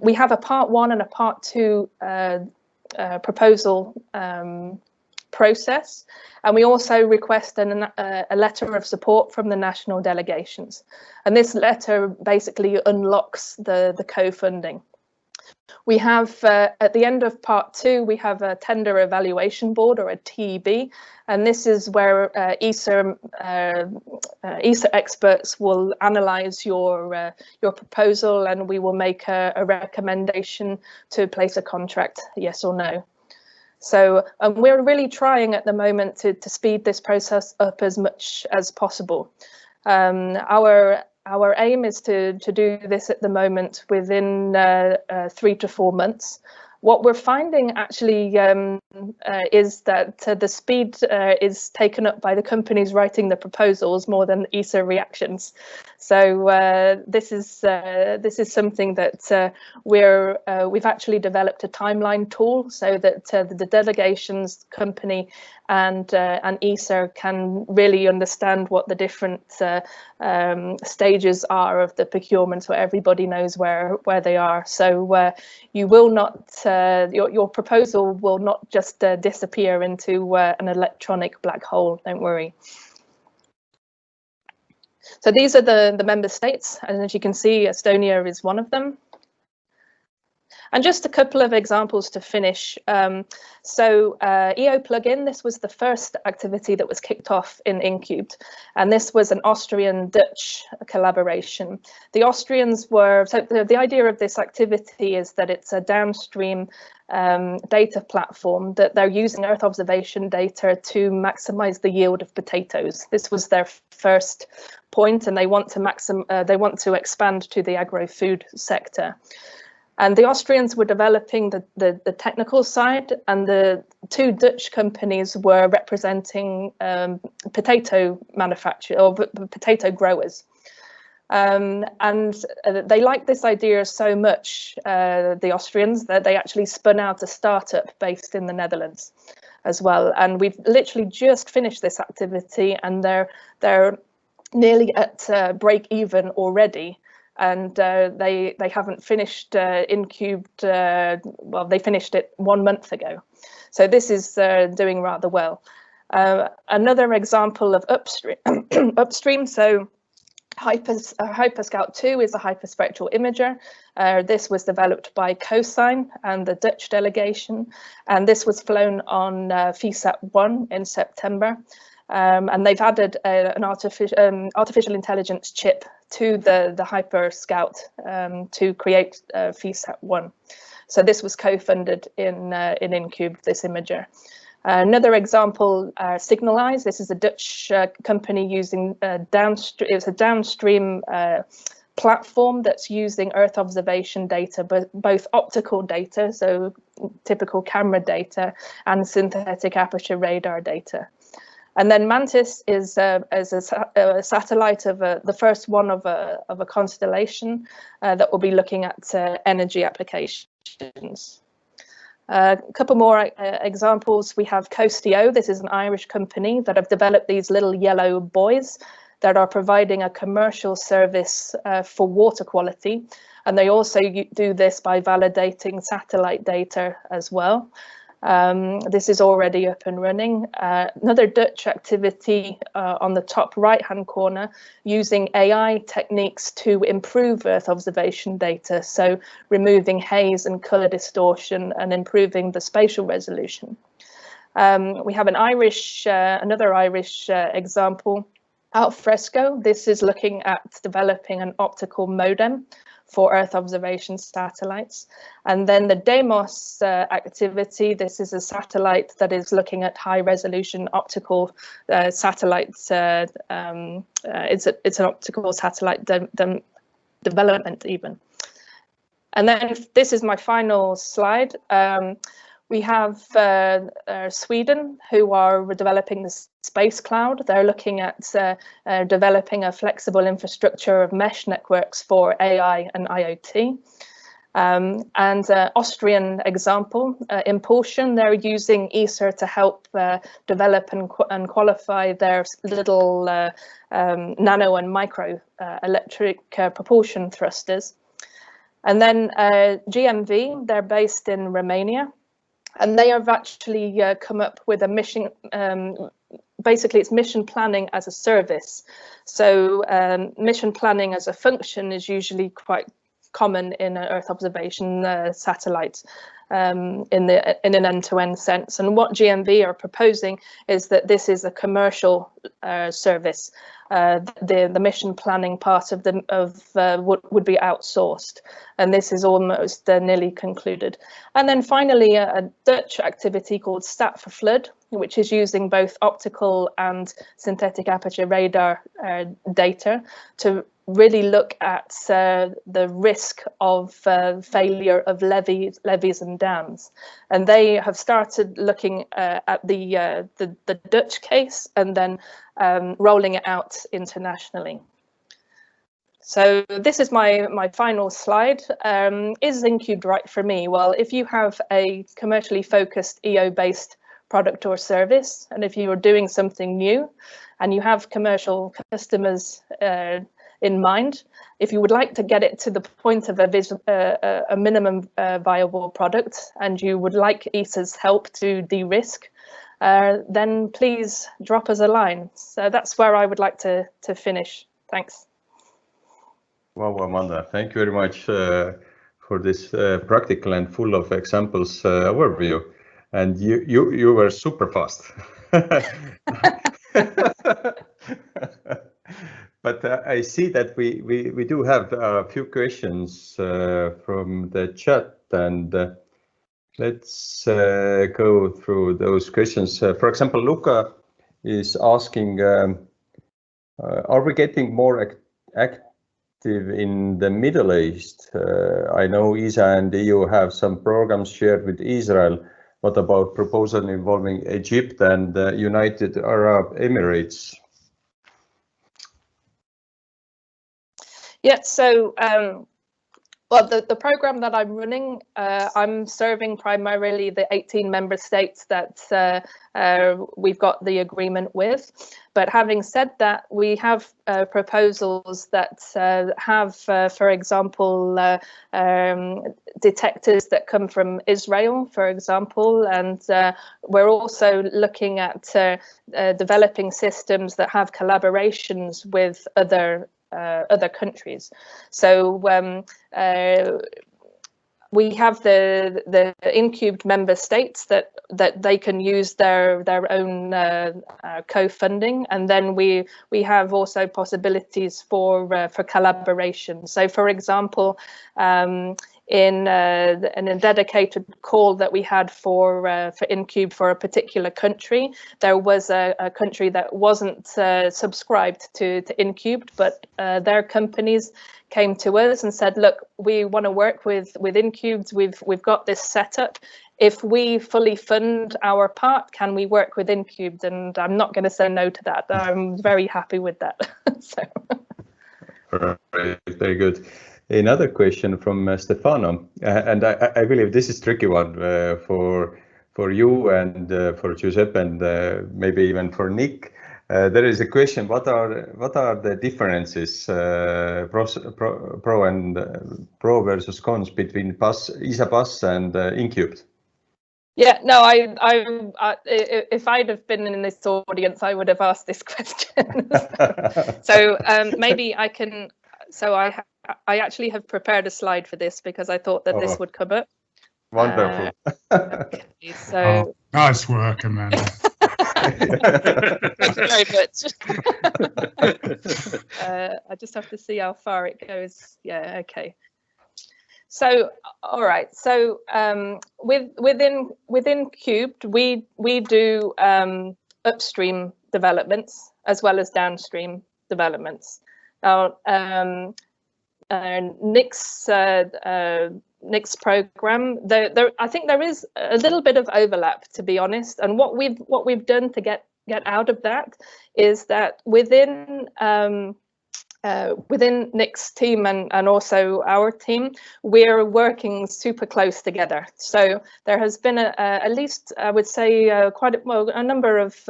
We have a part 1 and a part 2 proposal process, and we also request a letter of support from the national delegations, and this letter basically unlocks the co-funding. We have at the end of part 2 we have a tender evaluation board, or a TEB, and this is where ESA experts will analyze your proposal, and we will make a recommendation to place a contract, yes or no. So we're really trying at the moment to speed this process up as much as possible. Our aim is to do this at the moment within 3 to 4 months. What we're finding actually is that the speed is taken up by the companies writing the proposals more than ESA reactions. So this is something that we've actually developed a timeline tool, so that the delegations, company, and ESA can really understand what the different stages are of the procurement, so everybody knows where they are. So you will not, your proposal will not just disappear into an electronic black hole, don't worry. So these are the member states, and as you can see, Estonia is one of them. And just a couple of examples to finish. So EO plugin, this was the first activity that was kicked off in InCubed, and this was an Austrian-Dutch collaboration. The Austrians were, so the idea of this activity is that it's a downstream data platform that they're using Earth observation data to maximize the yield of potatoes. This was their first point, and they want to expand to the agro-food sector. And the Austrians were developing the technical side, and the two Dutch companies were representing potato manufacture or potato growers. And they liked this idea so much, the Austrians, that they actually spun out a startup based in the Netherlands. as well. And we've literally just finished this activity, and they're nearly at break even already. And they haven't finished InCubed. Well, they finished it 1 month ago. So this is doing rather well. Another example of upstream. So Hyperscout 2 is a hyperspectral imager. This was developed by COSIGN and the Dutch delegation, and this was flown on Phi-lab in September. And they've added an artificial intelligence chip to the Hyperscout to create Phi-lab. So this was co-funded in InCubed, this imager. Another example, Signalize. This is a Dutch company using it's a downstream platform that's using Earth observation data, but both optical data, so typical camera data, and synthetic aperture radar data. And then Mantis is a satellite of the first one of a constellation that will be looking at energy applications. A couple more examples. We have Coastio. This is an Irish company that have developed these little yellow buoys that are providing a commercial service for water quality. And they also do this by validating satellite data as well. This is already up and running. Another Dutch activity on the top right-hand corner, using AI techniques to improve Earth observation data, so removing haze and colour distortion and improving the spatial resolution. We have another Irish example, Alfresco. This is looking at developing an optical modem for Earth observation satellites. And then the Deimos activity, this is a satellite that is looking at high resolution optical satellites. It's an optical satellite development even. And then this is my final slide. We have Sweden, who are developing the space cloud. They're looking at developing a flexible infrastructure of mesh networks for AI and IoT. And Austrian example, Impulsion, they're using ESA to help develop and qualify their little nano and micro electric propulsion thrusters. And then GMV, they're based in Romania. And they have actually come up with a mission, basically it's mission planning as a service. So mission planning as a function is usually quite common in an Earth observation satellite in an end-to-end sense. And what GMV are proposing is that this is a commercial service. The mission planning part of would be outsourced, and this is almost nearly concluded. And then finally, a Dutch activity called STAT for Flood, which is using both optical and synthetic aperture radar data to really look at the risk of failure of levees and dams. And they have started looking at the Dutch case and then rolling it out internationally. So this is my final slide. Is InCubed right for me? Well, if you have a commercially focused EO-based product or service, and if you are doing something new and you have commercial customers in mind, if you would like to get it to the point of a minimum viable product, and you would like ESA's help to de-risk, then please drop us a line. So that's where I would like to finish. Thanks. Wow, Amanda, thank you very much for this practical and full of examples overview. And you were super fast. But I see that we do have a few questions from the chat, and let's go through those questions. For example, Luca is asking, are we getting more active in the Middle East? I know ESA and EU have some programs shared with Israel. What about proposal involving Egypt and the United Arab Emirates? Yeah, so Well, the program that I'm running, I'm serving primarily the 18 member states that we've got the agreement with. But having said that, we have proposals that have, for example, detectors that come from Israel, for example, and we're also looking at developing systems that have collaborations with other countries. So we have the InCubed member states that they can use their own co-funding, and then we have also possibilities for collaboration. So, for example, in a dedicated call that we had for InCubed for a particular country, there was a country that wasn't subscribed to InCubed, but their companies came to us and said, look, we want to work with InCubed, we've got this setup. If we fully fund our part, can we work with InCubed? And I'm not going to say no to that. I'm very happy with that. So. All right, very good. Another question from Stefano, and I believe this is a tricky one for you and for Giuseppe and maybe even for Nick. There is a question: what are the differences, pro versus cons between ESA Bus and InCubed? Yeah, no, if I'd have been in this audience, I would have asked this question. So maybe I can. So I actually have prepared a slide for this because I thought that this would come up. Wonderful. Okay, so nice work, Amanda. Thank you very much. I just have to see how far it goes. Yeah, okay. So, all right. So within InCubed, we do upstream developments as well as downstream developments. Now, Nick's program, I think there is a little bit of overlap, to be honest. And what we've done to get out of that is that within Nick's team and also our team, we're working super close together. So there has been at least, I would say, a number of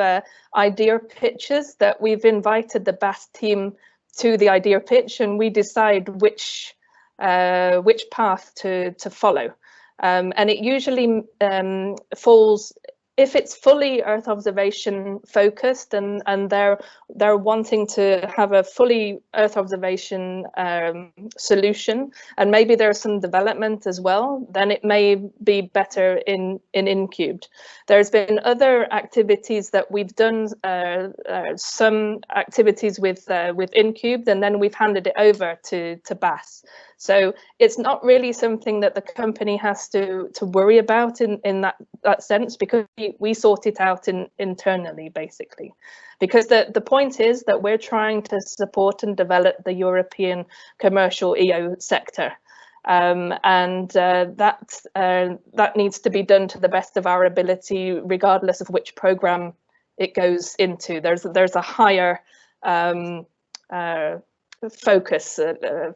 idea pitches that we've invited the BAS team to the idea pitch, and we decide which path to follow, and it usually falls, if it's fully Earth observation focused and they're wanting to have a fully Earth observation solution, and maybe there's some development as well, then it may be better in InCubed. There's been other activities that we've done, some activities with InCubed, and then we've handed it over to BAS. So it's not really something that the company has to worry about in that sense, because we sort it out internally, basically. Because the point is that we're trying to support and develop the European commercial EO sector. And that needs to be done to the best of our ability, regardless of which program it goes into. There's a higher focus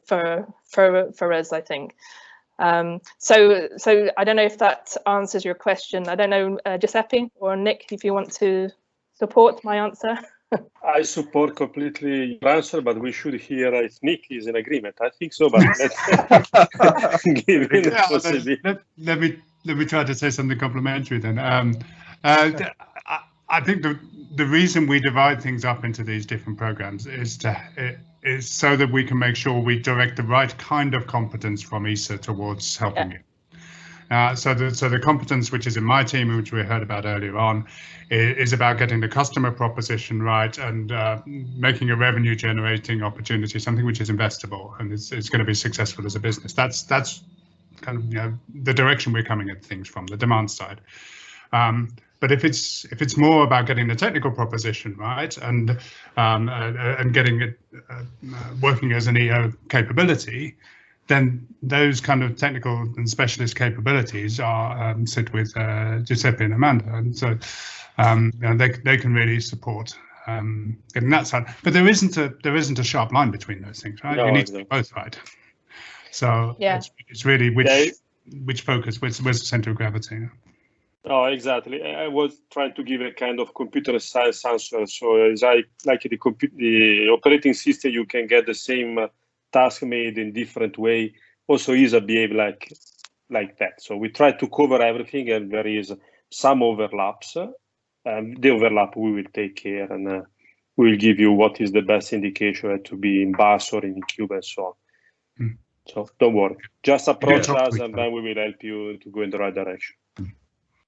for us, I think. So I don't know if that answers your question. I don't know, Giuseppe or Nick, if you want to support my answer. I support completely your answer, but we should hear if Nick is in agreement. I think so, but let's give him the possibility. Let me try to say something complimentary then. I think the reason we divide things up into these different programs is so that we can make sure we direct the right kind of competence from ESA towards helping it. So the competence which is in my team, which we heard about earlier on, is about getting the customer proposition right and making a revenue generating opportunity, something which is investable and it's going to be successful as a business. That's kind of the direction we're coming at things from, the demand side. But if it's more about getting the technical proposition right and getting it working as an EO capability, then those kind of technical and specialist capabilities are sit with Giuseppe and Amanda, and so they can really support getting that side. But there isn't a sharp line between those things, right? No, you need to do both right. So it's really which focus, where's the center of gravity? Oh, exactly. I was trying to give a kind of computer science answer. So it's like the operating system, you can get the same task made in different way. Also, ESA behave like that. So we try to cover everything, and there is some overlaps. The overlap we will take care, and we will give you what is the best indication to be in bus or in EQ and so on. So don't worry, just approach us, and then we will help you to go in the right direction.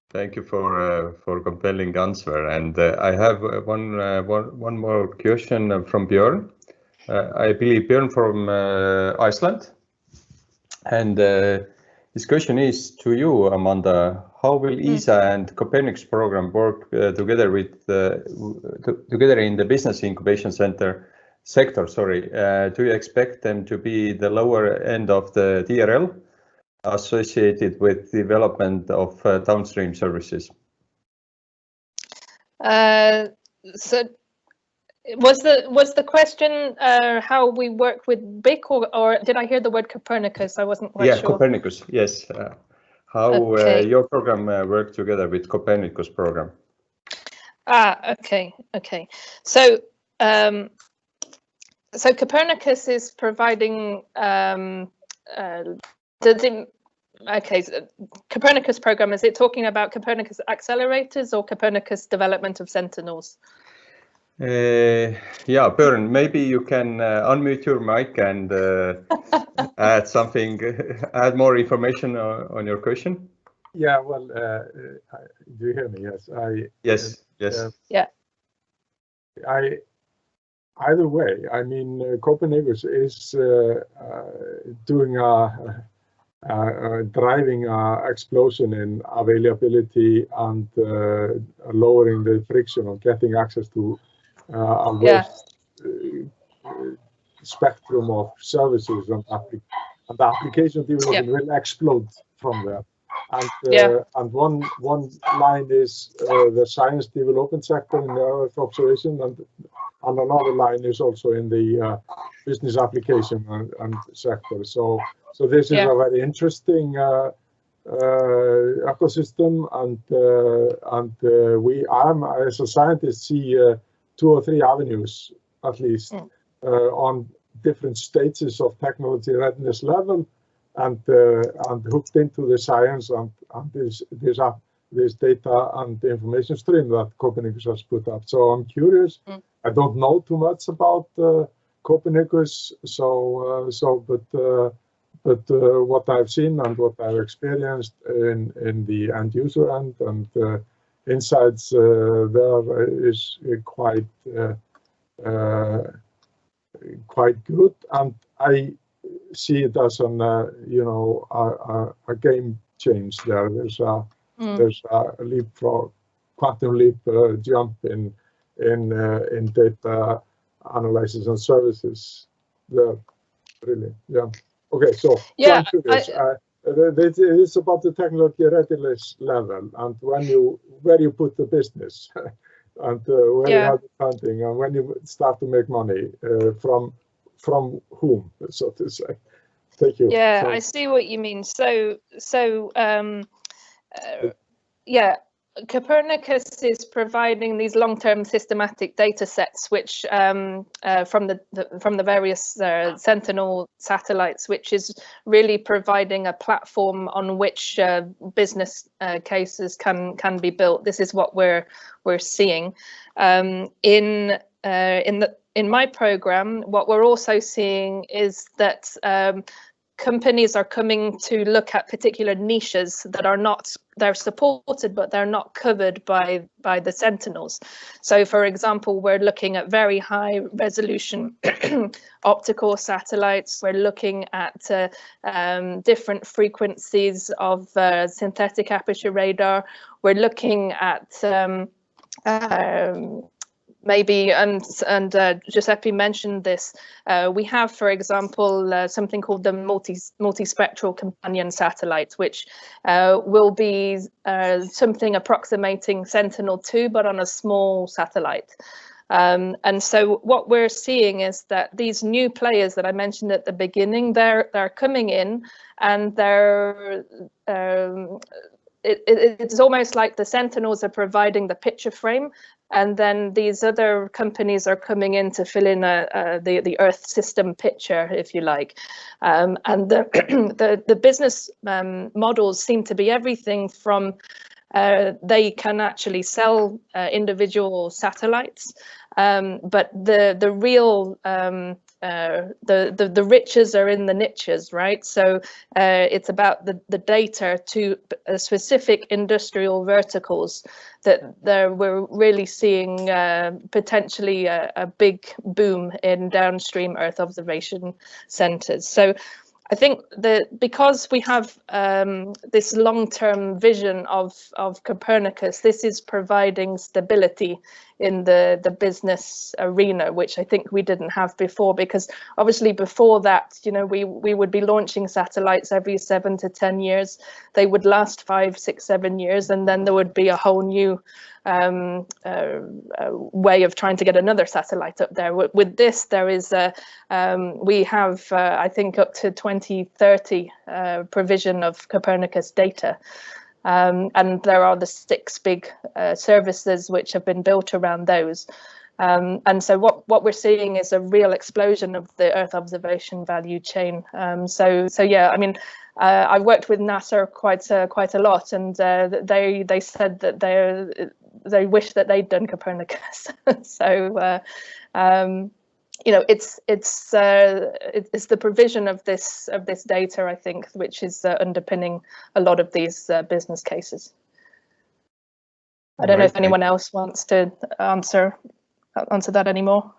Thank you for compelling answer. And I have one more question from Björn. I believe Björn from Iceland. And this question is to you, Amanda. How will ESA and Copernicus program work together together in the business incubation sector? Do you expect them to be the lower end of the DRL associated with development of downstream services? So was the question how we work with BIC, or did I hear the word Copernicus? I wasn't quite sure. Yeah, Copernicus, yes. How your program work together with Copernicus program? Okay. So so Copernicus is providing Copernicus program, is it talking about Copernicus accelerators or Copernicus development of Sentinels? Yeah, Björn, maybe you can unmute your mic and add something, add more information on your question. Yeah, well, do you hear me? Yes. Yes. Yeah. Either way, I mean, Copernicus is doing driving explosion in availability and lowering the friction of getting access to a vast spectrum of services, and the application development will explode from there. And one line is the science development sector in the Earth observation, and another line is also in the business application and sector. So this is a very interesting ecosystem, and I as a scientist see 2 or 3 avenues at least on different stages of technology readiness level, and hooked into the science and this data and the information stream that Copernicus has put up. So I'm curious. I don't know too much about Copernicus, but what I've seen and what I've experienced in the end user end and insights there is quite good, and I see it as an a game change there. There's a leapfrog, quantum leap jump in data analysis and services there, really. Yeah. Okay, so I'm curious. It's about the technology readiness level, and where you put the business and where you have the funding, and when you start to make money from whom, so to say. Thank you. Yeah, I see what you mean. So yeah, Copernicus is providing these long-term systematic data sets, which from the various Sentinel satellites, which is really providing a platform on which business cases can be built. This is what we're seeing in my program. What we're also seeing is that companies are coming to look at particular niches that they're supported, but they're not covered by the Sentinels. So, for example, we're looking at very high resolution optical satellites. We're looking at different frequencies of synthetic aperture radar. We're looking at maybe, and Giuseppe mentioned this, we have, for example, something called the multispectral companion satellite, which will be something approximating Sentinel-2, but on a small satellite. And so what we're seeing is that these new players that I mentioned at the beginning, they're coming in, and it's almost like the Sentinels are providing the picture frame, and then these other companies are coming in to fill in the Earth system picture, if you like. And the business models seem to be everything from they can actually sell individual satellites, but the real the riches are in the niches, right? So it's about the data to specific industrial verticals that we're really seeing potentially a big boom in downstream Earth observation centers. So I think that because we have this long-term vision of Copernicus, this is providing stability in the business arena, which I think we didn't have before, because obviously before that, you know, we would be launching satellites every 7 to 10 years. They would last 5, 6, 7 years, and then there would be a whole new way of trying to get another satellite up there. With this, there is we have I think up to 2030 provision of Copernicus data, and there are the 6 big services which have been built around those. And so what we're seeing is a real explosion of the Earth observation value chain. So yeah, I mean, I've worked with NASA quite a lot, and they said that they wish that they'd done Copernicus. So you know, it's the provision of this data, I think, which is underpinning a lot of these business cases. I don't know if anyone else wants to answer that anymore.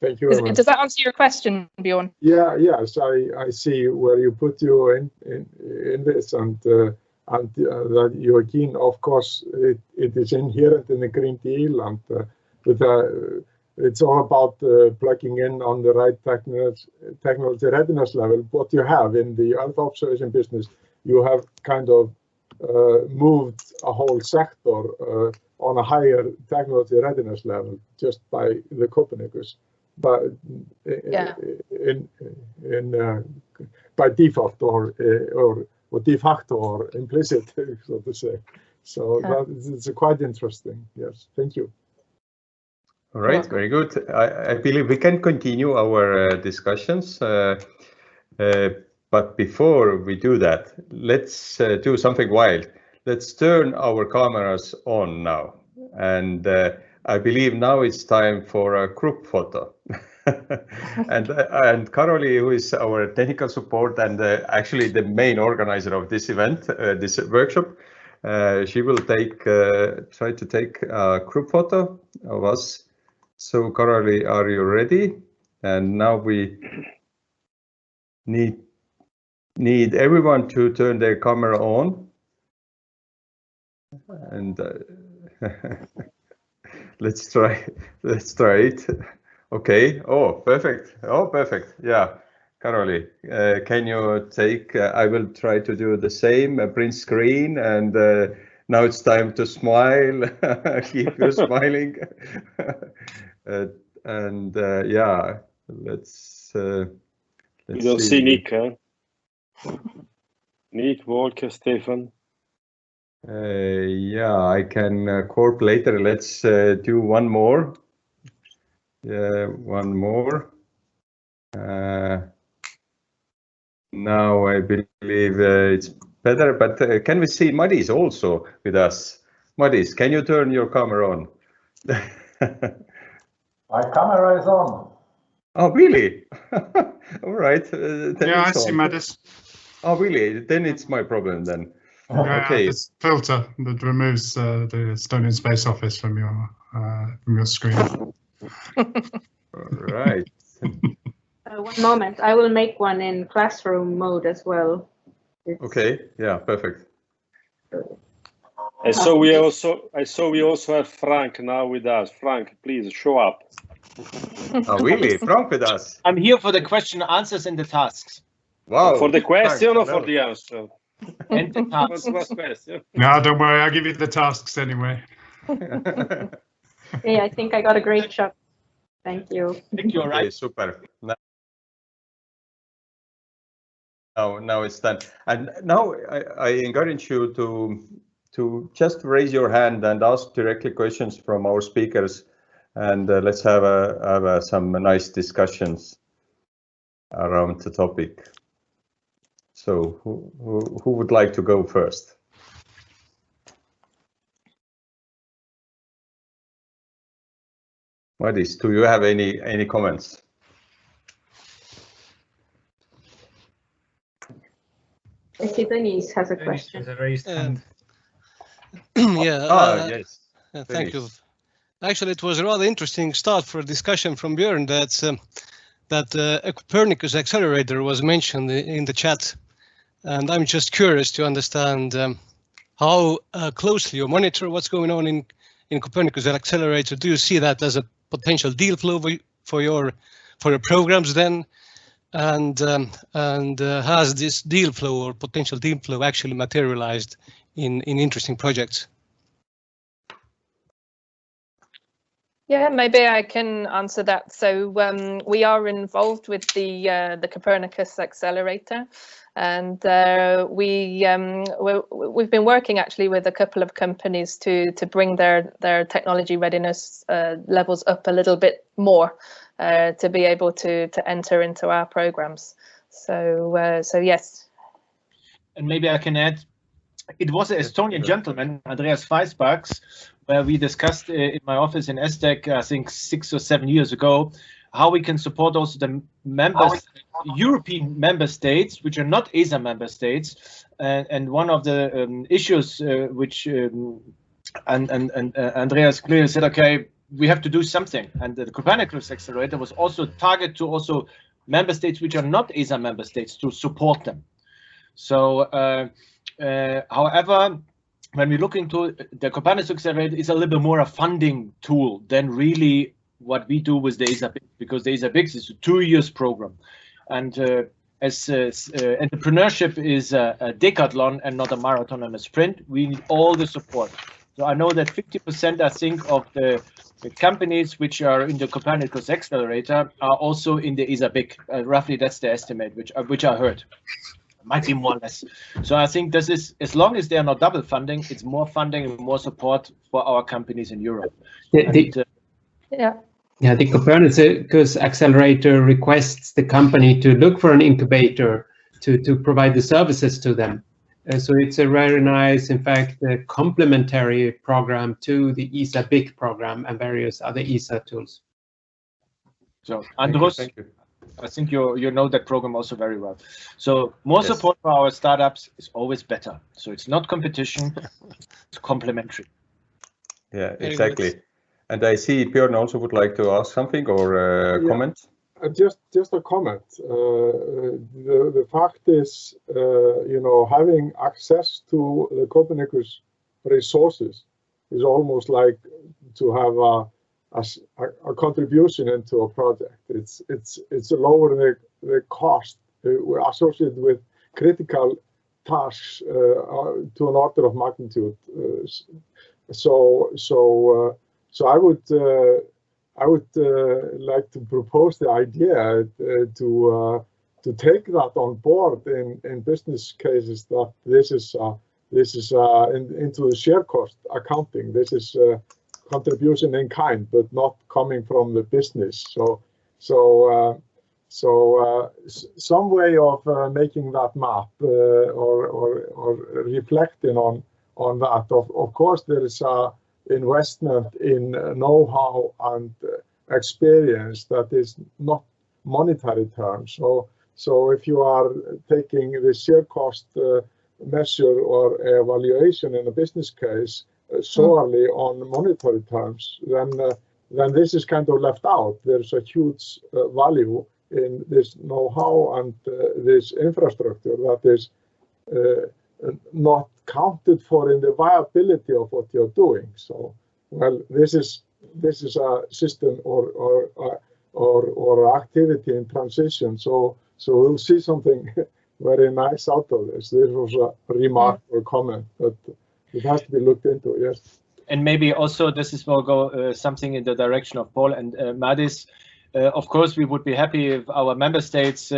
Thank you. Does that answer your question, Bjorn? Yeah, yes, I see where you put you in this, and that you're keen. Of course, it is inherent in the Green Deal, and it's all about plugging in on the right technology readiness level. What you have in the Earth observation business, you have kind of moved a whole sector on a higher technology readiness level just by the Copernicus, but by default or de facto or implicit, so to say. So it's quite interesting. Yes, thank you. All right, very good. I believe we can continue our discussions, but before we do that, let's do something wild. Let's turn our cameras on now, and I believe now it's time for a group photo. and Karoli, who is our technical support and actually the main organizer of this event, this workshop, she will try to take a group photo of us. So Karoli, are you ready? And now we need everyone to turn their camera on. And let's try it. Okay. Oh, perfect. Oh, perfect. Yeah. Karoli, can you take? I will try to do the same. Print screen, and now it's time to smile. Keep you smiling. And yeah, let's we don't see Nick, huh? Nick, Walker, Stefan. Yeah, I can corp later. Let's do one more. Yeah, one more. Now I believe it's better, but can we see Madis also with us? Madis, can you turn your camera on? My camera is on. Oh, really? All right. Yeah, I see Madis. Oh, really? Then it's my problem then. Okay. This filter that removes the Estonian Space Office from your screen. All right. One moment, I will make one in classroom mode as well. Okay. Yeah. Perfect. I saw we also have Frank now with us. Frank, please show up. Oh, really? Frank with us? I'm here for the question, answers, and the tasks. Wow. For the question or for the answer? And the tasks. No, don't worry. I'll give you the tasks anyway. Hey, I think I got a great shot. Thank you. Thank you. All right. Okay, super. Now it's done. And now I encourage you to just raise your hand and ask directly questions from our speakers, and let's have some nice discussions around the topic. So who would like to go first? Madis, do you have any comments? I see Denise has a question. There's a raised hand. Yeah. Yes. Thank you. Actually, it was a rather interesting start for a discussion from Björn that a Copernicus accelerator was mentioned in the chat, and I'm just curious to understand how closely you monitor what's going on in Copernicus accelerator. Do you see that as a potential deal flow for your programs then? And has this deal flow or potential deal flow actually materialized in interesting projects? Yeah, maybe I can answer that. So we are involved with the Copernicus accelerator, and we've been working actually with a couple of companies to bring their technology readiness levels up a little bit more to be able to enter into our programs. So yes. And maybe I can add, it was an Estonian gentleman, Andreas Weisbachs, where we discussed in my office in ESTEC, I think 6 or 7 years ago, how we can support also the members, European member states, which are not ESA member states. And one of the issues which Andreas clearly said, okay, we have to do something. And the Copernicus accelerator was also targeted to also member states which are not ESA member states to support them. So, however, when we look into the Copernicus accelerator, it's a little bit more a funding tool than really what we do with the ESA Big, because the ESA Big is a 2 years program, and as entrepreneurship is a decathlon and not a marathon and a sprint, we need all the support. So I know that 50%, I think, of the companies which are in the Copernicus accelerator are also in the ESA Big. Roughly, that's the estimate which I heard. Might be more or less. So I think this is, as long as they are not double funding, it's more funding and more support for our companies in Europe. Yeah, the Copernicus accelerator requests the company to look for an incubator to provide the services to them. So it's a very nice, in fact, complementary program to the ESA Big program and various other ESA tools. So, Andros, I think you know that program also very well. So more support for our startups is always better. So it's not competition, it's complementary. Yeah, exactly. And I see Björn also would like to ask something or comment. Just a comment. The fact is, having access to the Copernicus resources is almost like to have a contribution into a project. It's lowering the cost associated with critical tasks to an order of magnitude. So I would like to propose the idea to take that on board in business cases, that this is into the share cost accounting. This is contribution in kind, but not coming from the business. So some way of making that map or reflecting on that. Of course, there is a investment in know-how and experience that is not monetary terms. So if you are taking the share cost measure or evaluation in a business case solely on monetary terms, then this is kind of left out. There's a huge value in this know-how and this infrastructure that is not counted for in the viability of what you're doing. So, well, this is a system or activity in transition. So we'll see something very nice out of this. This was a remark or comment, but it has to be looked into. Yes. And maybe also this is will go something in the direction of Paul and Madis. Of course, we would be happy if our member states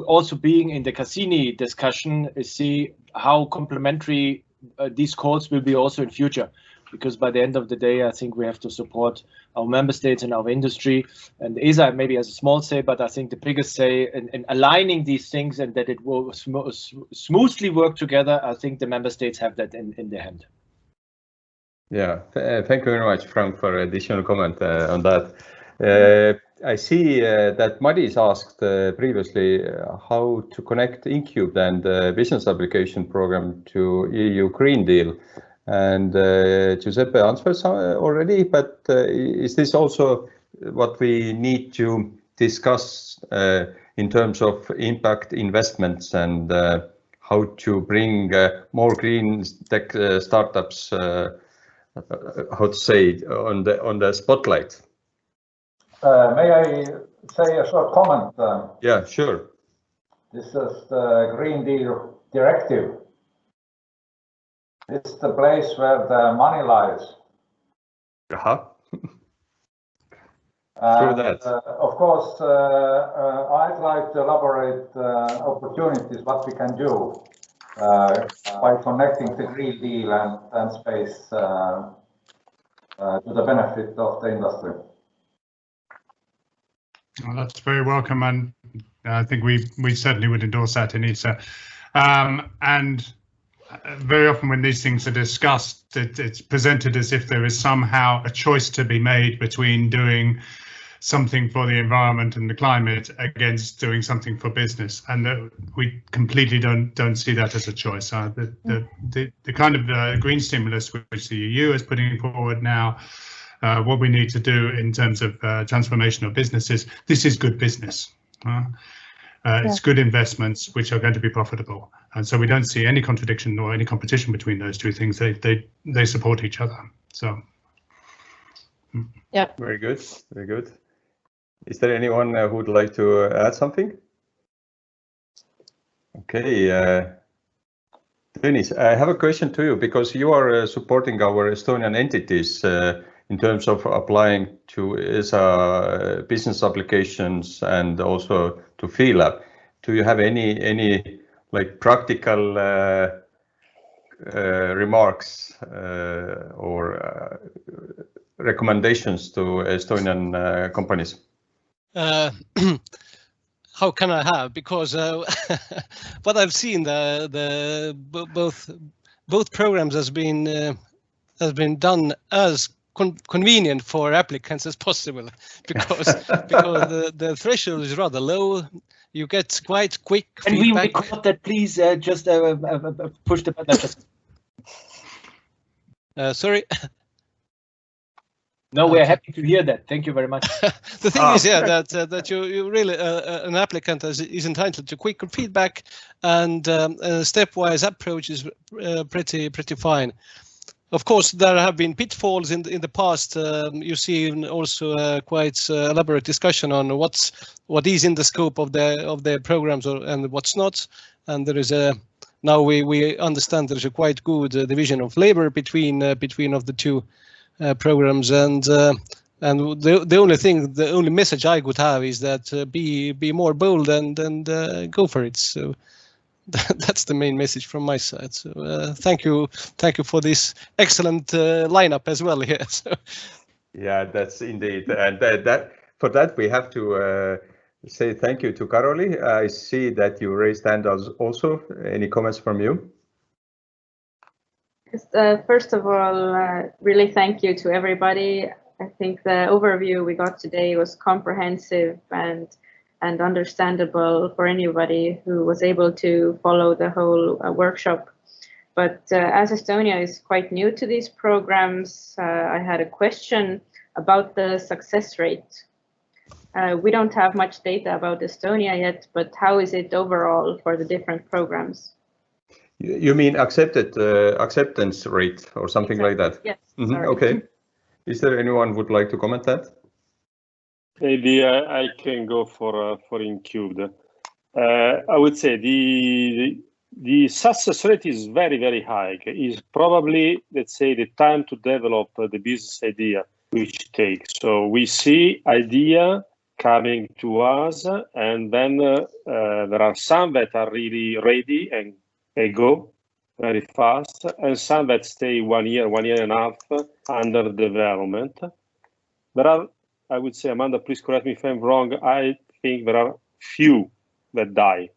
also being in the Cassini discussion see how complementary these calls will be also in future. Because by the end of the day, I think we have to support our member states and our industry. And ESA maybe has a small say, but I think the biggest say in aligning these things and that it will smoothly work together, I think the member states have that in their hand. Yeah, thank you very much, Frank, for additional comment on that. I see that Madis asked previously how to connect InCubed and business application program to EU Green Deal. And Giuseppe answered already, but is this also what we need to discuss in terms of impact investments and how to bring more green tech startups, how to say, on the spotlight? May I say a short comment? Yeah, sure. This is the Green Deal directive. It's the place where the money lies. True that. Of course, I'd like to elaborate opportunities, what we can do by connecting the Green Deal and space to the benefit of the industry. Well, that's very welcome, and I think we certainly would endorse that in ESA. And very often when these things are discussed, it's presented as if there is somehow a choice to be made between doing something for the environment and the climate against doing something for business, and we completely don't see that as a choice. The kind of green stimulus which the EU is putting forward now, what we need to do in terms of transformation of businesses, this is good business. It's good investments which are going to be profitable, and so we don't see any contradiction or any competition between those two things. They support each other. So yeah, very good, very good. Is there anyone who would like to add something? Okay, Dennis, I have a question to you because you are supporting our Estonian entities in terms of applying to ESA Business Applications and also to Phi-lab. Do you have any like practical remarks or recommendations to Estonian companies? How can I have? Because what I've seen, both programs has been done as convenient for applicants as possible, because the threshold is rather low. You get quite quick feedback. Can we record that, please? Just push the button. Sorry. No, we're happy to hear that. Thank you very much. The thing is, yeah, that you really an applicant is entitled to quicker feedback, and a stepwise approach is pretty fine. Of course, there have been pitfalls in the past. You see also quite elaborate discussion on what is in the scope of the programs and what's not. And there is now we understand there's a quite good division of labor between of the two programs, and the only message I could have is that be more bold and go for it. So that's the main message from my side. So thank you for this excellent lineup as well here. So. Yeah, that's indeed, and for that we have to say thank you to Karoli. I see that you raised hand also. Any comments from you? First of all, really thank you to everybody. I think the overview we got today was comprehensive and understandable for anybody who was able to follow the whole workshop. But as Estonia is quite new to these programs, I had a question about the success rate. We don't have much data about Estonia yet, but how is it overall for the different programs? You mean acceptance rate or something like that? Yes. Okay. Is there anyone who would like to comment that? Maybe I can go for InCubed. I would say the success rate is very, very high. Is probably, let's say, the time to develop the business idea which takes. So we see idea coming to us, and then there are some that are really ready and they go very fast, and some that stay 1 year, 1 year and a half under development. There are, I would say, Amanda, please correct me if I'm wrong, I think there are few that die.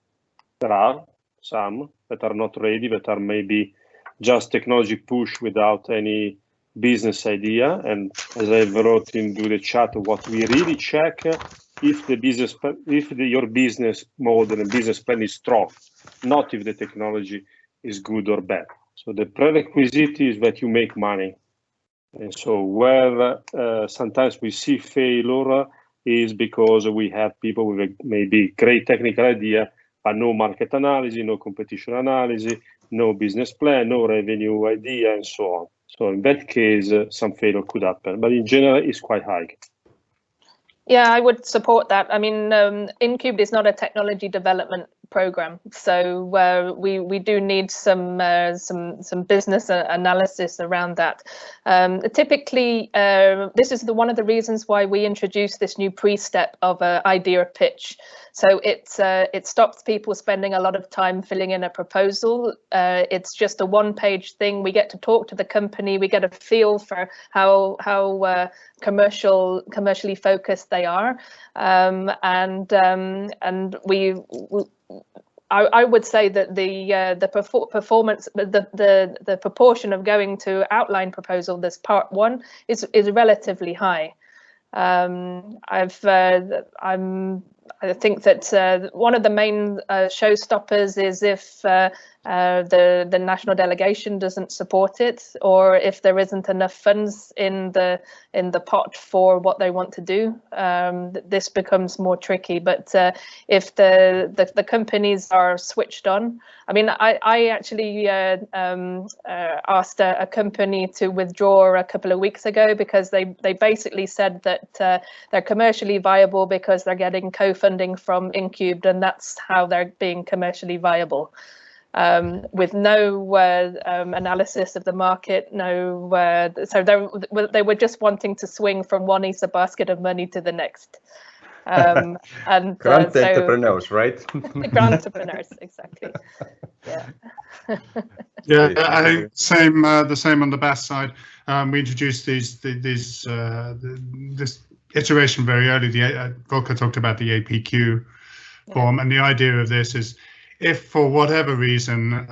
There are some that are not ready, that are maybe just technology push without any business idea. And as I wrote into the chat, what we really check if the business, your business model and business plan is strong, not if the technology is good or bad. So the prerequisite is that you make money. And so where sometimes we see failure is because we have people with a maybe great technical idea, but no market analysis, no competition analysis, no business plan, no revenue idea, and so on. So in that case, some failure could happen, but in general, it's quite high. Yeah, I would support that. I mean, InCubed is not a technology development program, so we do need some business analysis around that. Typically, this is one of the reasons why we introduced this new pre-step of idea pitch. So it stops people spending a lot of time filling in a proposal. It's just a one-page thing. We get to talk to the company. We get a feel for how commercially focused they are, and I would say that the performance, the proportion of going to outline proposal, this part one, is relatively high. I think that one of the main showstoppers is if the national delegation doesn't support it, or if there isn't enough funds in the pot for what they want to do. This becomes more tricky. But if the companies are switched on, I mean, I actually asked a company to withdraw a couple of weeks ago because they basically said that they're commercially viable because they're getting co-funding from InCubed, and that's how they're being commercially viable. With no analysis of the market, so they were just wanting to swing from one ESA basket of money to the next. And grant entrepreneurs, right? Grant entrepreneurs, exactly. Yeah. Yeah, I think the same on the BAS side. We introduced this iteration very early. Volker talked about the APQ form, and the idea of this is, if for whatever reason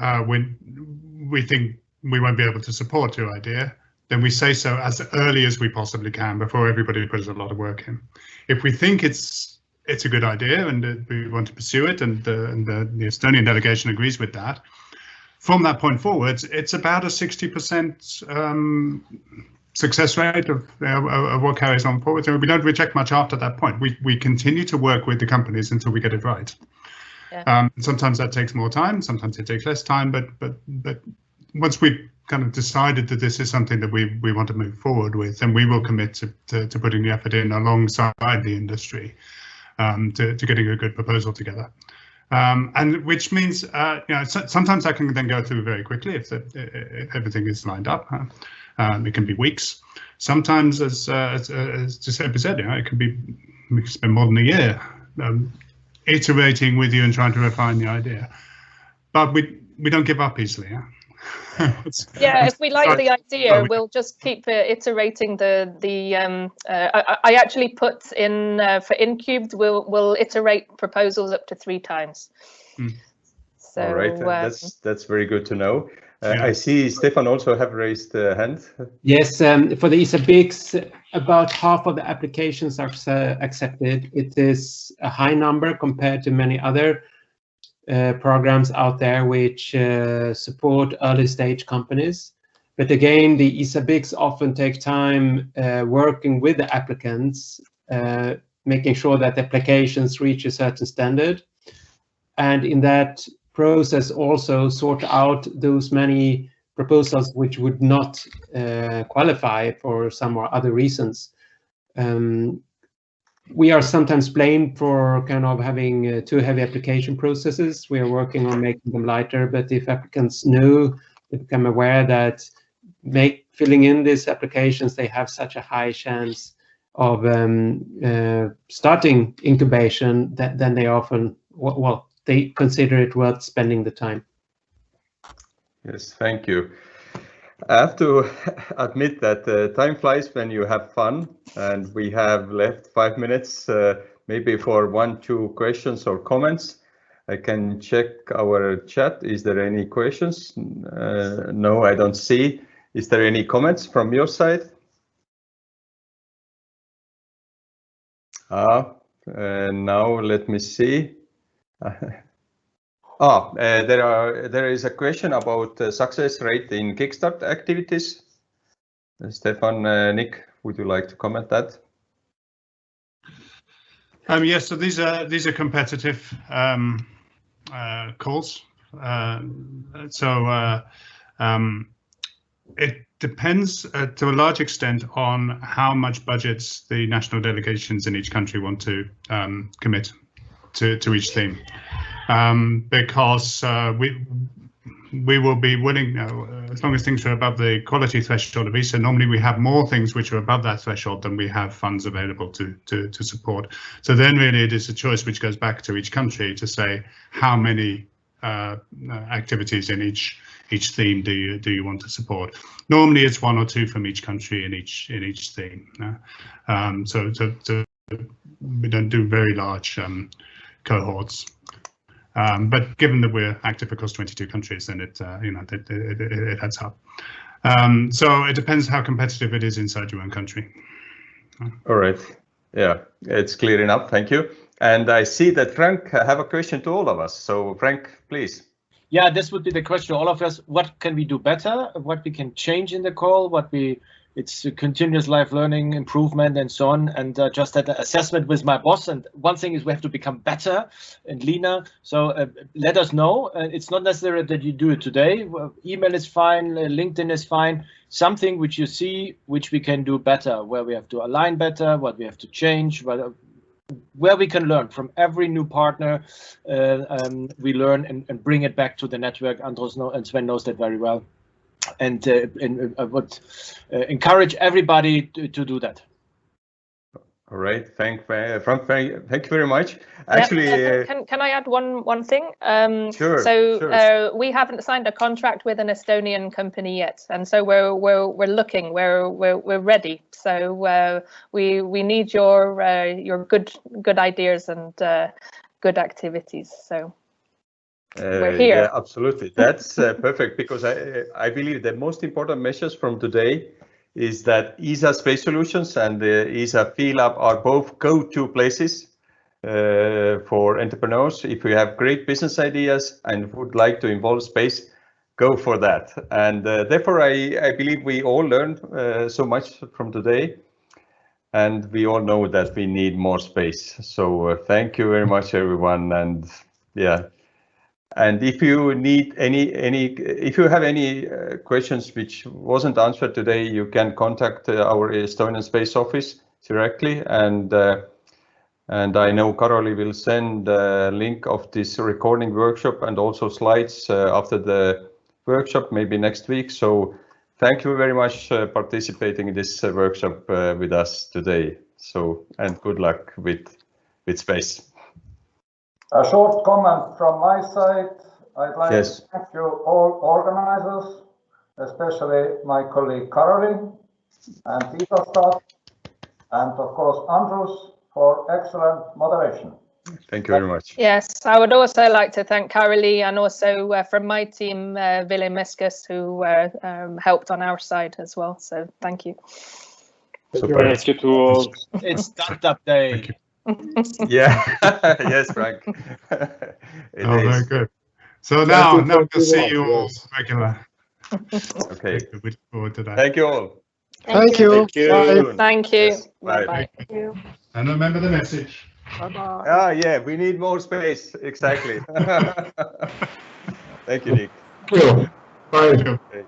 we think we won't be able to support your idea, then we say so as early as we possibly can before everybody puts a lot of work in. If we think it's a good idea and we want to pursue it, and the Estonian delegation agrees with that, from that point forwards, it's about a 60% success rate of what carries on forward. So we don't reject much after that point. We continue to work with the companies until we get it right. Yeah. Sometimes that takes more time, sometimes it takes less time, but once we've kind of decided that this is something that we want to move forward with, then we will commit to putting the effort in alongside the industry to getting a good proposal together. And which means, sometimes that can then go through very quickly if everything is lined up. It can be weeks. Sometimes, as Giuseppe said, it can be, we can spend more than a year iterating with you and trying to refine the idea. But we don't give up easily. Yeah, if we like the idea, we'll just keep iterating I actually put in for InCubed, we'll iterate proposals up to 3 times. So, all right, that's very good to know. I see Stefan also have raised a hand. Yes, for the ESA Bigs, about half of the applications are accepted. It is a high number compared to many other programs out there which support early stage companies. But again, the ESA Bigs often take time working with the applicants, making sure that the applications reach a certain standard. And in that process also sort out those many proposals which would not qualify for some or other reasons. we are sometimes blamed for kind of having too heavy application processes. We are working on making them lighter, but if applicants know, they become aware that filling in these applications, they have such a high chance of starting incubation, that then they often, they consider it worth spending the time. Yes, thank you. I have to admit that time flies when you have fun, and we have left 5 minutes, maybe for 1-2 questions or comments. I can check our chat. Is there any questions? No, I don't see. Is there any comments from your side? Now let me see. There is a question about success rate in Kickstart activities. Stefan, Nick, would you like to comment that? Yes, so these are competitive calls. It depends to a large extent on how much budgets the national delegations in each country want to commit to each theme. Because we will be willing, as long as things are above the quality threshold of ESA, normally we have more things which are above that threshold than we have funds available to support. So then really it is a choice which goes back to each country to say how many activities in each theme do you want to support. Normally it's 1 or 2 from each country in each theme. So we don't do very large cohorts. But given that we're active across 22 countries, then it adds up. So it depends how competitive it is inside your own country. All right. Yeah, it's clear enough. Thank you. And I see that Frank have a question to all of us. So Frank, please. Yeah, this would be the question to all of us. What can we do better? What we can change in the call? It's a continuous life learning, improvement, and so on. And just had an assessment with my boss. And one thing is we have to become better and leaner. So let us know. It's not necessary that you do it today. Email is fine. LinkedIn is fine. Something which you see, which we can do better, where we have to align better, what we have to change, where we can learn from every new partner. We learn and bring it back to the network. Andros and Sven knows that very well. And I would encourage everybody to do that. All right, Frank, thank you very much. Actually, can I add one thing? Sure. So we haven't signed a contract with an Estonian company yet, and so we're looking, we're ready. So we need your good ideas and good activities. So. We're here. Yeah, absolutely. That's perfect, because I believe the most important message from today is that ESA Space Solutions and the ESA Phi-lab are both go-to places for entrepreneurs. If you have great business ideas and would like to involve space, go for that. And therefore, I believe we all learned so much from today, and we all know that we need more space. So thank you very much, everyone. And yeah. And if you need if you have any questions which wasn't answered today, you can contact our Estonian Space Office directly. And I know Karoli will send a link of this recording workshop and also slides after the workshop, maybe next week. So thank you very much participating in this workshop with us today. So, and good luck with space. A short comment from my side. I'd like to thank you all organizers, especially my colleague Karoli and ESA staff, and of course Andros for excellent moderation. Thank you very much. Yes, I would also like to thank Karoli, and also from my team, Ville Meskus, who helped on our side as well. So thank you. Thank you to all. It's Startup Day. Yeah, yes, Frank. Very good. So now we'll see you all regular. Okay. We look forward to that. Thank you all. Thank you. Bye. Thank you. Yes, Bye. bye. Thank you. And remember the message. Bye-bye. Yeah, we need more space. Exactly. Thank you, Nick. Thank you. Bye. Okay.